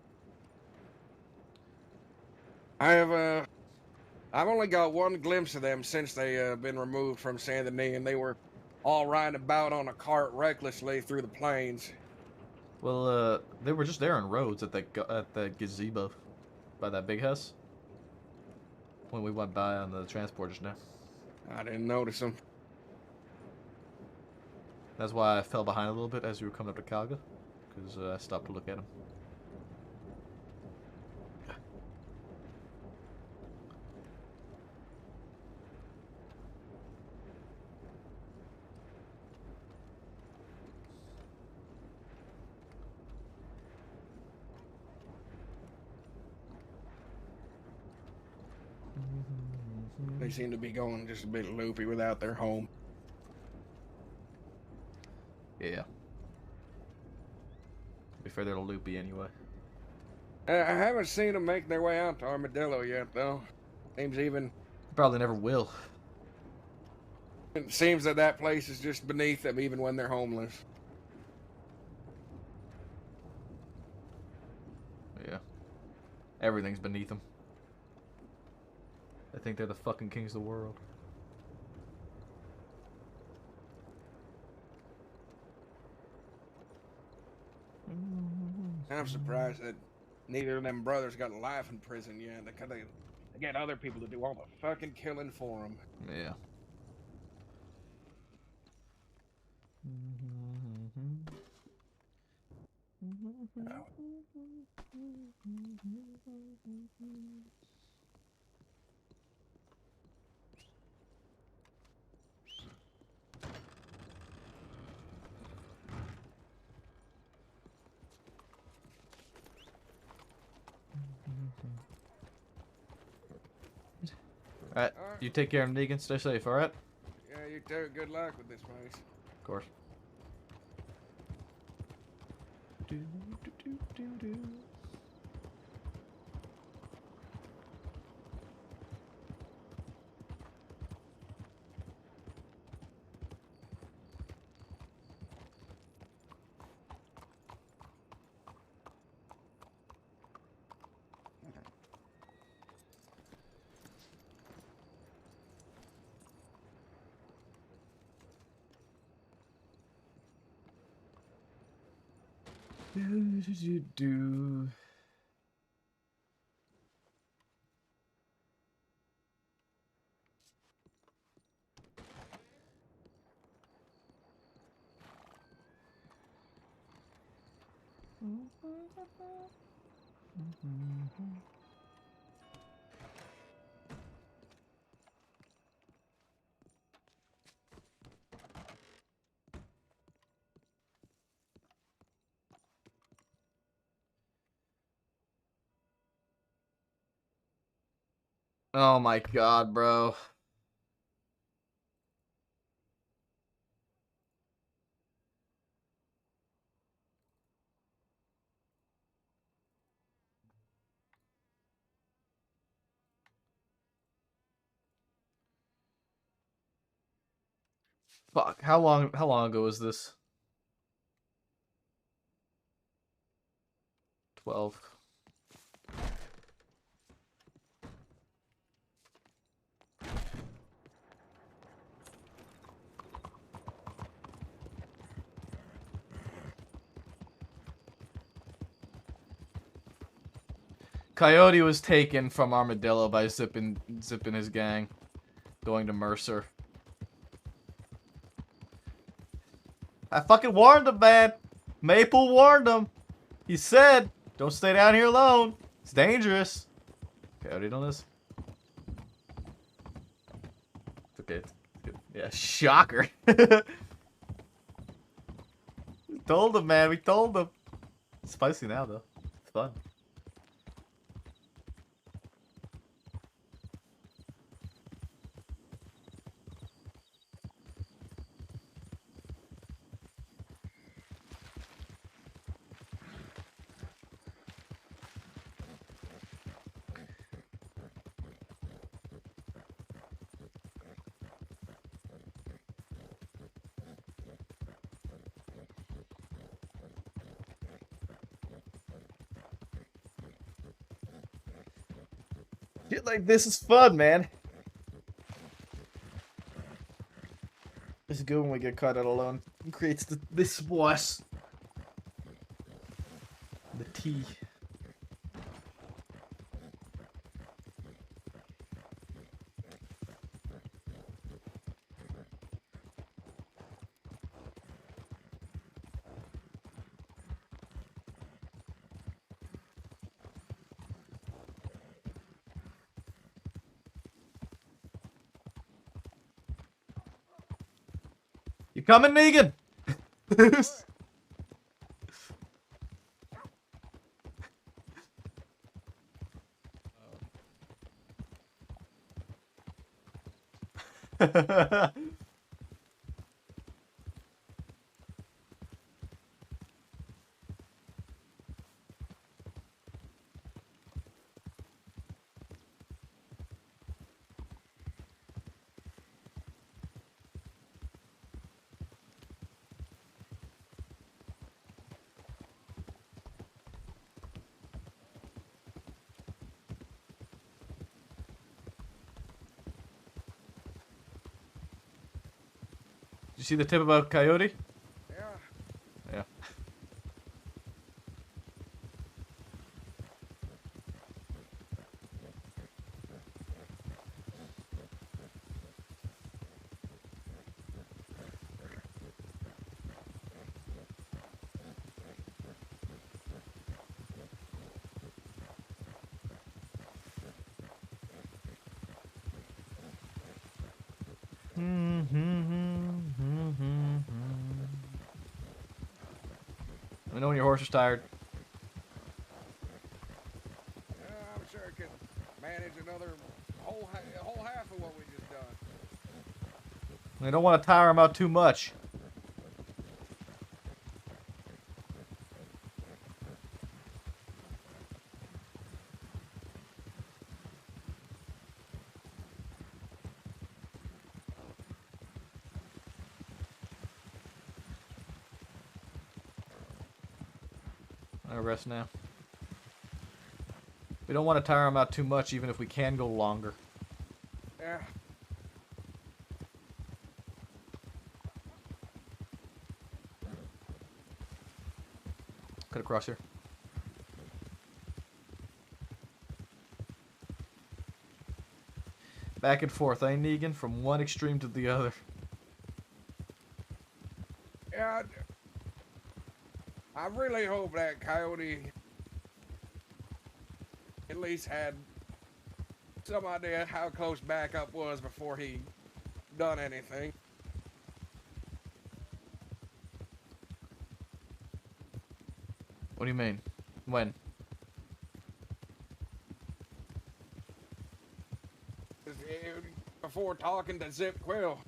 I've only got one glimpse of them since they been removed from Saint Denis, and they were all riding about on a cart recklessly through the plains. Well, they were just there in Rhodes at the gazebo by that big house when we went by on the transport just now. I didn't notice them. That's why I fell behind a little bit as we were coming up to Calga, because I stopped to look at them. They seem to be going just a bit loopy without their home. Yeah. Be fair, they're loopy anyway. I haven't seen them make their way out to Armadillo yet, though. Seems even. Probably never will. It seems that that place is just beneath them, even when they're homeless. Yeah. Everything's beneath them. I think they're the fucking kings of the world. I'm surprised that neither of them brothers got life in prison yet. They get other people to do all the fucking killing for them. Yeah. Alright, you take care of Negan, stay safe, alright? Yeah, you too. Good luck with this place. Of course. Do. Oh my god, bro. Fuck, how long ago was this? 12. Coyote was taken from Armadillo by zipping his gang, going to Mercer. I fucking warned him, man. Maple warned him. He said, "Don't stay down here alone. It's dangerous." Coyote done this. It's okay. It's good. Yeah, shocker. We told him, man. We told him. It's spicy now, though. It's fun. Shit like this is fun, man. It's good when we get caught out alone. It creates this voice. The tea. You coming, Negan? You see the tip about Coyote? Yeah. Yeah. I know when your horse is tired. I'm sure I could manage another whole half of what we just done. I don't want to tire him out too much. I'll rest now. We don't want to tire him out too much, even if we can go longer. Yeah. Cut across here. Back and forth, eh, Negan? From one extreme to the other. Yeah. I really hope that Coyote at least had some idea how close backup was before he done anything. What do you mean? When? Before talking to Zip Quill.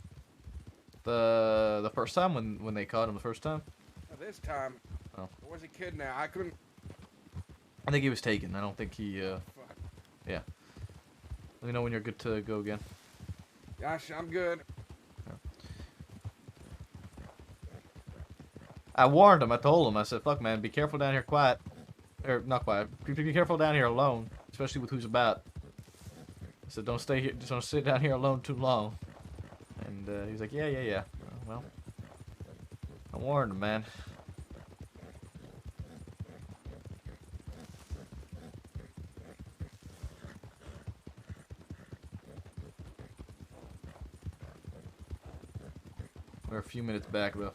The first time when they caught him the first time? This time, Oh. or was he kidnapped? I couldn't. I think he was taken. I don't think he Fuck. yeah. Let me know when you're good to go again. Gosh, I'm good. I warned him. I told him. I said, "Fuck, man, be careful down here, quiet, or not quiet. Be careful down here alone, especially with who's about." I said, "Don't stay here. Just don't sit down here alone too long." And he's like, "Yeah." Well, I warned him, man. We're a few minutes back though.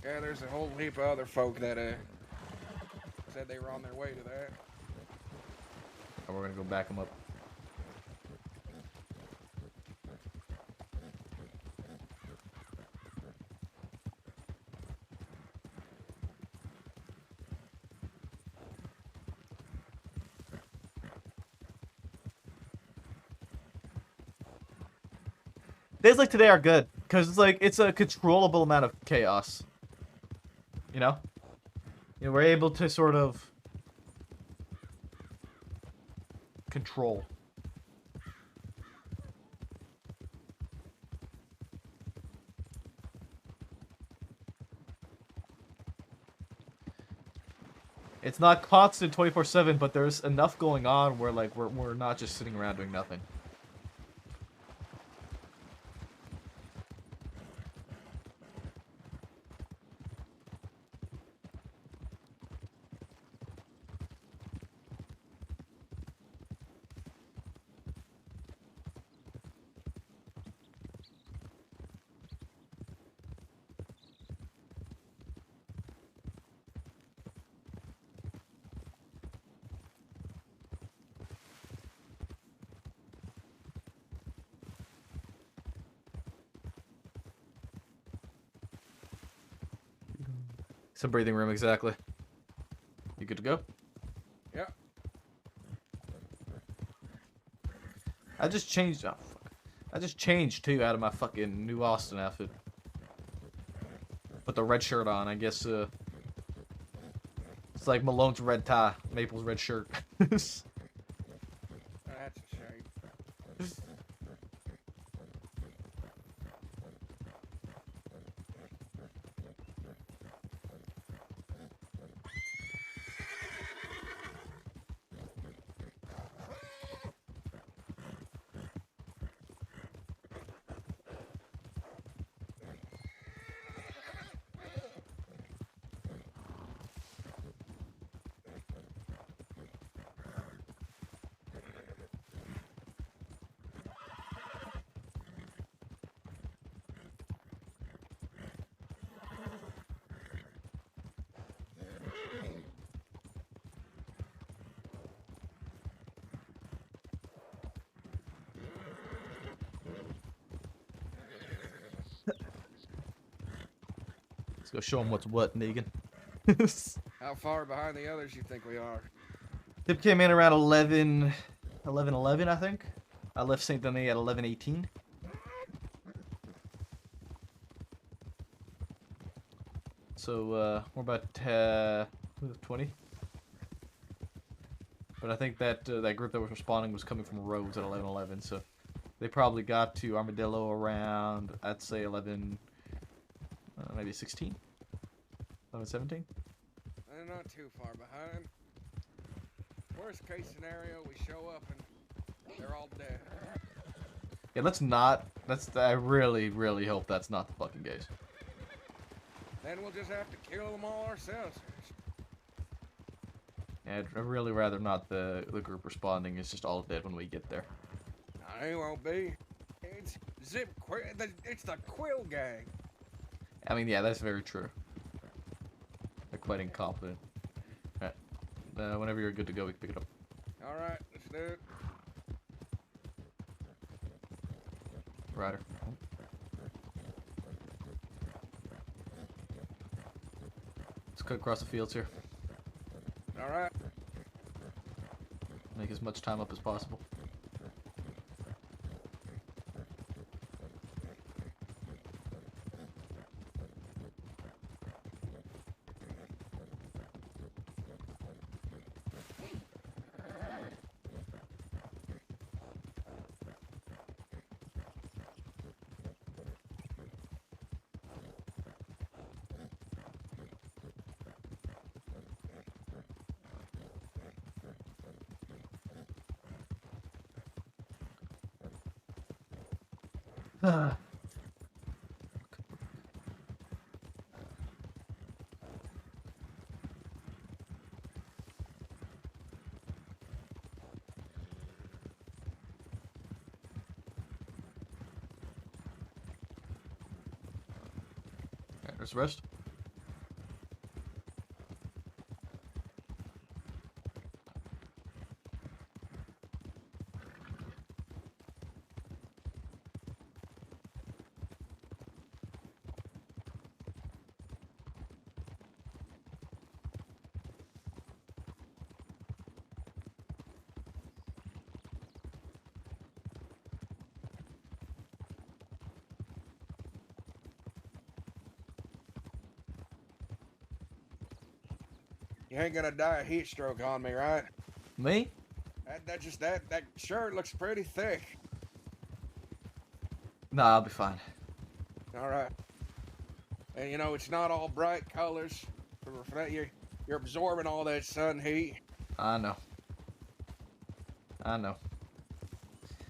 Yeah, there's a whole heap of other folk that said they were on their way to that. And we're gonna go back them up. Days like today are good because it's like it's a controllable amount of chaos. You know, we're able to sort of control. It's not constant 24/7, but there's enough going on where like we're not just sitting around doing nothing. Some breathing room, exactly. You good to go? Yeah. I just changed. Oh, fuck. I just changed too out of my fucking new Austin outfit. Put the red shirt on. I guess it's like Malone's red tie, Maple's red shirt. That's a shame. Let's go show them what's what, Negan. How far behind the others you think we are? Tip came in around 11, I think. I left Saint Denis at 11:18. So we're about 20. But I think that that group that was responding was coming from Rhodes at 11:11. So they probably got to Armadillo around, I'd say 11, maybe 16, 11:17. They're not too far behind. Worst case scenario, we show up and they're all dead. Yeah, let's not. I really, really hope that's not the fucking case. Then we'll just have to kill them all ourselves. I'd really rather not the group responding is just all dead when we get there. No, it won't be. It's it's the Quill Gang. I mean, yeah, that's very true. They're quite incompetent. Alright. Whenever you're good to go, we can pick it up. Alright, let's do it. Ryder. Let's cut across the fields here. Alright. Make as much time up as possible. There's the rest. You ain't gonna die of heat stroke on me, right? Me? That shirt looks pretty thick. Nah, I'll be fine. Alright. And you know, it's not all bright colors. You're absorbing all that sun heat. I know. I know.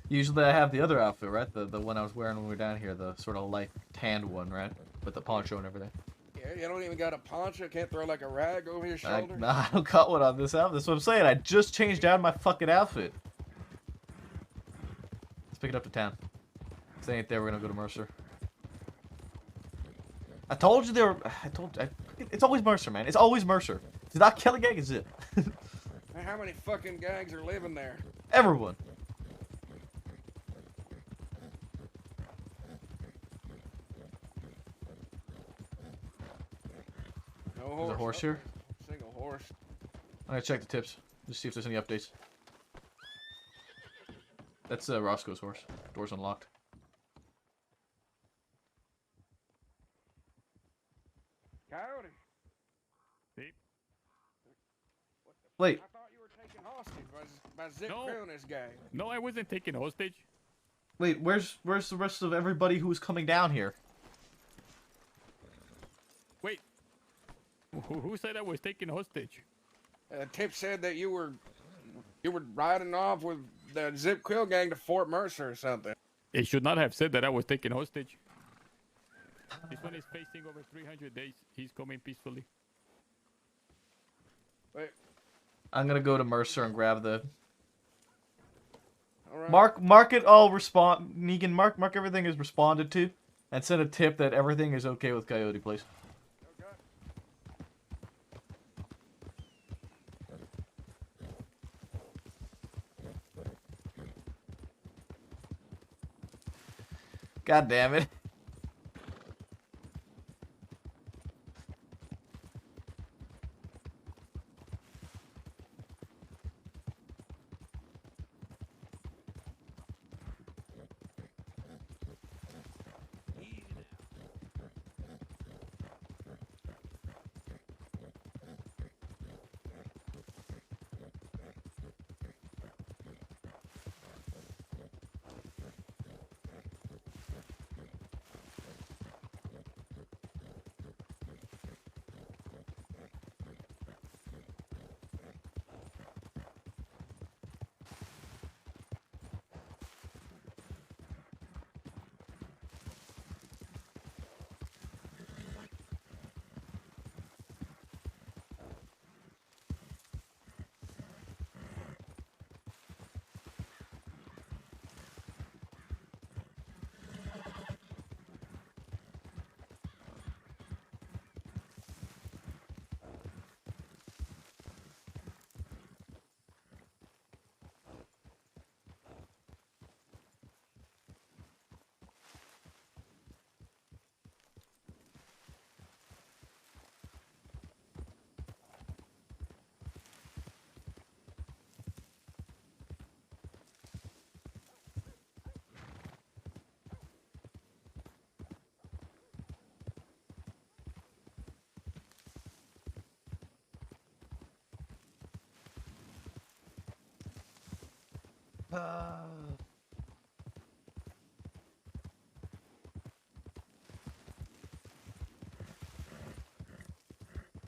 Usually I have the other outfit, right? The one I was wearing when we were down here, the sort of light tanned one, right? With the poncho and everything. Yeah, you don't even got a poncho? Can't throw like a rag over your shoulder? Nah, I don't got one on this outfit. That's what I'm saying. I just changed out my fucking outfit. Let's pick it up to town. If they ain't there, we're gonna go to Mercer. I told you they were. It's always Mercer, man. It's always Mercer. It's not Kelly Gang, it's it. Man, how many fucking gangs are living there? Everyone. No There's horse. a horse here. Single horse. I'm gonna check the tips. Just see if there's any updates. That's Roscoe's horse. Door's unlocked. Coyote. See? Wait. I thought you were taken hostage by Zip Quill and his gang. No, I wasn't taken hostage. Wait, where's the rest of everybody who was coming down here? Wait. Who said I was taken hostage? Tip said that you were riding off with the Zip Quill gang to Fort Mercer or something. It should not have said that I was taken hostage. This one is facing over 300 days. He's coming peacefully. Wait. I'm gonna go to Mercer and grab the. All right. Mark it all Negan, mark everything is responded to, and send a tip that everything is okay with Coyote, please. God damn it.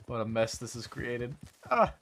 What a mess this has created. Ah!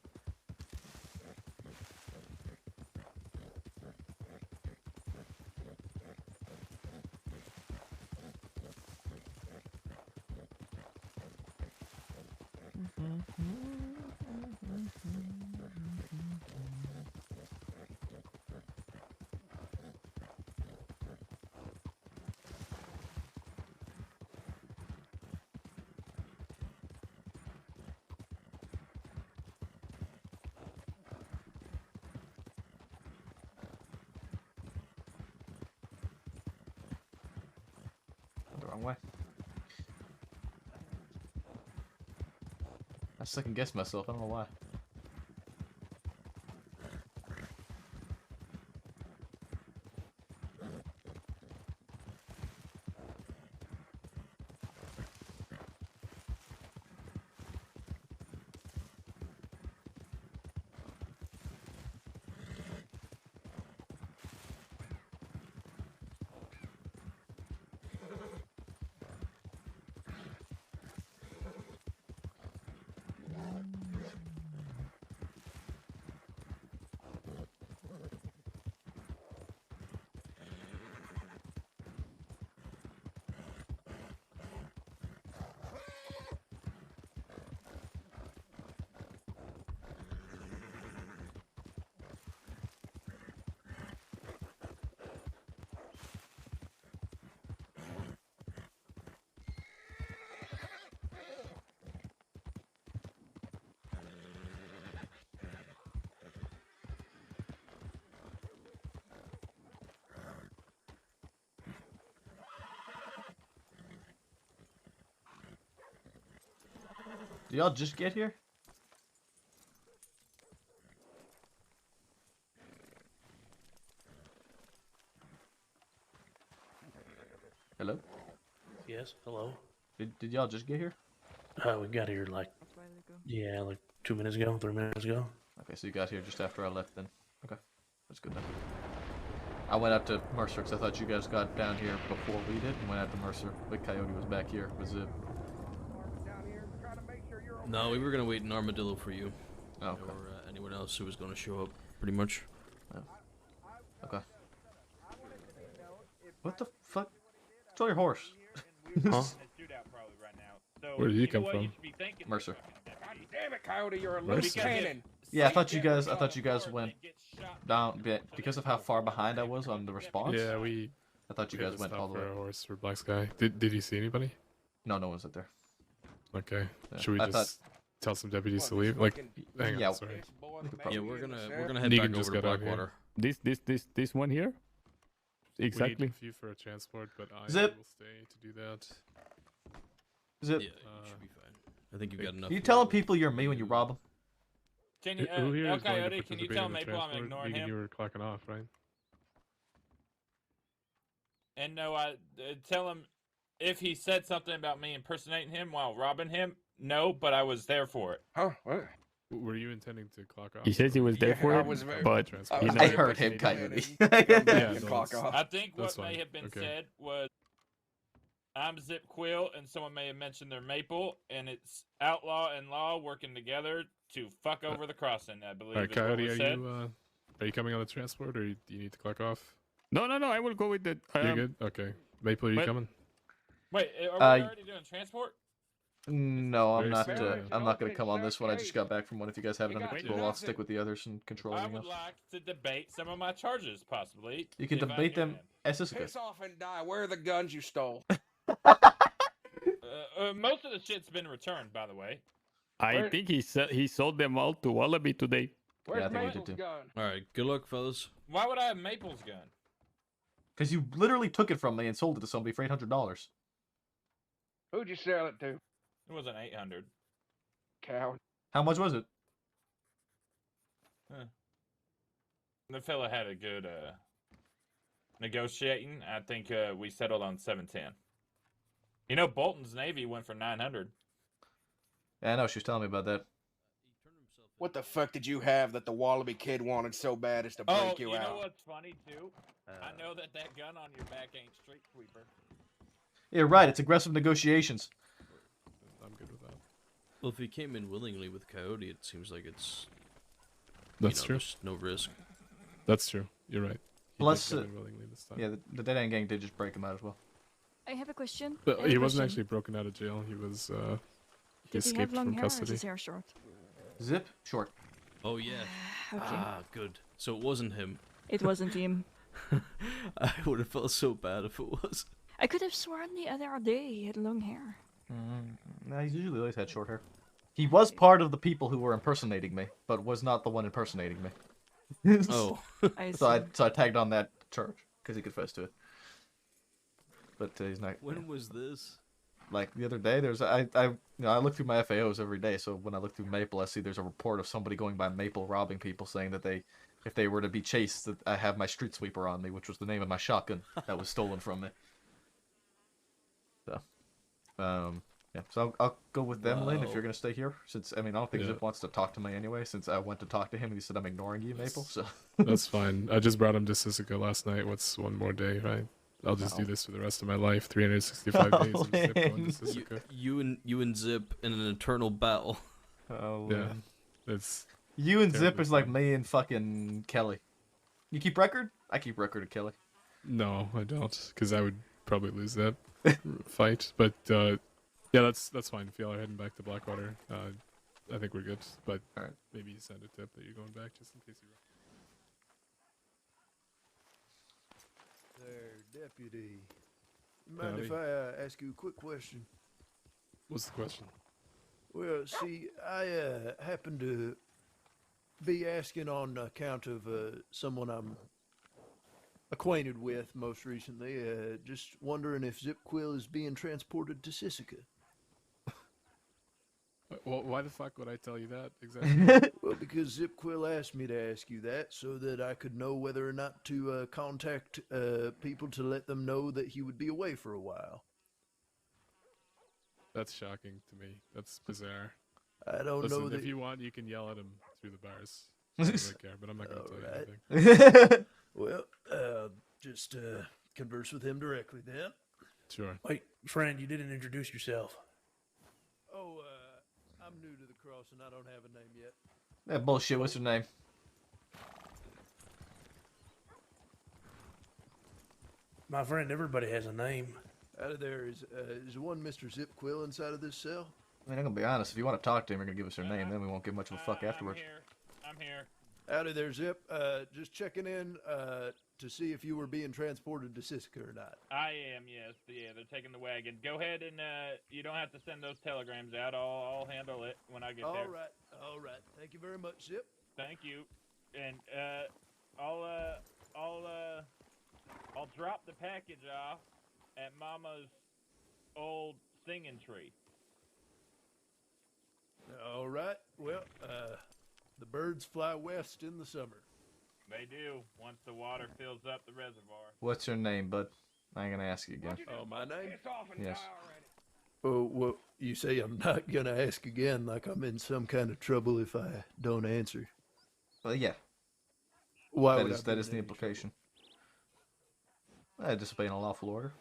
The wrong way. I second guessed myself, I don't know why. Did y'all just get here? Hello? Yes, hello. Did y'all just get here? We got here like, yeah, like 2 minutes ago, 3 minutes ago. Okay, so you got here just after I left then. Okay, that's good then. I went out to Mercer because I thought you guys got down here before we did and went out to Mercer, but Coyote was back here with Zip. No, we were gonna wait in Armadillo for you. Oh, okay. Or anyone else who was gonna show up, pretty much. Oh. Okay. What the fuck? Control your horse. Huh? Where did you come from? Mercer. Damn it, Coyote, you're a Mercer. loose cannon. Yeah, I thought you guys went down because of how far behind I was on the response. Yeah, I thought you we had guys to went stop all the for way. a horse for Black Sky. Did you see anybody? No, no one's up there. Okay. Yeah, Should we I just tell some deputies to leave? Like, hang yeah. on, sorry. Yeah, we're gonna head Negan back just over to got out here. Blackwater. This one here. We Exactly. need a few for a transport, but I Zip. will stay to do that. Zip. Yeah, you should be fine. I think you've got enough. You telling people you're me when you rob them? Can you, Who here El is going to Coyote, can you participate tell in the Maple I'm transport? ignoring Negan, him? you were clocking off, right? And no, I tell him if he said something about me impersonating him while robbing him. No, but I was there for it. Huh? What? Were you intending to clock off? He says he was there for I it, was very- but I you was know, I very heard him, fascinated Coyote. and come back Yeah, and no, clock that's- off. I think what That's may fine. have been Okay. said was I'm Zip Quill, and someone may have mentioned their Maple, and it's Outlaw and Law working together to fuck over the crossing, I believe. Alright, is what Coyote, was are said. you coming on the transport, or do you need to clock off? No, I will go with the. You good? Okay. Maple, are you but- coming? Wait, are we already doing transport? No, I'm Very not. soon. I'm not gonna come on this one. I just got back from one. If you guys have it You under got control, I'll nothing. stick with the others and control I everything would else. like to debate some of my charges, possibly. You can if I'm debate here them as Issachar. Piss off and die. Where are the guns you stole? Most of the shit's been returned, by the way. Where- I think he sold them all to Wallaby today. Where's Yeah, I think we did Maple's too. gun? All right. Good luck, fellas. Why would I have Maple's gun? Because you literally took it from me and sold it to somebody for $800. Who'd you sell it to? It wasn't 800. Coward. How much was it? The fella had a good negotiating. I think we settled on 710. You know, Bolton's Navy went for 900. Yeah, I know. She was telling me about that. He turned himself What the fuck did you have that the Wallaby kid wanted so bad as to break Oh, you you out? know what's funny too? I know that gun on your back ain't street sweeper. Yeah, right. It's aggressive negotiations. I'm good with that. Well, if he came in willingly with Coyote, it seems like it's. That's true. There's no risk. That's true. You're right. He Plus, did come in willingly this time. yeah, the Dead End Gang did just break him out as well. I have a question. But I have he a wasn't question. actually broken out of jail. He was. He Did he have escaped long from hair or is custody. his hair short? Zip, short. Oh yeah. Okay. Ah, good. So it wasn't him. It wasn't him. I would have felt so bad if it was. I could have sworn the other day he had long hair. No, he's usually always had short hair. He was part of the people who were impersonating me, but was not the one impersonating me. Oh. so I tagged on that charge because he confessed to it. But he's not. When was this? Like the other day, I look through my FAOs every day. So when I look through Maple, I see there's a report of somebody going by Maple robbing people, saying that if they were to be chased, that I have my street sweeper on me, which was the name of my shotgun that was stolen from me. So, yeah. So I'll go with them, Lynn, if Wow. you're gonna stay here. Since I don't think Yeah. Zip wants to talk to me anyway. Since I went to talk to him and he said I'm ignoring you, Maple. So That's fine. I just brought him to Sisika last night. What's one more day, right? I'll just do No. this for the rest of my life. 365 days of Zip going to Lynn. Sisika. You and Zip in an eternal battle. Oh, Yeah. Lynn. It's You and Zip terribly is like fun. me and fucking Kelly. You keep record? I keep record of Kelly. No, I don't, because I would probably lose that fight. But yeah, that's fine. If y'all are heading back to Blackwater, I think we're good. But maybe send a tip that you're going back, just in case you. There, deputy. Mind if Howdy. I ask you a quick question? What's the question? Well, see, I happen to be asking on account of someone I'm acquainted with most recently. Just wondering if Zip Quill is being transported to Sisika. Well, why the fuck would I tell you that exactly? Well, because Zip Quill asked me to ask you that so that I could know whether or not to contact people to let them know that he would be away for a while. That's shocking to me. That's bizarre. I don't Listen, know that. if you want, you can yell at him through the bars. I don't really care, but I'm not going to tell you anything. Well, just converse with him directly then. Sure. Wait, friend, you didn't introduce yourself. Oh, I'm new to the cross and I don't have a name yet. That bullshit. What's your name? My friend, everybody has a name. Out of there is one Mr. Zip Quill inside of this cell? I mean, I'm gonna be honest. If you want to talk to him, you're gonna give us her name. Then we won't give much of a fuck afterwards. I'm here. Howdy there, Zip. Just checking in to see if you were being transported to Sisika or not. I am, yes. Yeah, they're taking the wagon. Go ahead and you don't have to send those telegrams out. I'll handle it when I get there. All right. Thank you very much, Zip. Thank you. And I'll drop the package off at Mama's old singing tree. All right. Well, the birds fly west in the summer. They do, once the water fills up the reservoir. What's your name, bud? I ain't gonna ask you again. Oh, my name? Yes. Oh, well, you say I'm not gonna ask again, like I'm in some kind of trouble if I don't answer. Well, yeah. Why That would is I that be is in the any implication. Disobeying a lawful order.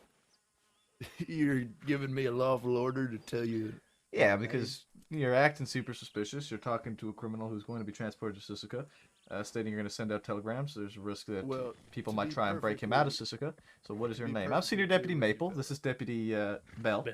You're giving me a lawful order to tell you. Yeah, because you're acting super suspicious. You're talking to a criminal who's going to be transported to Sisika, stating you're going to send out telegrams. There's a risk that Well, people to might be try and break him out of Sisika. So what is your be name? I'm Senior Deputy Maple. This is Deputy Bell.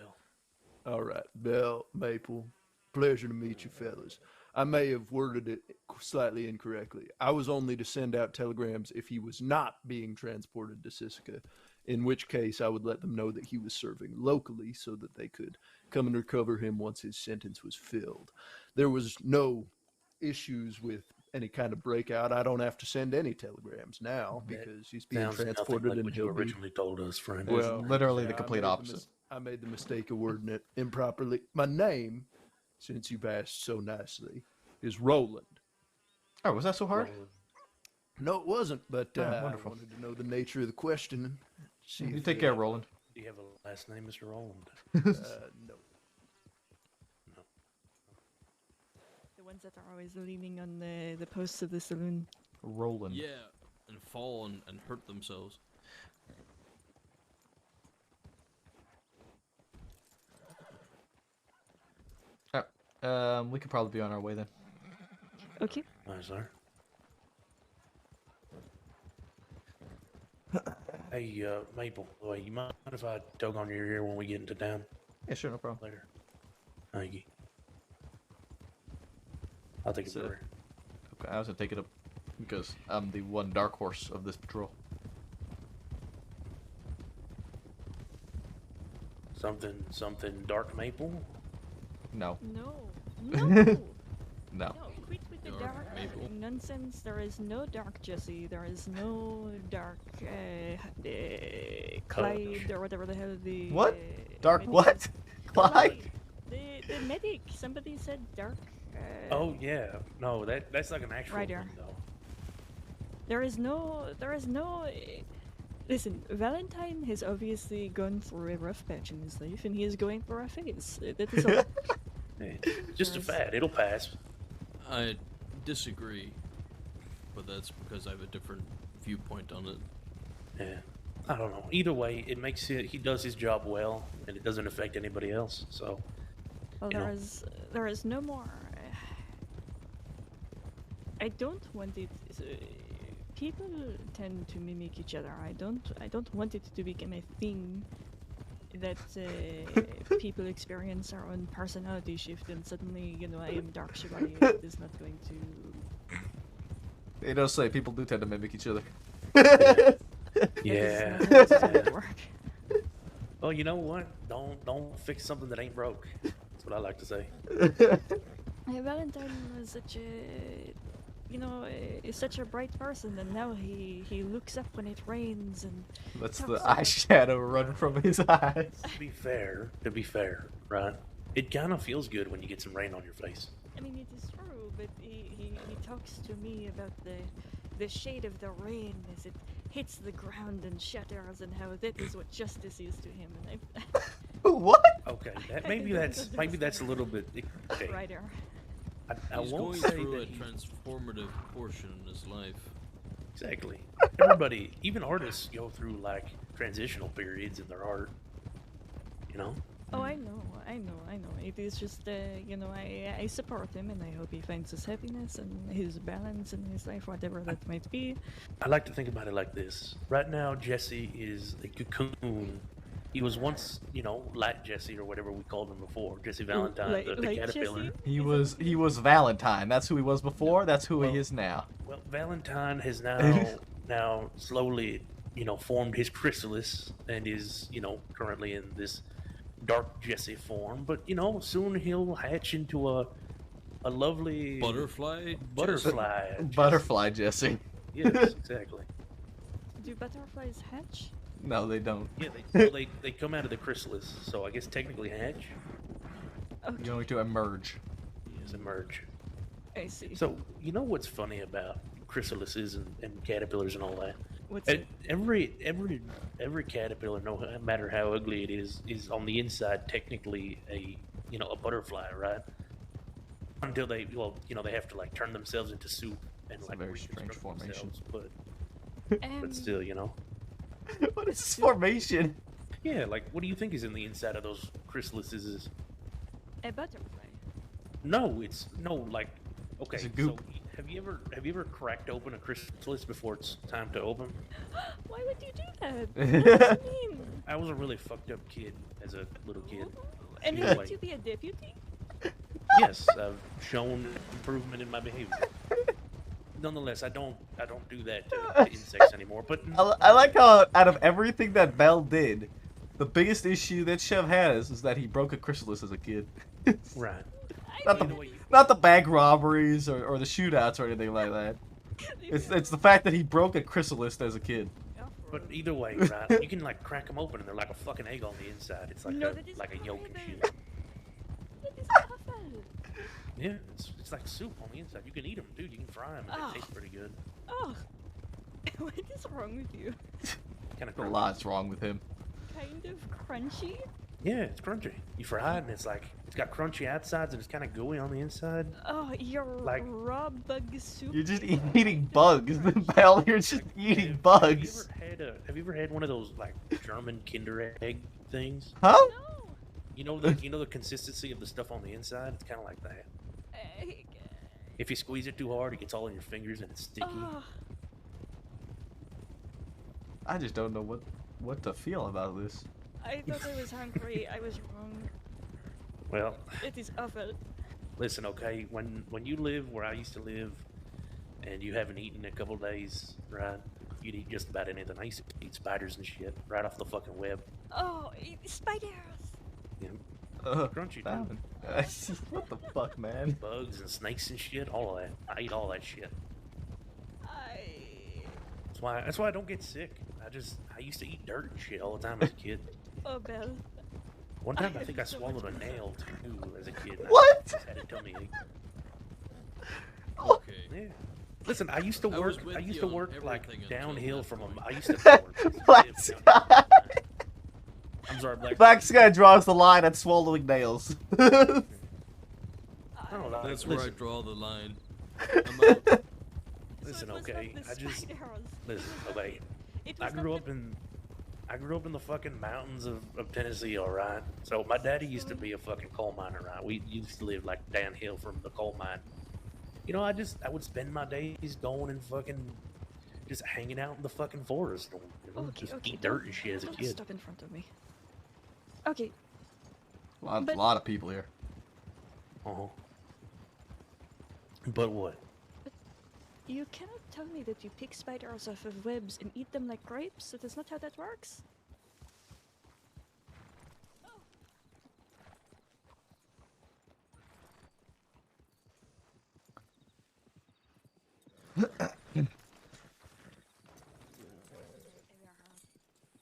All right, Bell, Maple. Pleasure to meet you, fellas. I may have worded it slightly incorrectly. I was only to send out telegrams if he was not being transported to Sisika, in which case I would let them know that he was serving locally so that they could come and recover him once his sentence was filled. There was no issues with any kind of breakout. I don't have to send any telegrams now because he's being Sounds nothing transported like and what you he'll be... originally told us, friend. Well, literally the I complete made opposite. I made the mistake of wording it improperly. My name, since you've asked so nicely, is Roland. Oh, was that so hard? No, it wasn't, but Oh, I wonderful. wanted to know the nature of the question. And see You if, take care, Roland. Do you have a last name, Mr. Roland? No. ones that are always leaning on the posts of the saloon. Rolling. Yeah, and fall and hurt themselves. We could probably be on our way then. Okay. Nice, sir. Hey, Maple, you mind if I tug on your ear when we get into town? Yeah, sure, no problem. Later. Thank you. I'll take it over. Okay, I was gonna take it up because I'm the one dark horse of this patrol. Something dark maple? No. No. No. No. Quit with the Dark dark maple. nonsense. There is no dark Jesse. There is no dark Clyde or whatever the hell the. What? Dark medic- what? Clyde? The medic. Somebody said dark. Oh yeah, no, that's like an actual Ryder. thing though. There is no. Listen, Valentine has obviously gone through a rough patch in his life, and he is going for a phase. That is all. Hey, just a fad, it'll pass. I disagree, but that's because I have a different viewpoint on it. Yeah, I don't know. Either way, it makes it. He does his job well, and it doesn't affect anybody else. So, Well, you know. there is no more. I don't want it. People tend to mimic each other. I don't want it to become a thing that people experience our own personality shift, and suddenly, I am Dark Chevalier. It is not going to. They don't say people do tend to mimic each other. Yeah. That is not how it works. Well, you know what? Don't fix something that ain't broke. That's what I like to say. Valentine was such a, is such a bright person, and now he looks up when it rains and. Lets talks the about- eyeshadow run from his eyes. To be fair, right? It kind of feels good when you get some rain on your face. I mean, it is true, but he talks to me about the shade of the rain as it hits the ground and shatters, and how that is what justice is to him. And What? Okay, maybe that's a little bit. Okay. Right there. I He's won't going say through a that he- transformative portion in his life. Exactly. Everybody, even artists, go through like transitional periods in their art. You know. Oh, I know. It is just, I support him, and I hope he finds his happiness and his balance in his life, whatever that might be. I like to think about it like this. Right now, Jesse is a cocoon. He was once, like Jesse or whatever we called him before, Jesse Valentine, Like- the like caterpillar. Jesse? He was Valentine. That's who he was before. That's who he is now. Well, Valentine has now slowly, formed his chrysalis and is, currently in this dark Jesse form. But soon he'll hatch into a lovely Butterfly. Butterfly. Butterfly Jesse. Yes, exactly. Do butterflies hatch? No, they don't. Yeah, they come out of the chrysalis, so I guess technically hatch. You're going to emerge. Yes, emerge. I see. So you know what's funny about chrysalises and caterpillars and all that? What's it? Every caterpillar, no matter how ugly it is on the inside technically a butterfly, right? Until they they have to like turn themselves into soup and It's a like very strange reconstruct formation. themselves, but still, What is this formation? Yeah, like what do you think is in the inside of those chrysalises? A butterfly. No, it's like okay. It's a goop. So have you ever cracked open a chrysalis before it's time to open? Why would you do that? What does it mean? I was a really fucked up kid as a little kid. And Anyway. would you be a deputy? Yes, I've shown improvement in my behavior. Nonetheless, I don't do that to insects anymore. But I like how out of everything that Bell did, the biggest issue that Chev has is that he broke a chrysalis as a kid. Right. Not the bank robberies or the shootouts or anything like that. It's the fact that he broke a chrysalis as a kid. But either way, right? You can like crack them open and they're like a fucking egg on the inside. It's like No, that is like a yolk and shit. That is awful. Yeah, it's like soup on the inside. You can eat them, dude. You can fry them. And Oh. They taste pretty good. Oh, what is wrong with you? Kind of A lot's wrong with him. Kind of crunchy. Yeah, it's crunchy. You fry it, and it's like it's got crunchy outsides and it's kind of gooey on the inside. Oh, you're Like- raw bug soup. You're just eating bugs. Bell, you're just eating bugs. Have you ever had one of those like German Kinder Egg things? Huh? You know the consistency of the stuff on the inside. It's kind of like that. If you squeeze it too hard, it gets all in your fingers and it's sticky. Oh, I just don't know what to feel about this. I thought I was hungry. I was wrong. Well, It is awful. listen, okay. When you live where I used to live, and you haven't eaten in a couple days, right? You'd eat just about anything. I used to eat spiders and shit right off the fucking web. Oh, spiders. Yeah. Crunchy damn too. What the fuck, man? Bugs and snakes and shit. All of that. I eat all that shit. That's why I don't get sick. I used to eat dirt and shit all the time as a kid. Oh, Belle. One time I have think I so swallowed much a nail too as a kid. and What? I had a tummy ache. Okay. Yeah. Listen, I used to I was work. with I used you to on work like everything until downhill that from point. I used to work. Black Sky. I'm sorry, Black Sky draws the line at swallowing nails. I don't know. That's where I listen, draw the line. listen, So it was okay. not the I just spiders. listen, okay. It I was grew not up in the fucking mountains of Tennessee, all right. So my daddy used to be a fucking coal miner, right? We used to live like downhill from the coal mine. You know, I would spend my days going and fucking just hanging out in the fucking forest, you know, Okay, just okay. eat dirt and shit as a Don't kid. stop in front of me. Okay. A But- lot of people here. Uh-huh. But what? You cannot tell me that you pick spiders off of webs and eat them like grapes. That is not how that works.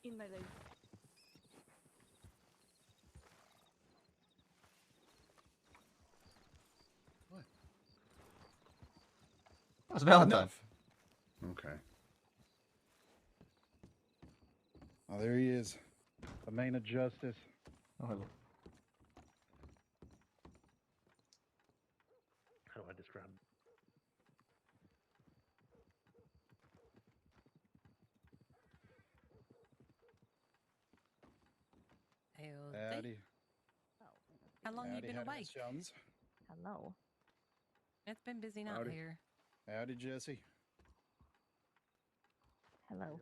In my life. It's Valentine. Okay. Oh, there he is. The man of justice. Oh, hello. How do I describe him? Howdy. How long Howdy, you been howdy, away? Miss Jones. Hello. It's been busy out Howdy. here. Howdy, Jesse. Hello.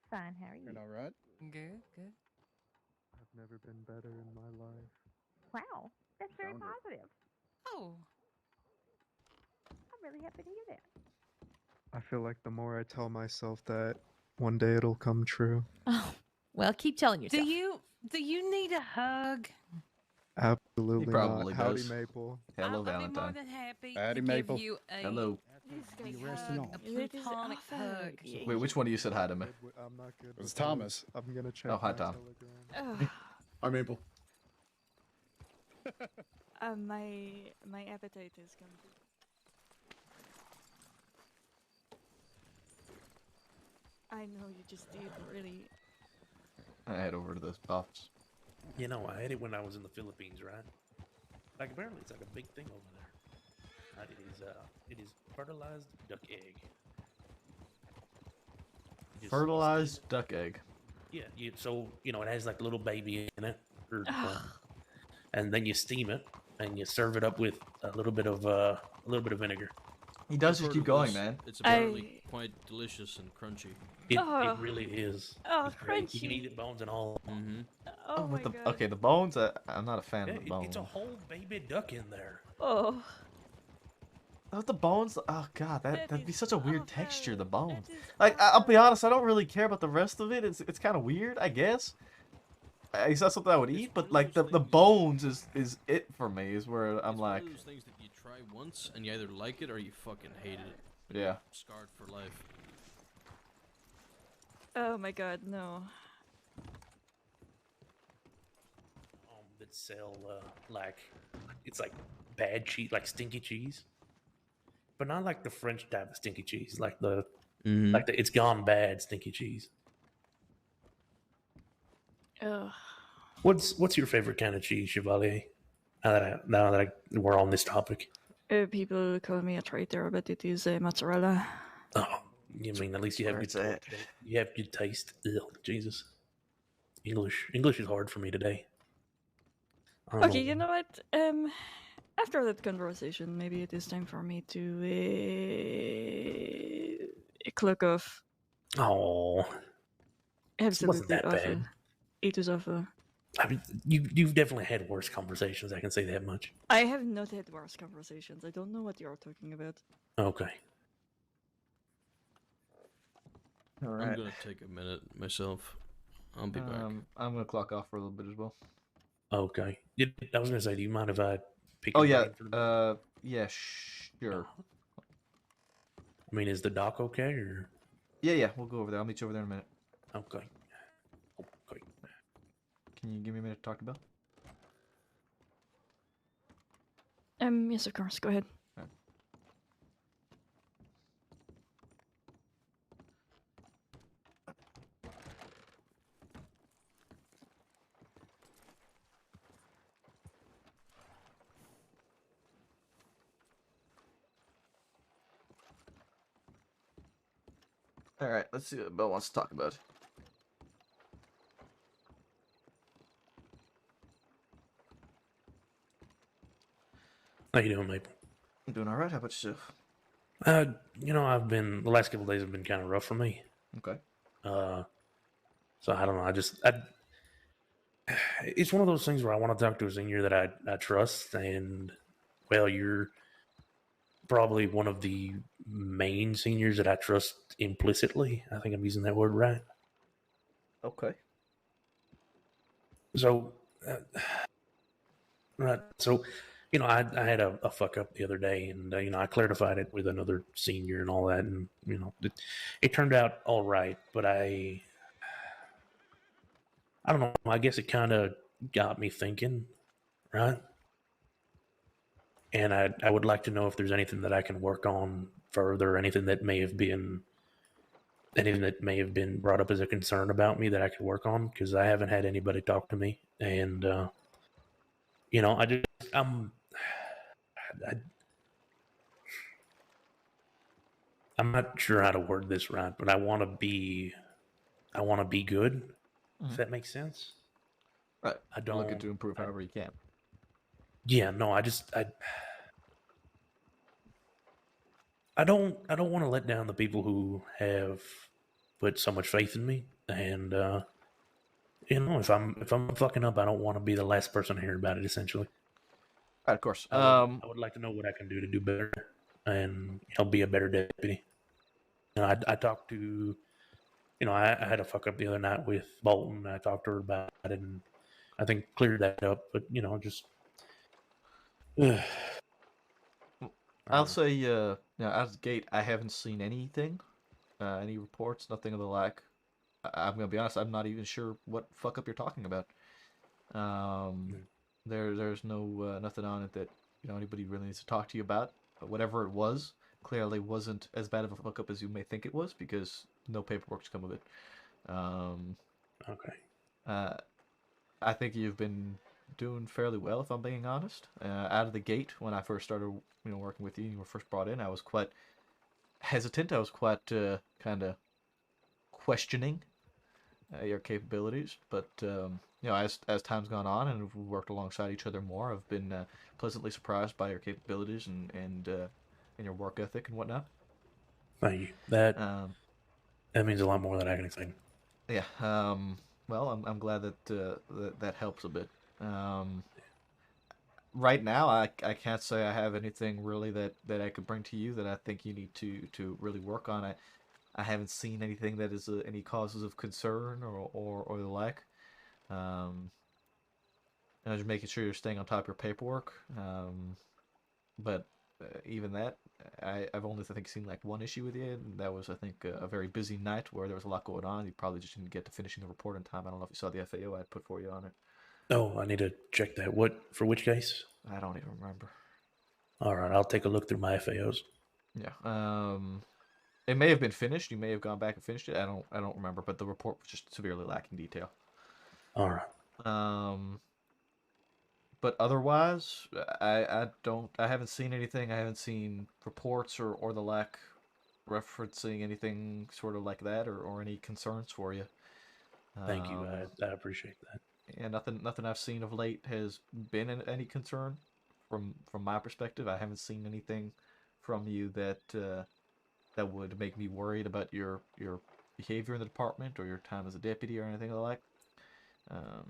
Fine, how are you? Doing all right? Good, good. I've never been better in my life. Wow, that's very Found it. positive. Oh. I'm really happy to hear that. I feel like the more I tell myself that, one day it'll come true. Oh, well, keep telling yourself. Do you need a hug? Absolutely probably not. Howdy, does. Maple. Hello, I'll be more Valentine. than happy Howdy, to Maple. give you a Hello. big resting hug, on. a plutonic hug. Wait, which one of you said hi to me? I'm not good. It was with words. Thomas. I'm gonna check. Oh, hi, my Tom. Telegram. Hi, Maple. My appetite is gone. I know you just did, really. I head over to this office. You know, I had it when I was in the Philippines, right? Like apparently it's like a big thing over there. Right? It is fertilized duck egg. You just Fertilized duck egg. Yeah, so you know it has like a little baby in it, and then you steam it and you serve it up with a little bit of vinegar. He does I've just heard keep of going, this. man. It's apparently quite delicious and crunchy. It Oh. really is. Oh, It's great. You can crunchy. eat it bones and all. Mm-hmm. Oh, my with the, god. okay, the bones. I'm not a fan Yeah, of the bones. it's a whole baby duck in there. Oh. Oh, the bones. Oh god, that'd be is such a weird texture. The bones. is Like I'll be honest, I don't really care about the rest of it. It's kind of weird, I guess. It's not something I would eat, but like the bones is it for me. Is where I'm It's like, one of those things that you try once and you either like it or you fucking hate it. And Yeah. you're scarred for life. Oh my god, no. That sell like it's like bad cheese, like stinky cheese, but not like the French type of stinky cheese, like the it's gone bad stinky cheese. Ugh. What's your favorite kind of cheese, Chevalier? Now that we're on this topic. People call me a traitor, but it is mozzarella. Oh, you mean at least you have good taste. Ugh, Jesus. English is hard for me today. I don't Okay, know. you know what? After that conversation, maybe it is time for me to clock off. Oh, Absolutely wasn't that awful. bad. It was awful. I mean, you've definitely had worse conversations. I can say that much. I have not had worse conversations. I don't know what you're talking about. Okay. All I'm right. gonna take a minute myself. I'll be back. I'm gonna clock off for a little bit as well. Okay. I was gonna say, do you mind if I pick? Oh your yeah. brain for the- Yeah. Sure. I mean, is the doc okay or? Yeah. We'll go over there. I'll meet you over there in a minute. Okay. Can you give me a minute to talk to Bill? Yes, of course. Go ahead. All right. Let's see what Bill wants to talk about. How you doing, Maple? I'm doing all right. How about yourself? The last couple of days have been kind of rough for me. Okay. So I don't know. It's one of those things where I want to talk to a senior that I trust, and well, you're probably one of the main seniors that I trust implicitly. I think I'm using that word right. Okay. So, right. So, I had a fuck up the other day, and I clarified it with another senior and all that, and it turned out all right. But I don't know. I guess it kind of got me thinking, right? And I would like to know if there's anything that I can work on further, anything that may have been brought up as a concern about me that I could work on, because I haven't had anybody talk to me, and I'm not sure how to word this right, but I want to be good. If that makes sense. Right. I don't looking to improve however you can. Yeah, no, I don't want to let down the people who have put so much faith in me, and if I'm fucking up, I don't want to be the last person to hear about it. Essentially, Right, of course. I would like to know what I can do to do better, and be a better deputy. I talked to, I had a fuck up the other night with Bolton. I talked to her about it, and I think cleared that up. But just. I'll say, out of the gate, I haven't seen anything, any reports, nothing of the like. I'm gonna be honest, I'm not even sure what fuck up you're talking about. There's no nothing on it that anybody really needs to talk to you about. But whatever it was, clearly wasn't as bad of a fuck up as you may think it was, because no paperwork's come of it. Okay. I think you've been doing fairly well, if I'm being honest. Out of the gate, when I first started, working with you, and you were first brought in, I was quite hesitant. I was quite kind of questioning your capabilities. But as time's gone on and we've worked alongside each other more, I've been pleasantly surprised by your capabilities and your work ethic and whatnot. Thank you. That means a lot more than I can explain. Yeah. Well, I'm glad that that helps a bit. Right now, I can't say I have anything really that I could bring to you that I think you need to really work on. I haven't seen anything that is any causes of concern or the like. I'm just making sure you're staying on top of your paperwork. But even that, I've only, I think, seen like one issue with you, and that was, I think, a very busy night where there was a lot going on. You probably just didn't get to finishing the report in time. I don't know if you saw the FAO I put for you on it. Oh, I need to check that. For which case? I don't even remember. All right, I'll take a look through my FAOs. Yeah. It may have been finished. You may have gone back and finished it. I don't remember, but the report was just severely lacking detail. All right. But otherwise, I haven't seen anything. I haven't seen reports or the lack referencing anything sort of like that or any concerns for you. Thank you. I appreciate that. Yeah, nothing I've seen of late has been any concern from my perspective. I haven't seen anything from you that that would make me worried about your behavior in the department or your time as a deputy or anything like that.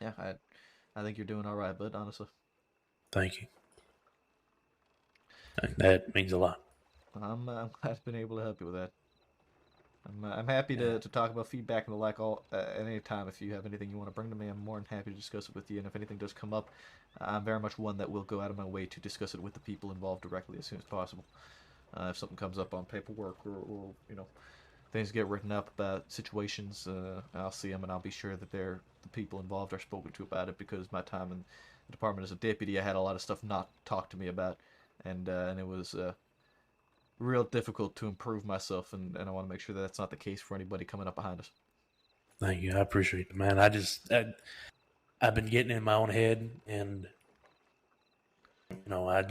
Yeah, I think you're doing all right, bud, honestly. Thank you. That means a lot. I'm glad I've been able to help you with that. I'm happy to talk about feedback and the like at any time. If you have anything you want to bring to me, I'm more than happy to discuss it with you. And if anything does come up, I'm very much one that will go out of my way to discuss it with the people involved directly as soon as possible. If something comes up on paperwork or you know, things get written up about situations, I'll see them and I'll be sure that the people involved are spoken to about it, because my time in the department as a deputy, I had a lot of stuff not talked to me about, and it was real difficult to improve myself, and I want to make sure that that's not the case for anybody coming up behind us. Thank you. I appreciate it, man. I've been getting in my own head, and you know,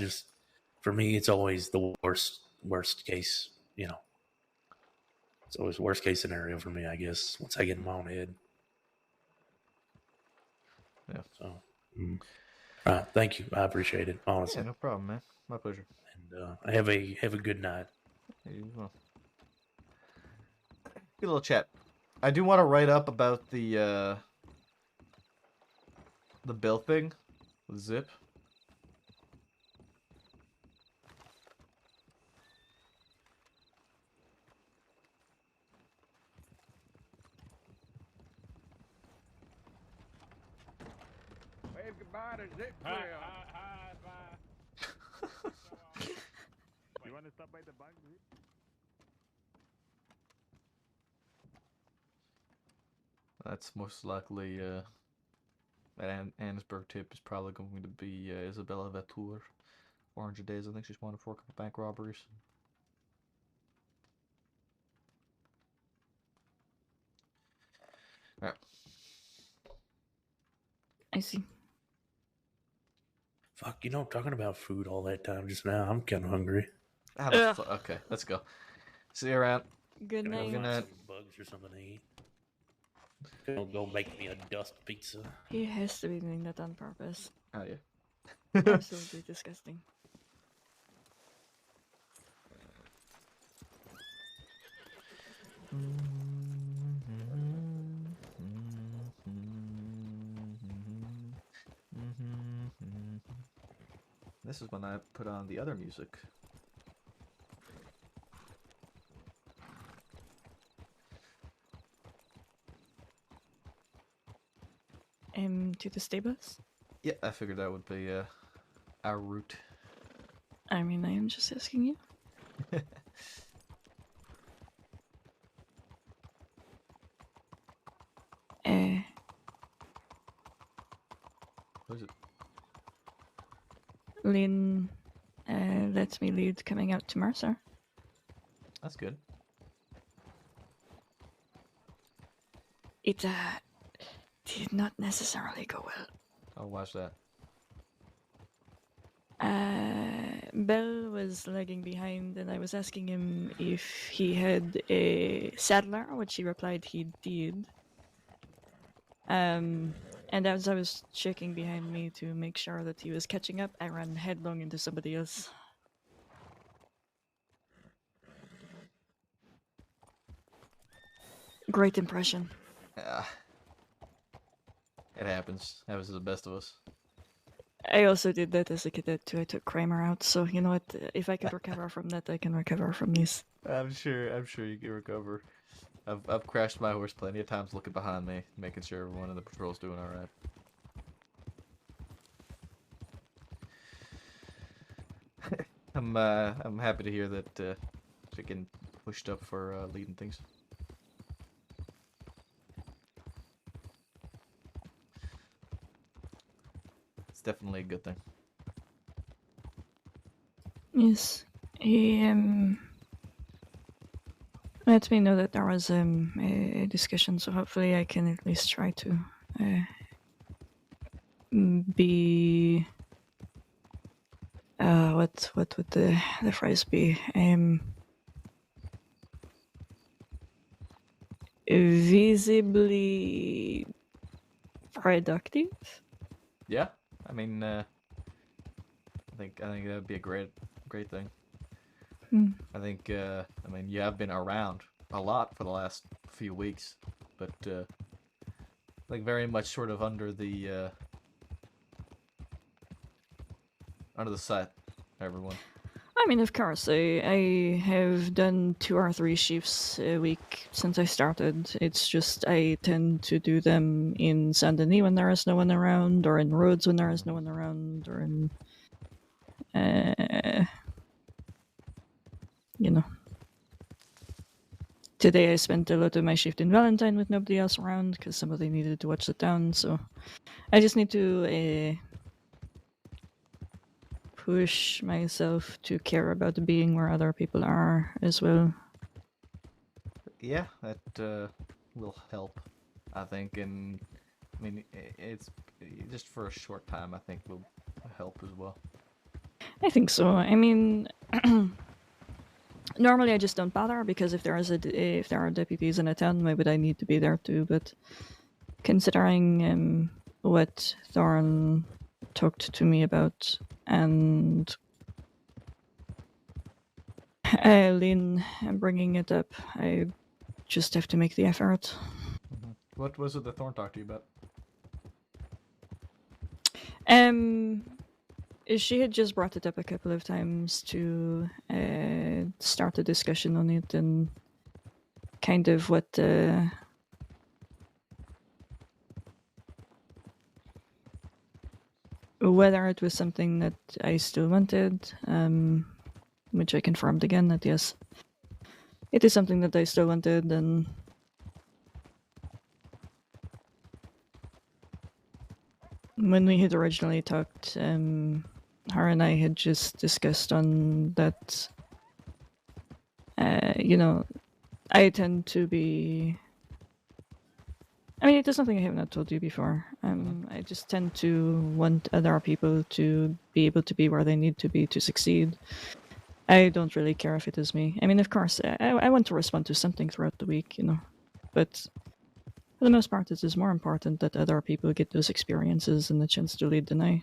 for me, it's always the worst case. You know, it's always worst case scenario for me, I guess, once I get in my own head. Yeah. So, thank you. I appreciate it, honestly. Yeah, no problem, man. My pleasure. And have a good night. You will. Good little chat. I do want to write up about the bill thing with Zip. Wave goodbye to Zip. You want to stop by the bank? That's most likely that Annesburg tip is probably going to be Isabella Vatour. 400 days, I think she's wanted for a couple bank robberies. Alright. I see. Fuck, you know, talking about food all that time just now, I'm kind of hungry. Okay, let's go. See you around. Good Can I night. find some bugs or something to eat? Go make me a dust pizza. He has to be doing that on purpose. Oh yeah. Absolutely disgusting. This is when I put on the other music. To the stables? Yeah, I figured that would be our route. I mean, I am just asking you. What is it? Lynn lets me lead coming out to Mercer. That's good. It did not necessarily go well. I'll watch that. Bell was lagging behind, and I was asking him if he had a saddler, which he replied he did. And as I was checking behind me to make sure that he was catching up, I ran headlong into somebody else. Great impression. Yeah. It happens. Happens to the best of us. I also did that as a cadet too. I took Kramer out, so you know what? If I could recover from that, I can recover from these. I'm sure you can recover. I've crashed my horse plenty of times looking behind me, making sure everyone in the patrol's doing alright. I'm happy to hear that you're getting pushed up for leading things. It's definitely a good thing. Yes, he let me know that there was a discussion, so hopefully I can at least try to be what would the phrase be? Visibly productive. Yeah, I mean, I think that would be a great thing. Hmm. I think, I mean, you have been around a lot for the last few weeks, but like very much sort of under the sight, everyone. I mean, of course, I have done 2 or 3 shifts a week since I started. It's just I tend to do them in Saint Denis when there is no one around, or in Rhodes when there is no one around, or in, you know. Today I spent a lot of my shift in Valentine with nobody else around because somebody needed to watch it down, so I just need to push myself to care about being where other people are as well. Yeah, that will help, I think, and I mean, it's just for a short time. I think will help as well. I think so. I mean, normally I just don't bother because if there are deputies in a town, why would I need to be there too? But considering what Thorn talked to me about and Lynn bringing it up, I just have to make the effort. What was it that Thorn talked to you about? She had just brought it up a couple of times to start a discussion on it and kind of what whether it was something that I still wanted, which I confirmed again that yes, it is something that I still wanted, and when we had originally talked, her and I had just discussed on that, you know, I tend to be... I mean, it is something I have not told you before. I just tend to want other people to be able to be where they need to be to succeed. I don't really care if it is me. I mean, of course, I want to respond to something throughout the week, you know, but for the most part, it is more important that other people get those experiences and the chance to lead than I.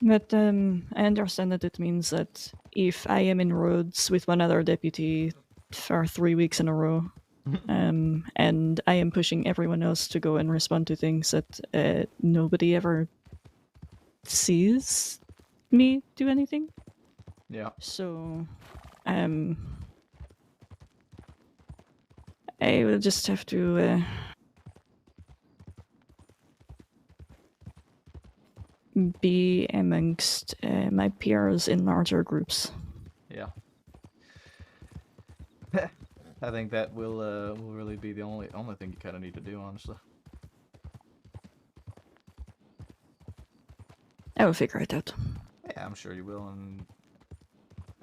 But I understand that it means that if I am in Rhodes with one other deputy for 3 weeks in a row, and I am pushing everyone else to go and respond to things that nobody ever sees me do anything. Yeah. So, I will just have to be amongst my peers in larger groups. Yeah. I think that will really be the only thing you kind of need to do, honestly. I will figure it out. Yeah, I'm sure you will, and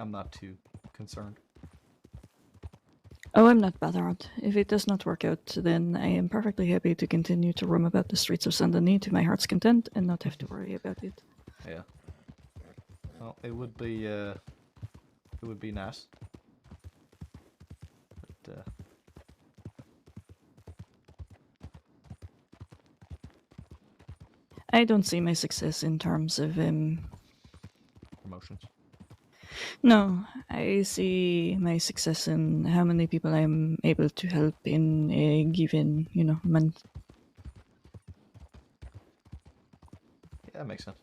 I'm not too concerned. Oh, I'm not bothered. If it does not work out, then I am perfectly happy to continue to roam about the streets of Saint Denis to my heart's content and not have to worry about it. Yeah. Well, it would be nice. But I don't see my success in terms of promotions. No, I see my success in how many people I'm able to help in a given, you know, month. Yeah, that makes sense.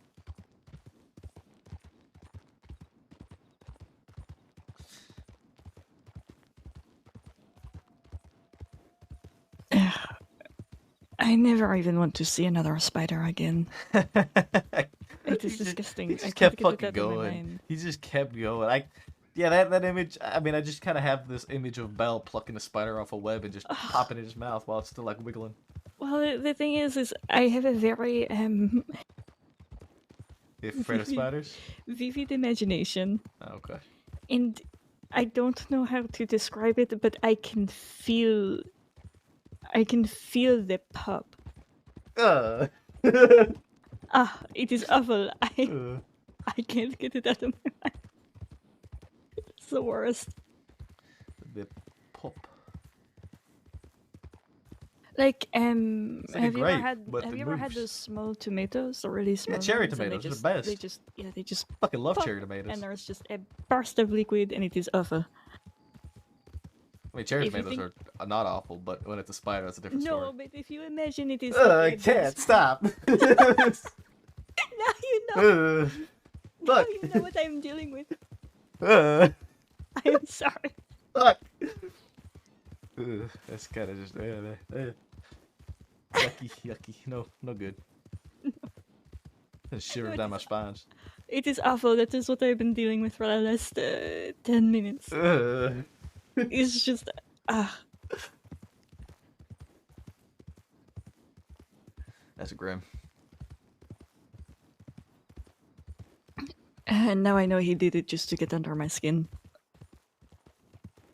I never even want to see another spider again. It is disgusting. He just I kept can't get fucking that out of my going. mind. He just kept going. Yeah, that image. I mean, I just kind of have this image of Belle plucking a spider off a web and just popping it in his mouth while it's still like wiggling. Well, the thing is I have a very You afraid of spiders? vivid imagination. Oh, okay. And I don't know how to describe it, but I can feel the pop It is awful. I can't get it out of my mind. It's the worst. The pop. Like, It's have you ever great, had but have it you ever had moves. those small tomatoes, the really small cherry ones, and tomatoes are the They best. just they just Fucking love pop, cherry tomatoes. and there's just a burst of liquid, and it is awful. I mean, cherry If you tomatoes are not awful, but when it's a spider, that's a different No, story. but if you imagine it is. I like a can't big stop. Now you know. Now Look. you know what I'm dealing with. Uh, I am sorry. Fuck. That's kind of just yucky. No good. It's shivering down my spines. It is awful. That is what I've been dealing with for the last 10 minutes. It's just That's grim. And now I know he did it just to get under my skin.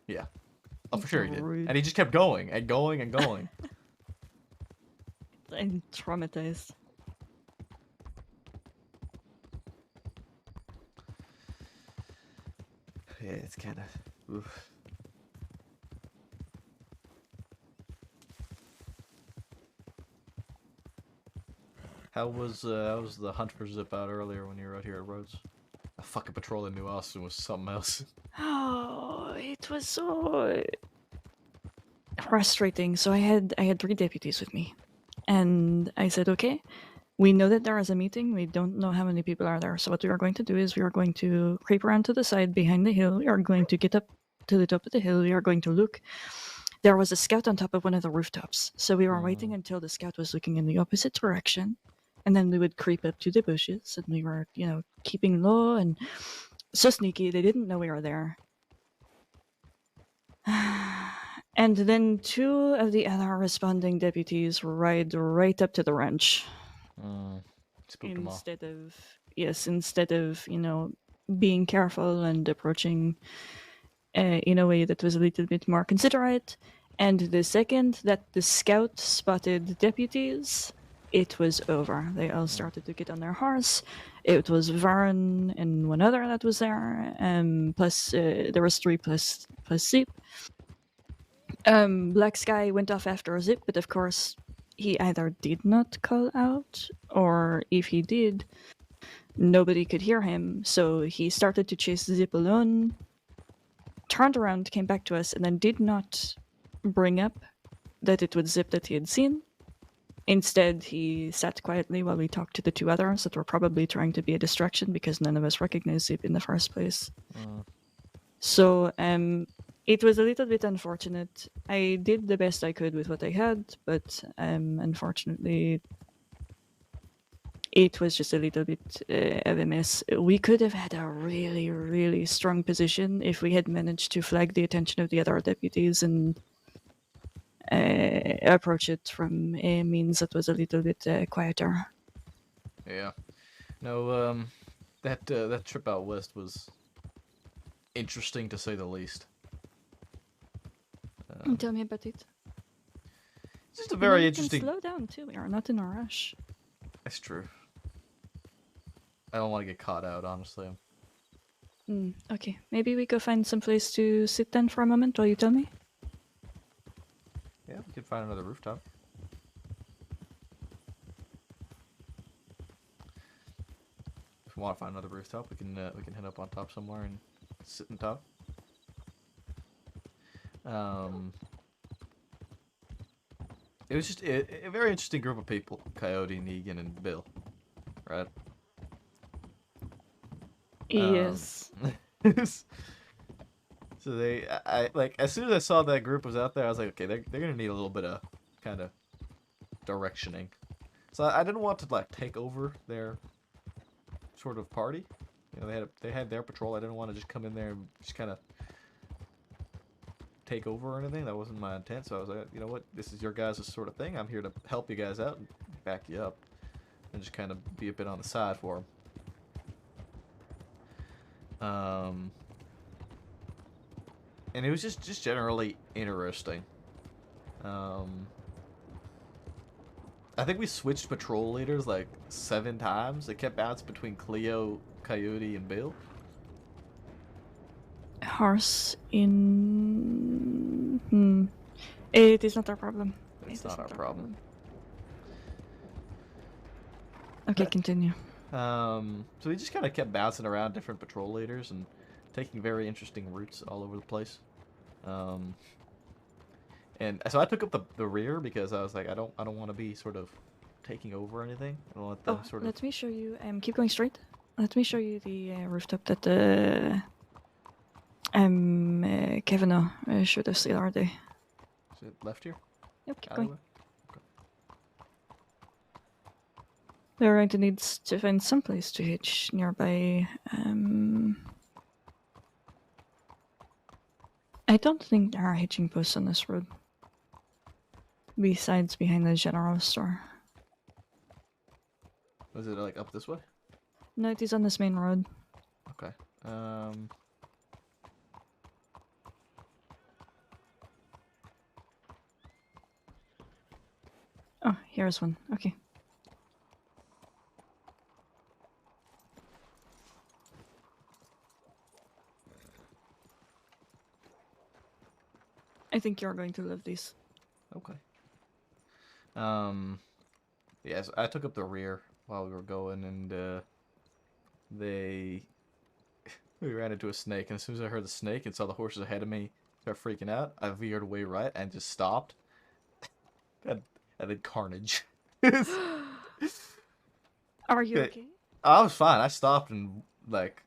Yeah. Oh, for sure he did. Rude. And he just kept going and going and going. I'm traumatized. Yeah, it's kind of. How was the hunt for Zip out earlier when you were out here at Rhodes? A fucking patrol in New Austin was something else. Oh, it was so frustrating. So I had 3 deputies with me, and I said, okay, we know that there is a meeting. We don't know how many people are there. So what we are going to do is we are going to creep around to the side behind the hill. We are going to get up to the top of the hill. We are going to look. There was a scout on top of one of the rooftops. So we were waiting until the scout was looking in the opposite direction. And then we would creep up to the bushes, and we were, keeping low and so sneaky. They didn't know we were there. And then 2 of the other responding deputies ride right up to the ranch. Spooked them all. Instead of, being careful and approaching in a way that was a little bit more considerate. And the second that the scout spotted deputies, it was over. They all started to get on their horse. It was Varen and one other that was there. Plus, there was 3 plus Zip. Black Sky went off after Zip, but of course, he either did not call out, or if he did, nobody could hear him. So he started to chase Zip alone, turned around, came back to us, and then did not bring up that it was Zip that he had seen. Instead, he sat quietly while we talked to the 2 others that were probably trying to be a distraction because none of us recognized Zip in the first place. So, it was a little bit unfortunate. I did the best I could with what I had, but unfortunately, it was just a little bit of a mess. We could have had a really, really strong position if we had managed to flag the attention of the other deputies and approach it from a means that was a little bit quieter. Yeah. No, that trip out west was interesting to say the least. Tell me about it. It's just a very You interesting. can slow down too. We are not in a rush. That's true. I don't want to get caught out, honestly. Okay, maybe we go find some place to sit then for a moment while you tell me. Yeah, we could find another rooftop. If we want to find another rooftop, we can head up on top somewhere and sit on top. It was just a very interesting group of people: Coyote, Negan, and Bill. Right? Yes. So I like, as soon as I saw that group was out there, I was like, okay, they're gonna need a little bit of kind of directioning. So I didn't want to like take over their sort of party. You know, they had their patrol. I didn't want to just come in there and just kind of take over or anything. That wasn't my intent. So I was like, you know what, this is your guys' sort of thing. I'm here to help you guys out and back you up, and just kind of be a bit on the side for them. And it was just generally interesting. I think we switched patrol leaders like 7 times. It kept bouncing between Cleo, Coyote, and Bill. Horse in. It is not our problem. It's not our problem. Okay, continue. So we just kind of kept bouncing around different patrol leaders and taking very interesting routes all over the place. And so I took up the rear because I was like, I don't want to be sort of taking over anything. I don't let them sort of. Let me show you. Keep going straight. Let me show you the rooftop that Kevin showed us the other day. Is it left here? Yep, keep Alleyway? going. We're going to need to find some place to hitch nearby. I don't think there are hitching posts on this road. Besides behind the general store. Was it like up this way? No, it is on this main road. Okay. Oh, here's one. Okay. I think you're going to love these. Okay. Yes, I took up the rear while we were going, and we ran into a snake. And as soon as I heard the snake and saw the horses ahead of me start freaking out, I veered away right and just stopped. and then carnage. Are you okay? I was fine. I stopped and like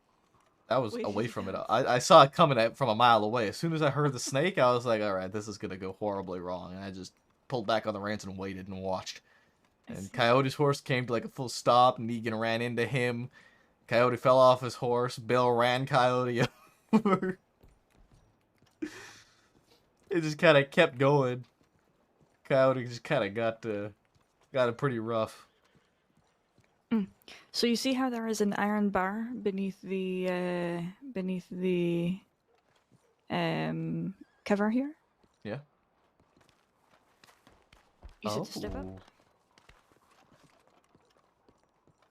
I was Wait, away from it. I saw it coming from a mile away. As soon as I heard the snake, I was like, all right, this is gonna go horribly wrong. And I just pulled back on the reins and waited and watched. And Coyote's horse came to like a full stop. Negan ran into him. Coyote fell off his horse. Bill ran Coyote over. It just kind of kept going. Coyote just kind of got it pretty rough. So you see how there is an iron bar beneath the cover here? Yeah. You said to step up?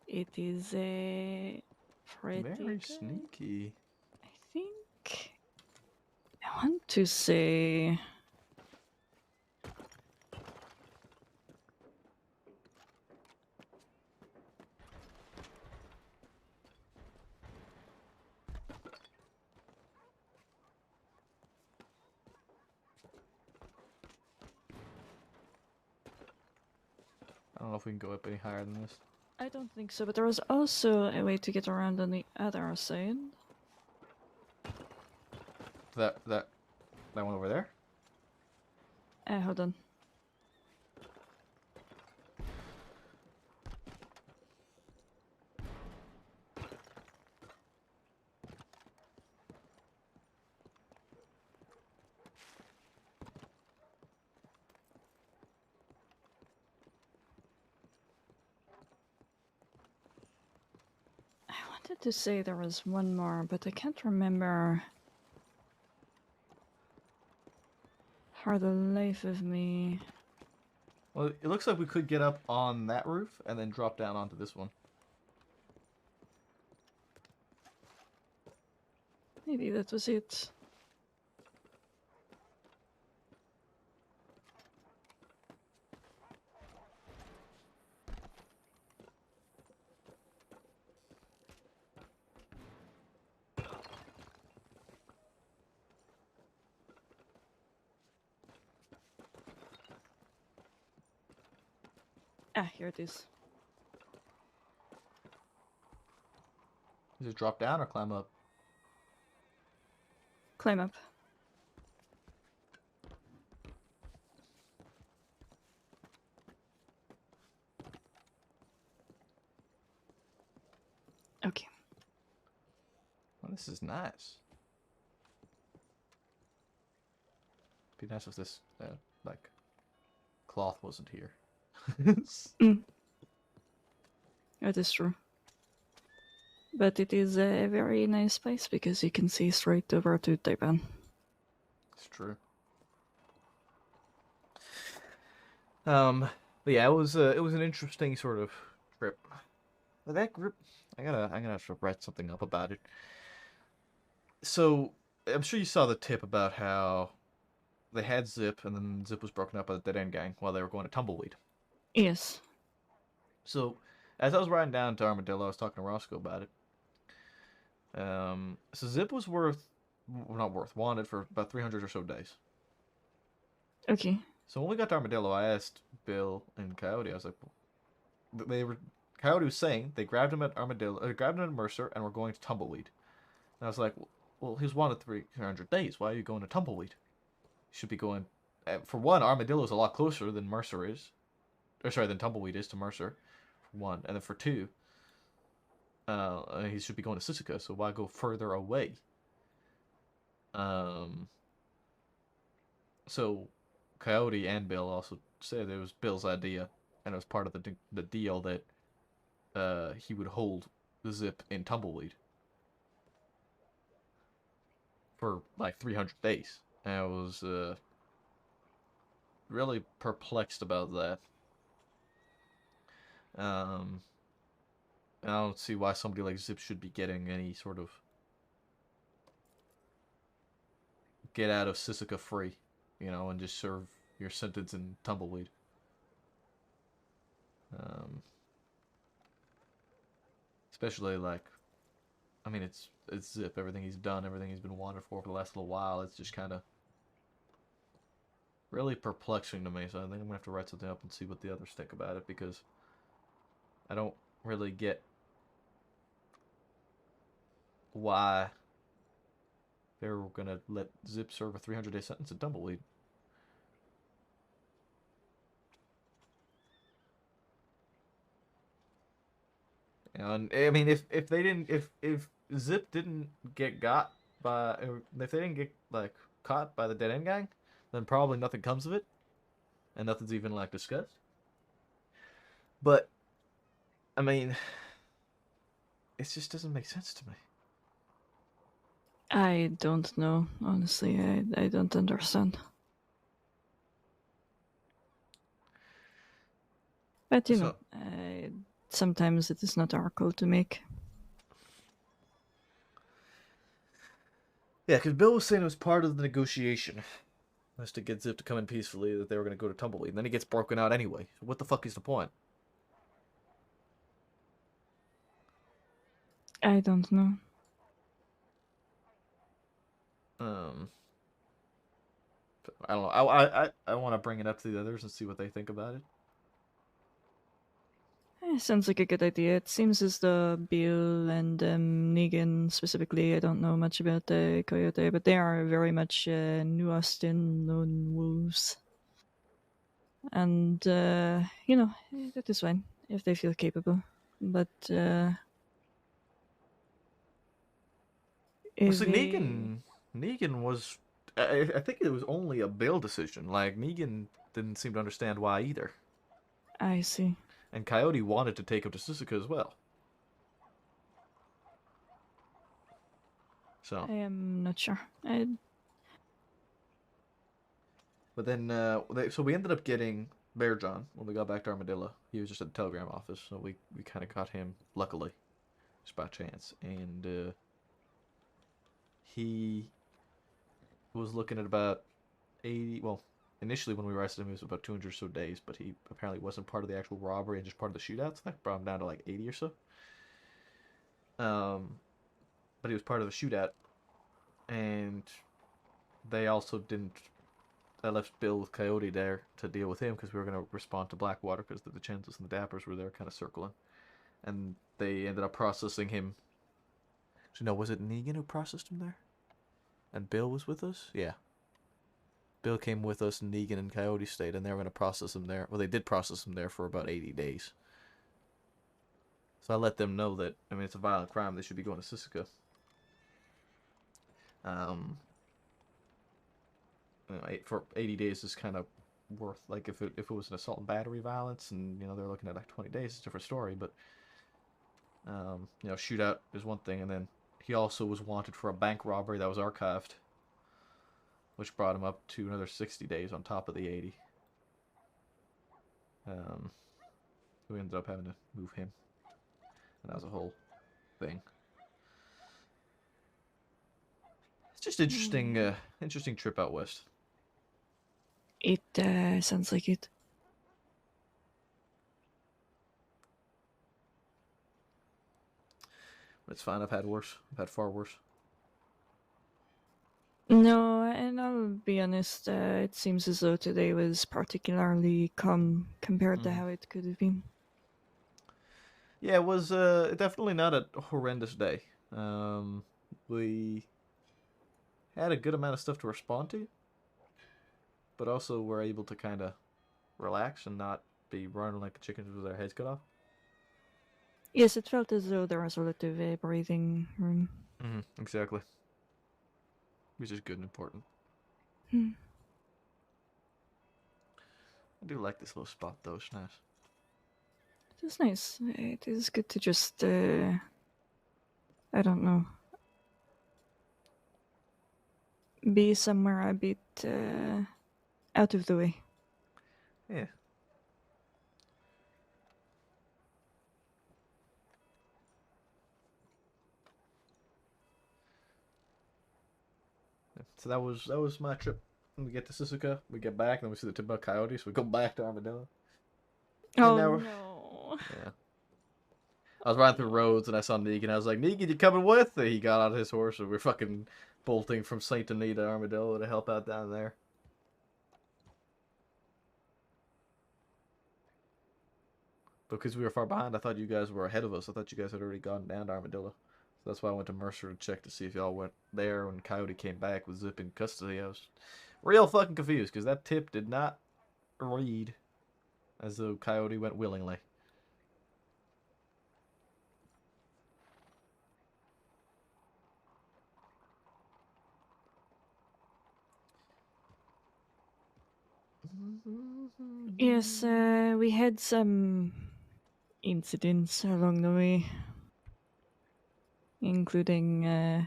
It is pretty Very good. sneaky. I think I want to say I don't know if we can go up any higher than this. I don't think so, but there was also a way to get around on the other side. That one over there? Hold on. I wanted to say there was one more, but I can't remember for the life of me. Well, it looks like we could get up on that roof and then drop down onto this one. Maybe that was it. Ah, here it is. Is it drop down or climb up? Climb up. Okay. Well, this is nice. Be nice if this like cloth wasn't here. That is true. But it is a very nice place because you can see straight over to Taipan. It's true. But yeah, it was an interesting sort of trip. But that group, I'm gonna have to write something up about it. So I'm sure you saw the tip about how they had Zip, and then Zip was broken up by the Dead End Gang while they were going to Tumbleweed. Yes. So as I was riding down to Armadillo, I was talking to Roscoe about it. So Zip was wanted for about 300 or so days. Okay. So when we got to Armadillo, I asked Bill and Coyote. I was like, Coyote was saying they grabbed him at Armadillo, grabbed him at Mercer, and were going to Tumbleweed. And I was like, well, he was wanted 300 days. Why are you going to Tumbleweed? You should be going. For one, Armadillo is a lot closer than Mercer is, than Tumbleweed is to Mercer. For one, and then for two, he should be going to Sisika. So why go further away? So Coyote and Bill also said it was Bill's idea, and it was part of the deal that he would hold the Zip in Tumbleweed for like 300 days. And I was really perplexed about that. I don't see why somebody like Zip should be getting any sort of get out of Sisika free, and just serve your sentence in Tumbleweed. Especially it's Zip. Everything he's done, everything he's been wanted for the last little while. It's just kind of really perplexing to me. So I think I'm gonna have to write something up and see what the others think about it, because I don't really get why they're gonna let Zip serve a 300-day sentence at Tumbleweed. And I mean, if Zip didn't get got by, if they didn't get caught by the Dead End Gang, then probably nothing comes of it, and nothing's even discussed. But I mean, it just doesn't make sense to me. I don't know, honestly. I don't understand. But sometimes it is not our call to make. Yeah, because Bill was saying it was part of the negotiation, was to get Zip to come in peacefully, that they were going to go to Tumbleweed, and then he gets broken out anyway. So what the fuck is the point? I don't know. I don't know. I want to bring it up to the others and see what they think about it. Sounds like a good idea. It seems as though Bill and Negan specifically, I don't know much about the Coyote, but they are very much New Austin lone wolves. And, that is fine if they feel capable. But, Well, see, Negan was... I think it was only a Bill decision. Negan didn't seem to understand why either. I see. And Coyote wanted to take him to Sisika as well. So I am not sure. But then, so we ended up getting Bear John when we got back to Armadillo. He was just at the telegram office, so we kind of got him, luckily, just by chance. And he was looking at about 80, well, initially when we arrested him, he was about 200 or so days, but he apparently wasn't part of the actual robbery and just part of the shootouts. That brought him down to 80 or so. But he was part of the shootout, and they also didn't... I left Bill with Coyote there to deal with him because we were going to respond to Blackwater because the Vincenzo's and the Dappers were there kind of circling. And they ended up processing him. So no, was it Negan who processed him there? And Bill was with us? Yeah. Bill came with us, and Negan and Coyote stayed, and they were going to process him there. Well, they did process him there for about 80 days. So I let them know that, it's a violent crime. They should be going to Sisika. For 80 days is kind of worth, if it was an assault and battery violence, and, they're looking at 20 days, it's a different story, but, shootout is one thing, and then he also was wanted for a bank robbery that was archived, which brought him up to another 60 days on top of the 80. We ended up having to move him, and that was a whole thing. It's just interesting, interesting trip out west. It sounds like it. But it's fine. I've had worse. I've had far worse. No, and I'll be honest, it seems as though today was particularly calm compared to how it could have been. Yeah, it was definitely not a horrendous day. We had a good amount of stuff to respond to, but also were able to kind of relax and not be running like the chickens with their heads cut off. Yes, it felt as though there was a lot of breathing room. Exactly. Which is good and important. Hmm. I do like this little spot though, it's nice. It is nice. It is good to just, I don't know, be somewhere a bit out of the way. Yeah. So that was my trip. We get to Suzuka, we get back, then we see the Timber Coyotes, we go back to Armadillo. Oh now no. Yeah. I was riding through roads and I saw Negan. I was like, Negan, you coming with? And he got on his horse and we're fucking bolting from Saint Denis to Armadillo to help out down there. Because we were far behind, I thought you guys were ahead of us. I thought you guys had already gone down to Armadillo. So that's why I went to Mercer to check to see if y'all went there. When Coyote came back with Zip in custody, I was real fucking confused because that tip did not read as though Coyote went willingly. Yes, we had some incidents along the way, including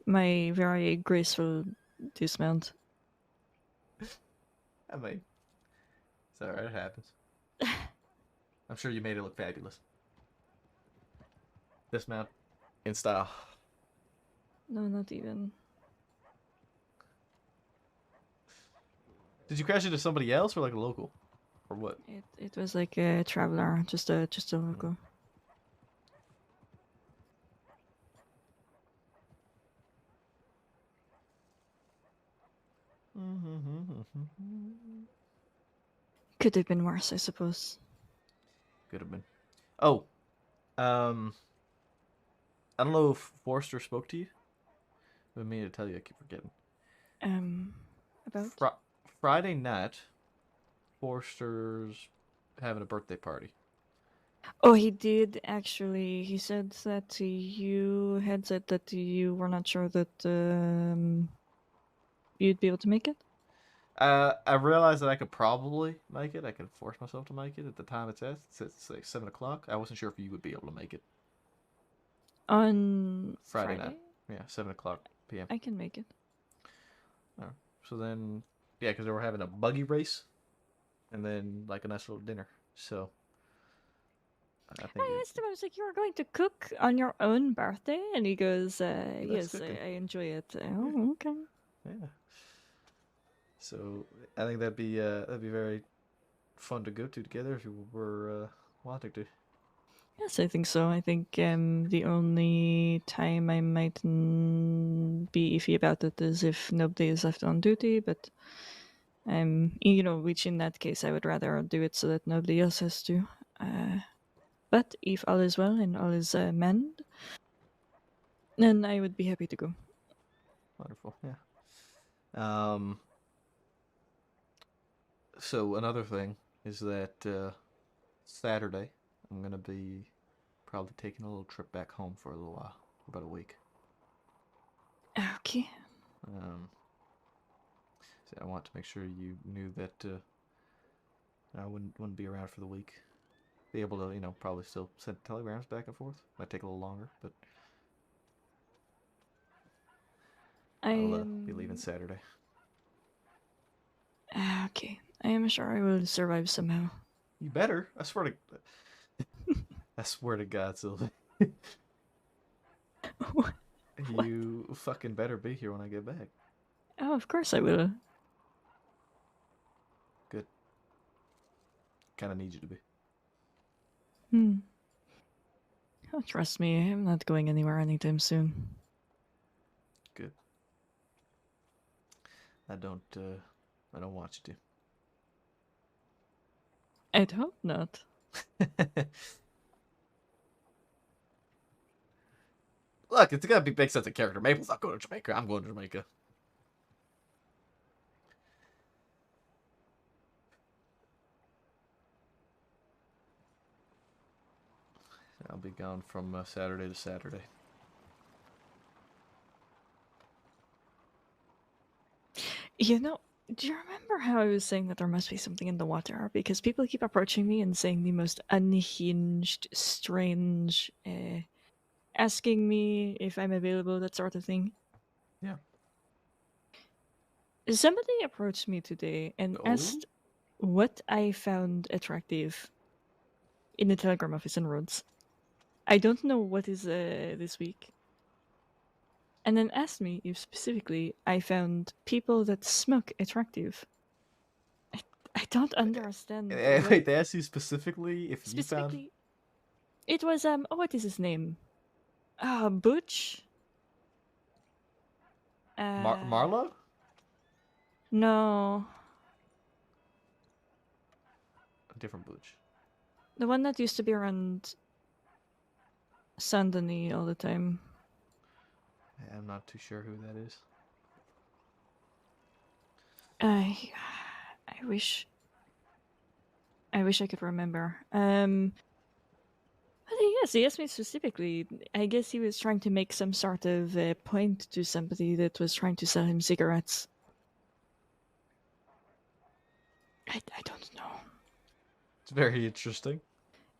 my very graceful dismount. I mean, it's alright, it happens. I'm sure you made it look fabulous. Dismount in style. No, not even. Did you crash into somebody else or like a local? Or what? It was like a traveler, just a local. Could have been worse, I suppose. Could have been. Oh, I don't know if Forrester spoke to you. I mean to tell you, I keep forgetting. About? Friday night, Forrester's having a birthday party. Oh, he did actually. He said that you had said that you were not sure that you'd be able to make it. I realized that I could probably make it. I could force myself to make it at the time it's at. It's like 7 o'clock. I wasn't sure if you would be able to make it. On Friday night. Yeah, 7 o'clock p.m. I can make it. Oh, so then, yeah, because they were having a buggy race, and then like a nice little dinner. So I think I asked him, I was like, you were going to cook on your own birthday? And he goes, yes, cooking. I enjoy it. Oh, okay. Yeah. So I think that'd be very fun to go to together if you were wanting to. Yes, I think so. I think the only time I might be iffy about it is if nobody is left on duty, but which in that case I would rather do it so that nobody else has to. But if all is well and all is manned, then I would be happy to go. Wonderful, yeah. So another thing is that Saturday I'm gonna be probably taking a little trip back home for a little while, for about a week. Okay. So I want to make sure you knew that I wouldn't be around for the week. Be able to, probably still send telegrams back and forth. Might take a little longer, but I'll be leaving Saturday. Okay. I am sure I will survive somehow. You better. I swear to. I swear to God, Sylvie. You fucking better be here when I get back. Oh, of course I will. Good. Kind of need you to be. Oh, trust me, I'm not going anywhere anytime soon. Good. I don't want you to. I'd hope not. Look, it's gotta be big sense of character. Maple's not going to Jamaica. I'm going to Jamaica. I'll be gone from Saturday to Saturday. You know, do you remember how I was saying that there must be something in the water? Because people keep approaching me and saying the most unhinged, strange, asking me if I'm available, that sort of thing. Yeah. Somebody approached me today and Oh? asked what I found attractive in the telegram office in Rhodes. I don't know what is this week. And then asked me if specifically I found people that smoke attractive. I don't understand. Wait, they asked you specifically if you found... Specifically, it was oh, what is his name? Butch. Marlo? No, A different Butch. the one that used to be around Saint Denis all the time. I'm not too sure who that is. I wish I could remember. But yes, he asked me specifically. I guess he was trying to make some sort of point to somebody that was trying to sell him cigarettes. I don't know. It's very interesting.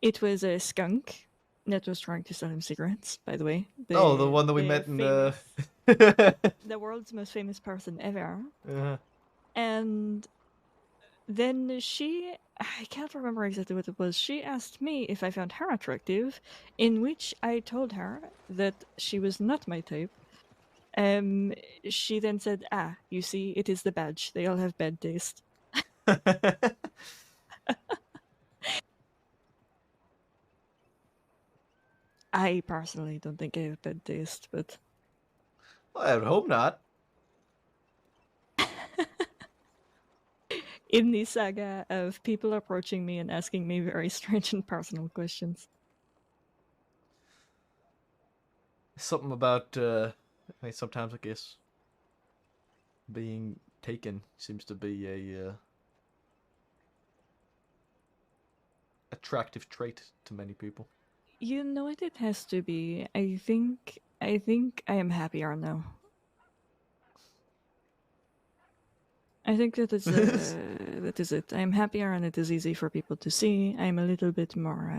It was a skunk that was trying to sell him cigarettes, by the way. Oh, the one that we met in the... the world's most famous person ever. Uh-huh. And then she, I can't remember exactly what it was, she asked me if I found her attractive, in which I told her that she was not my type. She then said, you see, it is the badge. They all have bad taste. I personally don't think I have bad taste, but... Well, I would hope not. In the saga of people approaching me and asking me very strange and personal questions. Something about, I mean, sometimes I guess being taken seems to be a attractive trait to many people. You know what it has to be. I think I am happier now. I think that is that is it. I'm happier and it is easy for people to see. I'm a little bit more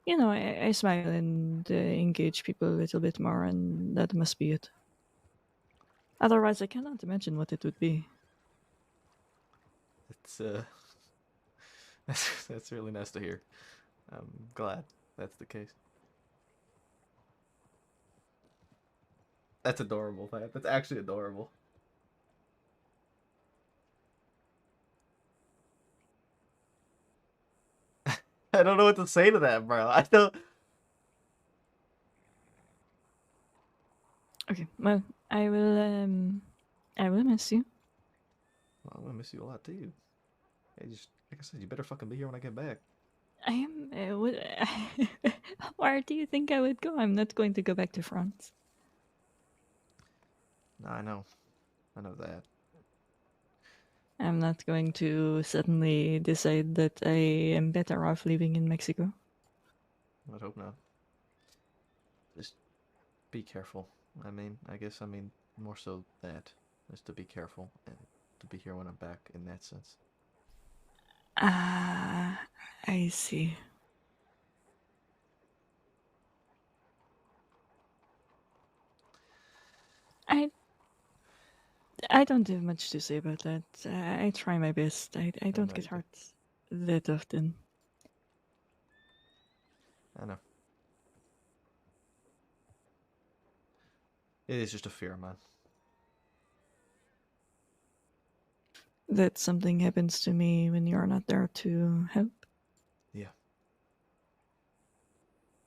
you know, I smile and engage people a little bit more, and that must be it. Otherwise, I cannot imagine what it would be. It's that's really nice to hear. I'm glad that's the case. That's adorable, man. That's actually adorable. I don't know what to say to that, bro. I don't. Okay, well, I will miss you. Well, I'm gonna miss you a lot too. Hey, just like I said, you better fucking be here when I get back. I am. Where do you think I would go? I'm not going to go back to France. No, I know that. I'm not going to suddenly decide that I am better off living in Mexico. I hope not. Just be careful. I mean, more so that. Just to be careful and to be here when I'm back in that sense. I see. I don't have much to say about that. I try my best. I don't know get you do. hurt that often. I know. It is just a fear, man. That something happens to me when you're not there to help. Yeah.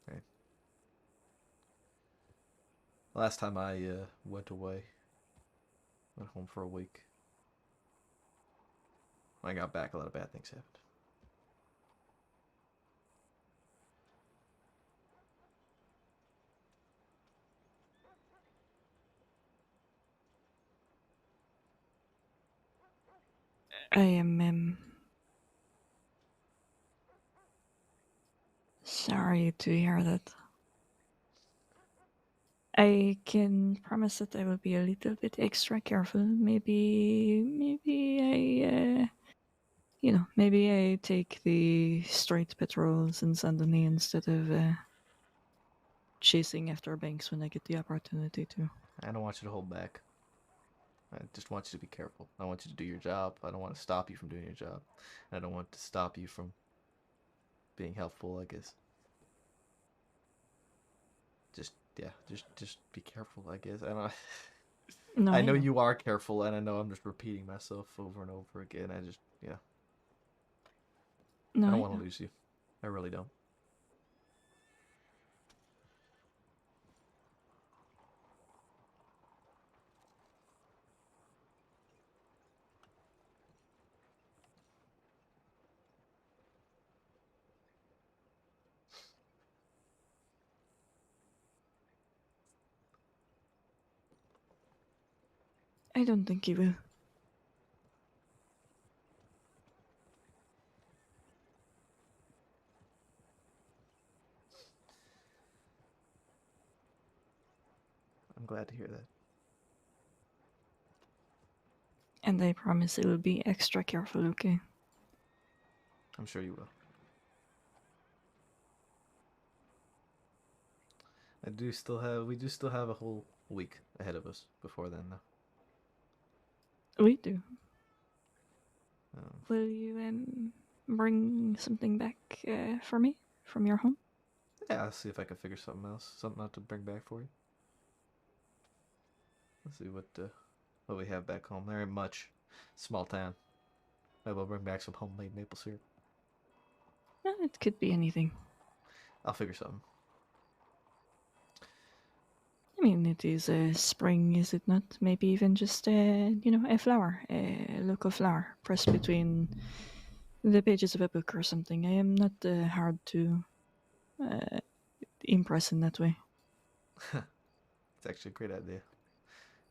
Right. Last time I went away, went home for a week. When I got back, a lot of bad things happened. I am sorry to hear that. I can promise that I will be a little bit extra careful. Maybe I, maybe I take the straight patrols in Saint Denis instead of chasing after banks when I get the opportunity to. I don't want you to hold back. I just want you to be careful. I want you to do your job. I don't want to stop you from doing your job. I don't want to stop you from being helpful, I guess. Just be careful, I guess. I don't No, I I know know. you are careful, and I know I'm just repeating myself over and over again. I just, yeah. No, I I don't want know. to lose you. I really don't. I don't think you will. I'm glad to hear that. And I promise I will be extra careful, okay? I'm sure you will. We do still have a whole week ahead of us before then, though. We do. Um, Will you bring something back for me from your home? yeah, I'll see if I can figure something out to bring back for you. Let's see what we have back home. There ain't much. Small town. Maybe I'll bring back some homemade maple syrup. It could be anything. I'll figure something. I mean, it is spring, is it not? Maybe even just, a flower, a local flower pressed between the pages of a book or something. I am not hard to impress in that way. It's actually a great idea.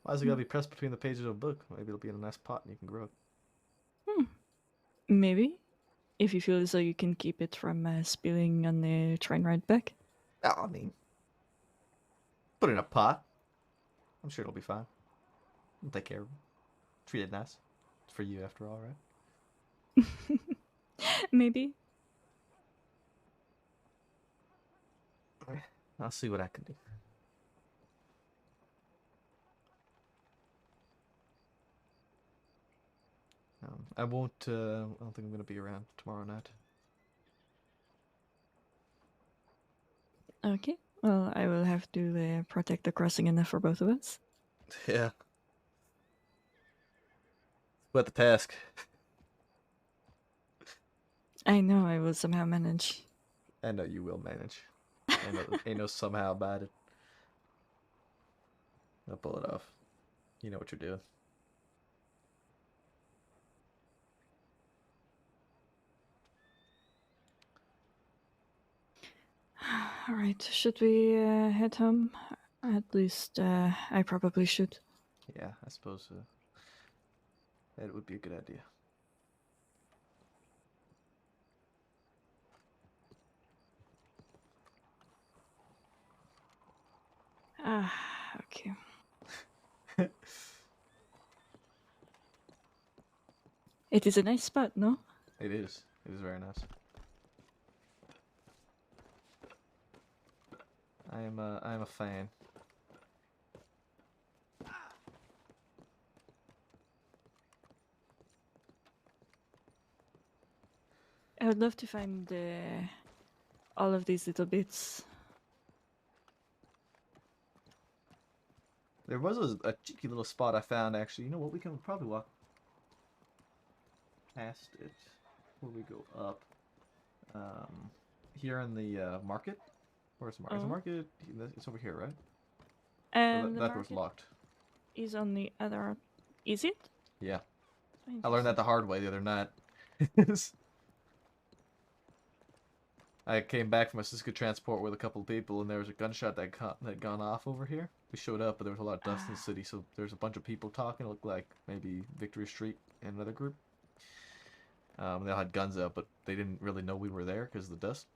Why is it gotta be pressed between the pages of a book? Maybe it'll be in a nice pot and you can grow it. Maybe, if you feel as though you can keep it from spilling on the train ride back. Oh, I mean, put it in a pot. I'm sure it'll be fine. I'll take care of it. Treat it nice. It's for you after all, right? Maybe. I'll see what I can do. I won't. I don't think I'm gonna be around tomorrow night. Okay. Well, I will have to protect the crossing enough for both of us. Yeah. But the task. I know I will somehow manage. I know you will manage. Ain't no somehow about it. I'll pull it off. You know what you're doing. All right. Should we head home? At least I probably should. Yeah, I suppose that would be a good idea. Okay. It is a nice spot, no? It is. It is very nice. I am a fan. I would love to find all of these little bits. There was a cheeky little spot I found, actually. You know what? We can probably walk past it before we go up. Here in the market? Where's the market? Is the Oh. market? It's over here, right? And the that door's market locked. is on the other. Is it? Yeah. Oh, I learned that the hard way the other night. I came back from a Cisco transport with a couple of people, and there was a gunshot that had gone off over here. We showed up, but there was a lot of dust in the city, so there's a bunch of people talking. It looked like maybe Victory Street and another group. They all had guns out, but they didn't really know we were there because of the dust.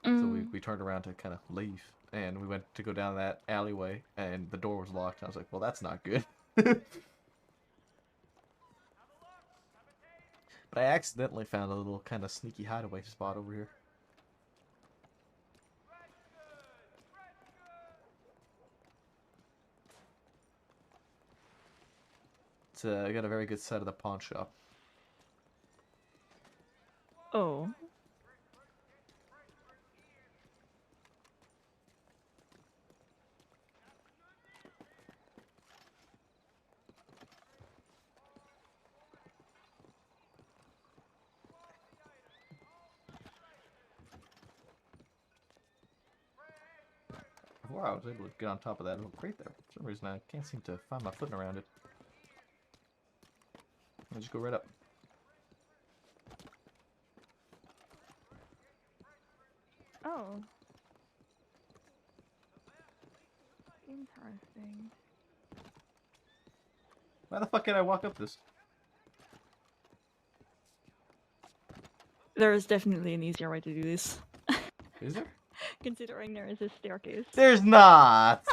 So we turned around to kind of leave, and we went to go down that alleyway, and the door was locked. I was like, well, that's not good. But I accidentally found a little kind of sneaky hideaway spot over here. It's I got a very good set of the pawn shop. Oh. Before I was able to get on top of that little crate there. For some reason, I can't seem to find my footing around it. I'll just go right up. Oh. Interesting. Why the fuck did I walk up this? There is definitely an easier way to do this. Is there? Considering there is a staircase. There's not!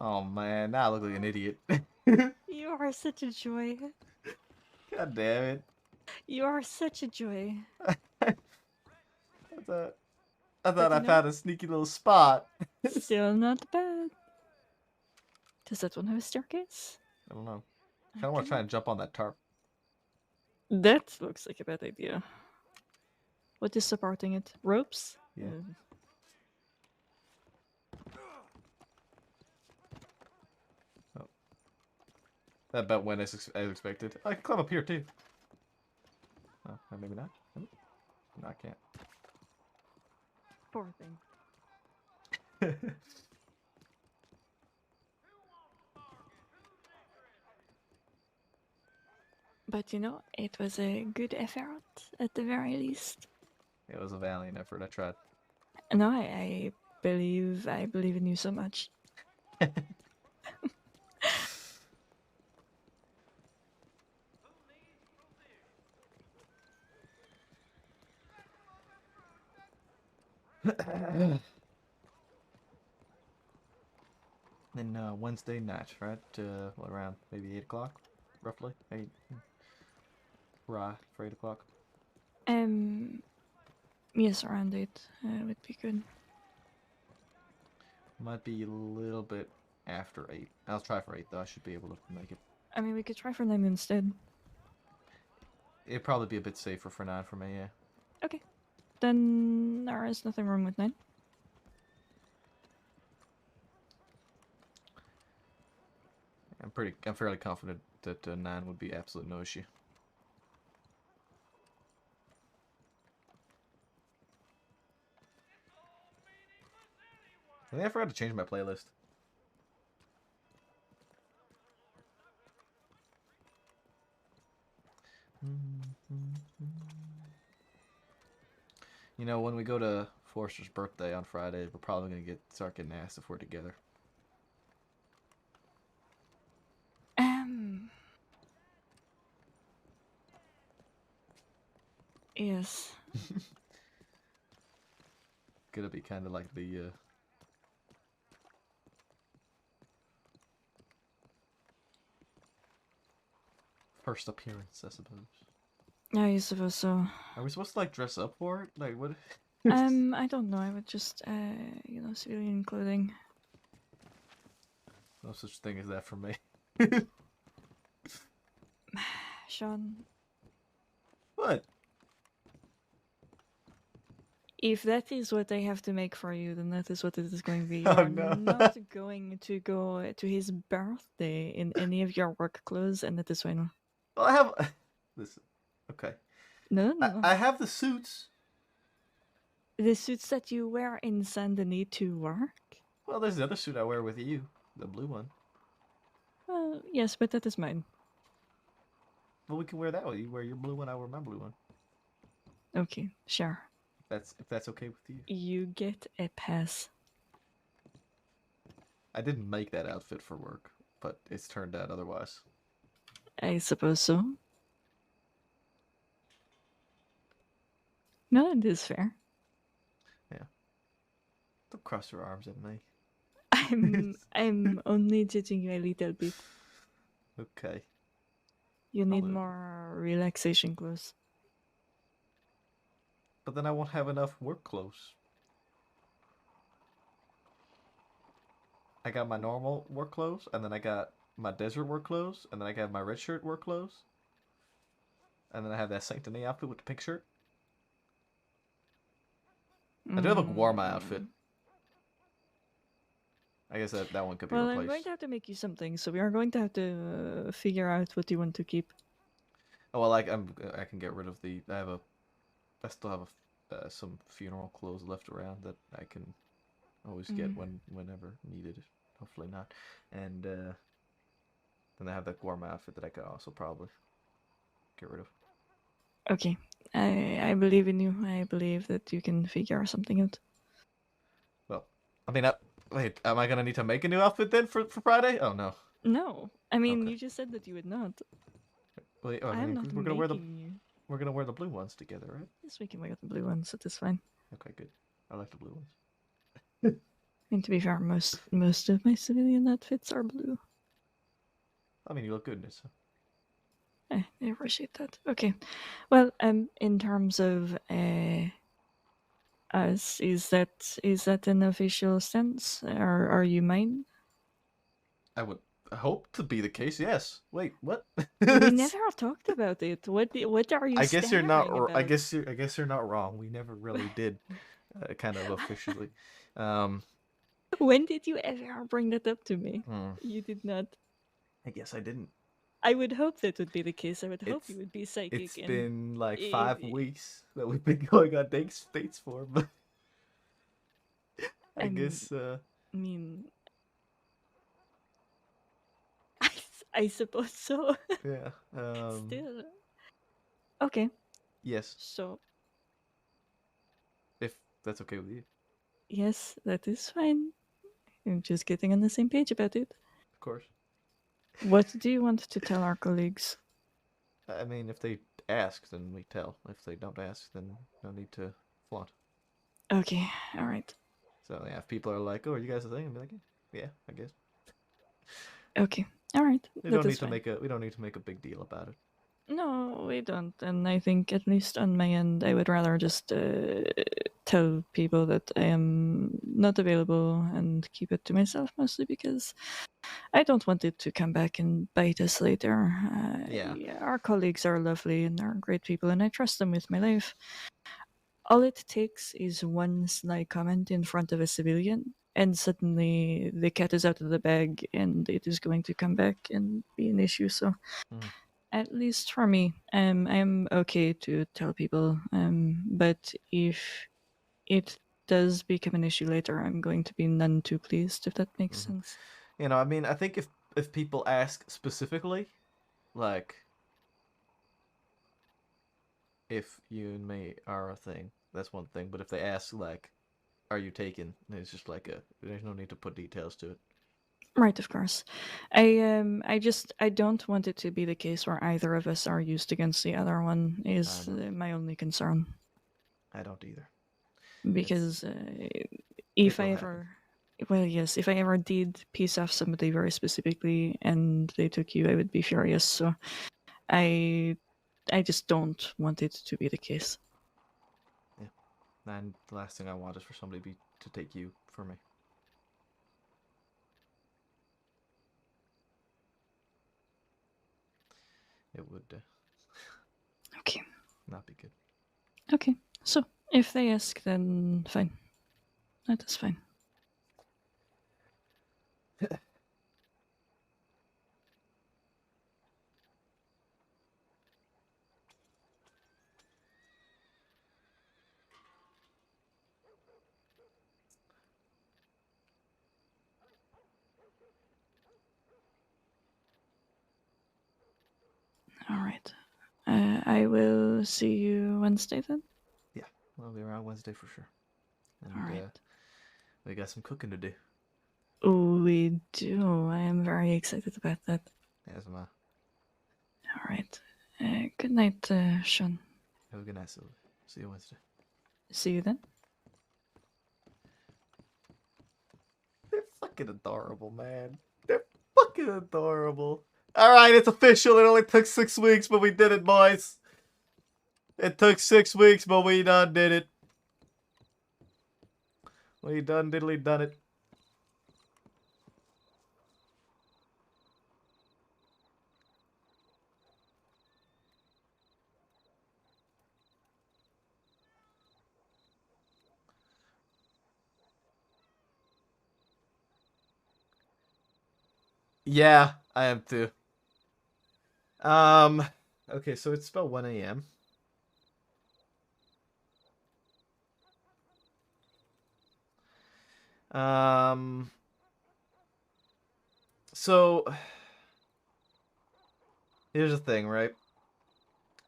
Oh man, now I look like an idiot. You are such a joy. God damn it. You are such a joy. I thought I you know- found a sneaky little spot. Still not bad. Does that one have a staircase? I don't know. I kind of want to try and jump on that tarp. That looks like a bad idea. What is supporting it? Ropes? Yeah. Oh. That about went as expected. I can climb up here too. Oh, maybe not. No, I can't. Poor thing. But you know, it was a good effort at the very least. It was a valiant effort. I tried. No, I believe in you so much. Then Wednesday night, right? What, around maybe 8 o'clock, roughly. 8. Right, for 8 o'clock. Yes, around it would be good. Might be a little bit after 8. I'll try for 8 though. I should be able to make it. I mean, we could try for 9 instead. It'd probably be a bit safer for 9 for me, yeah. Okay. Then there is nothing wrong with 9. I'm fairly confident that 9 would be absolute no issue. I think I forgot to change my playlist. You know, when we go to Forrester's birthday on Friday, we're probably gonna start getting asked if we're together. Yes. Gonna be kind of like the first appearance, I suppose. I suppose so. Are we supposed to like dress up for it? Like what? I don't know. I would just, you know, civilian clothing. No such thing as that for me. Sean, What? if that is what I have to make for you, then that is what it is going to be. You Oh, are no. not going to go to his birthday in any of your work clothes, and that is fine. Well, I have. Listen. Okay. No, no. I have the suits. The suits that you wear in Saint Denis to work? Well, there's the other suit I wear with you, the blue one. Yes, but that is mine. Well, we can wear that one. You wear your blue one, I wear my blue one. Okay, sure. If that's okay with you. You get a pass. I didn't make that outfit for work, but it's turned out otherwise. I suppose so. No, it is fair. Yeah. Don't cross your arms at me. I'm only judging you a little bit. Okay. You need more relaxation clothes. But then I won't have enough work clothes. I got my normal work clothes, and then I got my desert work clothes, and then I got my red shirt work clothes. And then I have that Saint Denis outfit with the pink shirt. I do have a Guarma outfit. I guess that one could be Well, replaced. I'm going to have to make you something, so we are going to have to figure out what you want to keep. Oh well, I can get rid of the. I still have some funeral clothes left around that I can always get whenever needed. Hopefully not. And then I have that Guarma outfit that I could also probably get rid of. Okay, I believe in you. I believe that you can figure something out. Well, I mean, wait, am I gonna need to make a new outfit then for Friday? Oh no. No, I mean you just said that you would not. Wait, I am not we're gonna wear the making you. we're gonna wear the blue ones together, right? Yes, we can wear the blue ones. That is fine. Okay, good. I like the blue ones. I mean, to be fair, most of my civilian outfits are blue. I mean, you look good in it. So. I appreciate that. Okay, well, in terms of us, is that an official stance? Are you mine? I would hope to be the case. Yes. Wait, what? We never talked about it. What are you? I guess you're not. stammering I about? guess you're not wrong. We never really did, kind of officially. When did you ever bring that up to me? Hmm. You did not. I guess I didn't. I would hope that would be the case. I would hope you would be psychic. It's and been like if- 5 weeks that we've been going on dates for, but I guess. I mean, I suppose so. Yeah. Still. Okay. Yes. So If that's okay with you, yes, that is fine. I'm just getting on the same page about it. of course. What do you want to tell our colleagues? I mean, if they ask, then we tell. If they don't ask, then no need to flaunt. Okay, all right. So yeah, if people are like, "Oh, are you guys a thing?" I'll be like, "Yeah, I guess." Okay, all right. We that don't is need to fine. we don't need to make a big deal about it. No, we don't. And I think, at least on my end, I would rather just tell people that I am not available and keep it to myself, mostly because I don't want it to come back and bite us later. Yeah. Our colleagues are lovely and are great people, and I trust them with my life. All it takes is one sly comment in front of a civilian, and suddenly the cat is out of the bag, and it is going to come back and be an issue. So, at least for me, I'm okay to tell people. But if it does become an issue later, I'm going to be none too pleased, if that makes sense. You know, I mean, I think if people ask specifically, like, if you and me are a thing, that's one thing. But if they ask, like, are you taken? It's just like there's no need to put details to it. Right, of course. I don't want it to be the case where either of us are used against the other one. Is my only concern. I don't either. Because if will I ever, well, yes, if I ever did piss off somebody very specifically and they took you, I would be furious. So, I just don't want it to be the case. Yeah. And the last thing I want is for somebody to take you for me. It would not be good. Okay, so if they ask, then fine. That is fine. All right. I will see you Wednesday then. Yeah, I'll be around Wednesday for sure. And, All right. we got some cooking to do. Oh, we do. I am very excited about that. As am I. All right. Good night, Sean. Have a good night, Sylvie. See you Wednesday. See you then. They're fucking adorable, man. They're fucking adorable. Alright, it's official. It only took 6 weeks, but we did it, boys. It took 6 weeks, but we done did it. We done diddly done it. Yeah, I am too. Okay, so it's about 1 a.m. So here's the thing, right?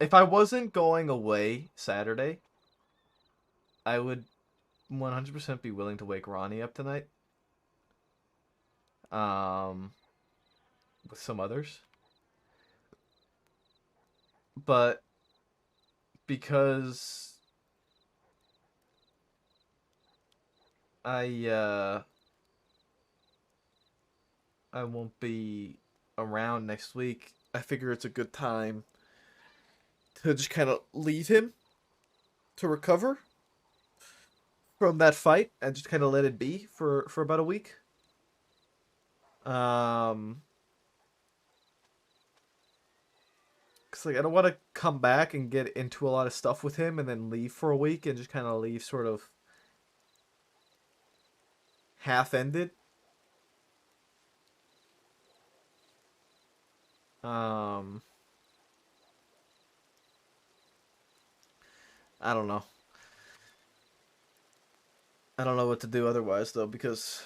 If I wasn't going away Saturday, I would 100% be willing to wake Ronnie up tonight. With some others. But because I won't be around next week, I figure it's a good time to just kind of leave him to recover from that fight and just kind of let it be for about a week. Cause like I don't want to come back and get into a lot of stuff with him and then leave for a week and just kind of leave sort of half-ended. I don't know. I don't know what to do otherwise though, because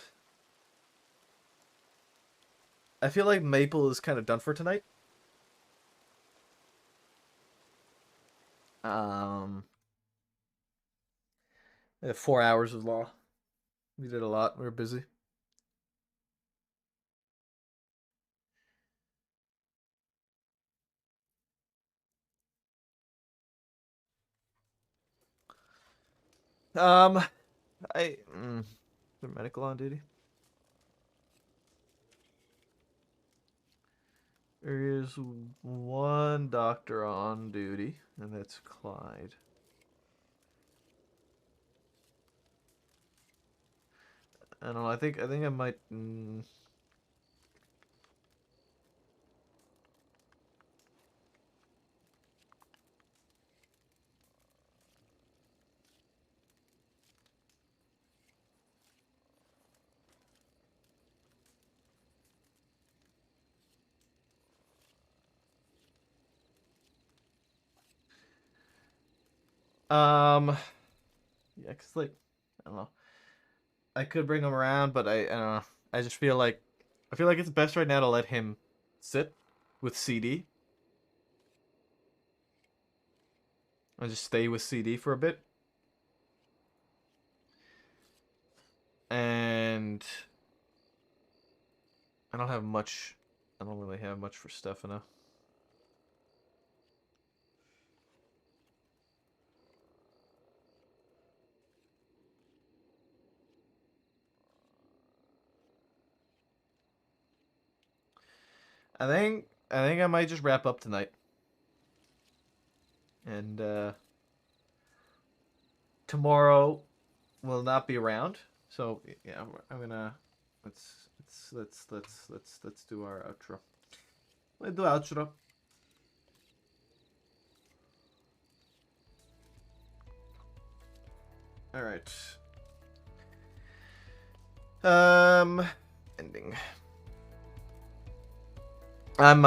I feel like Maple is kind of done for tonight. We had 4 hours of law. We did a lot. We were busy. Is there medical on duty? There is one doctor on duty, and that's Clyde. I don't know. I think I might. Yeah, cause like, I don't know. I could bring him around, but I don't know. I just feel like, it's best right now to let him sit with CD. And just stay with CD for a bit. And I don't have much. I don't really have much for Stefano. I think I might just wrap up tonight. And tomorrow will not be around. So yeah, I'm gonna let's do our outro. Let's do outro. All right. Ending. I'm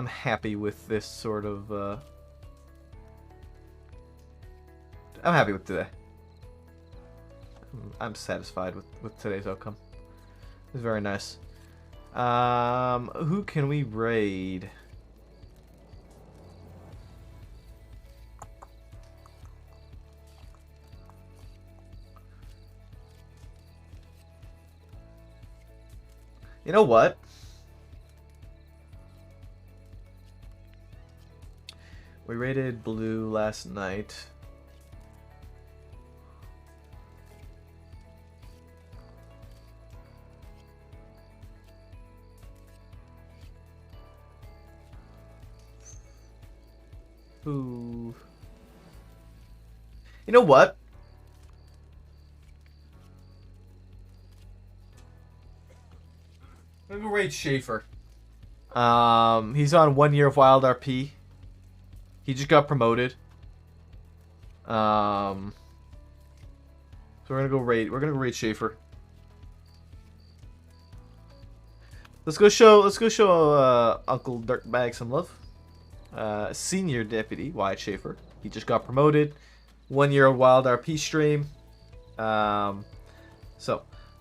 happy with this sort of. I'm happy with today. I'm satisfied with today's outcome. It's very nice. Who can we raid? You know what? We raided Blue last night. Who? You know what? I'm gonna go raid Schaefer. He's on 1 year of Wild RP. He just got promoted. So we're gonna go raid. We're gonna go raid Schaefer. Let's go show Uncle Dirtbag some love. Senior Deputy Wyatt Schaefer. He just got promoted. 1 year of Wild RP stream. So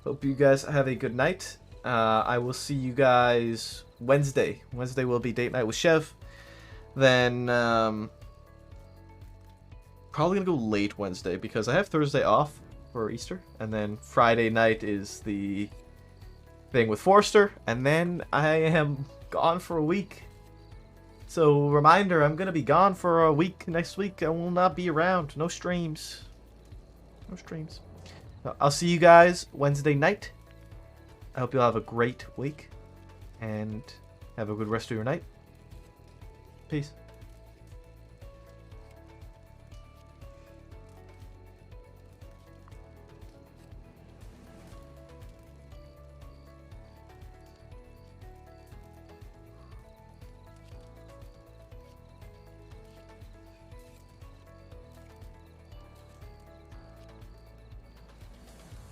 hope you guys have a good night. I will see you guys Wednesday. Wednesday will be date night with Chev. Then probably gonna go late Wednesday because I have Thursday off for Easter, and then Friday night is the thing with Forrester, and then I am gone for a week. So reminder, I'm gonna be gone for a week next week. I will not be around. No streams. No streams. I'll see you guys Wednesday night. I hope you'll have a great week and have a good rest of your night. Peace.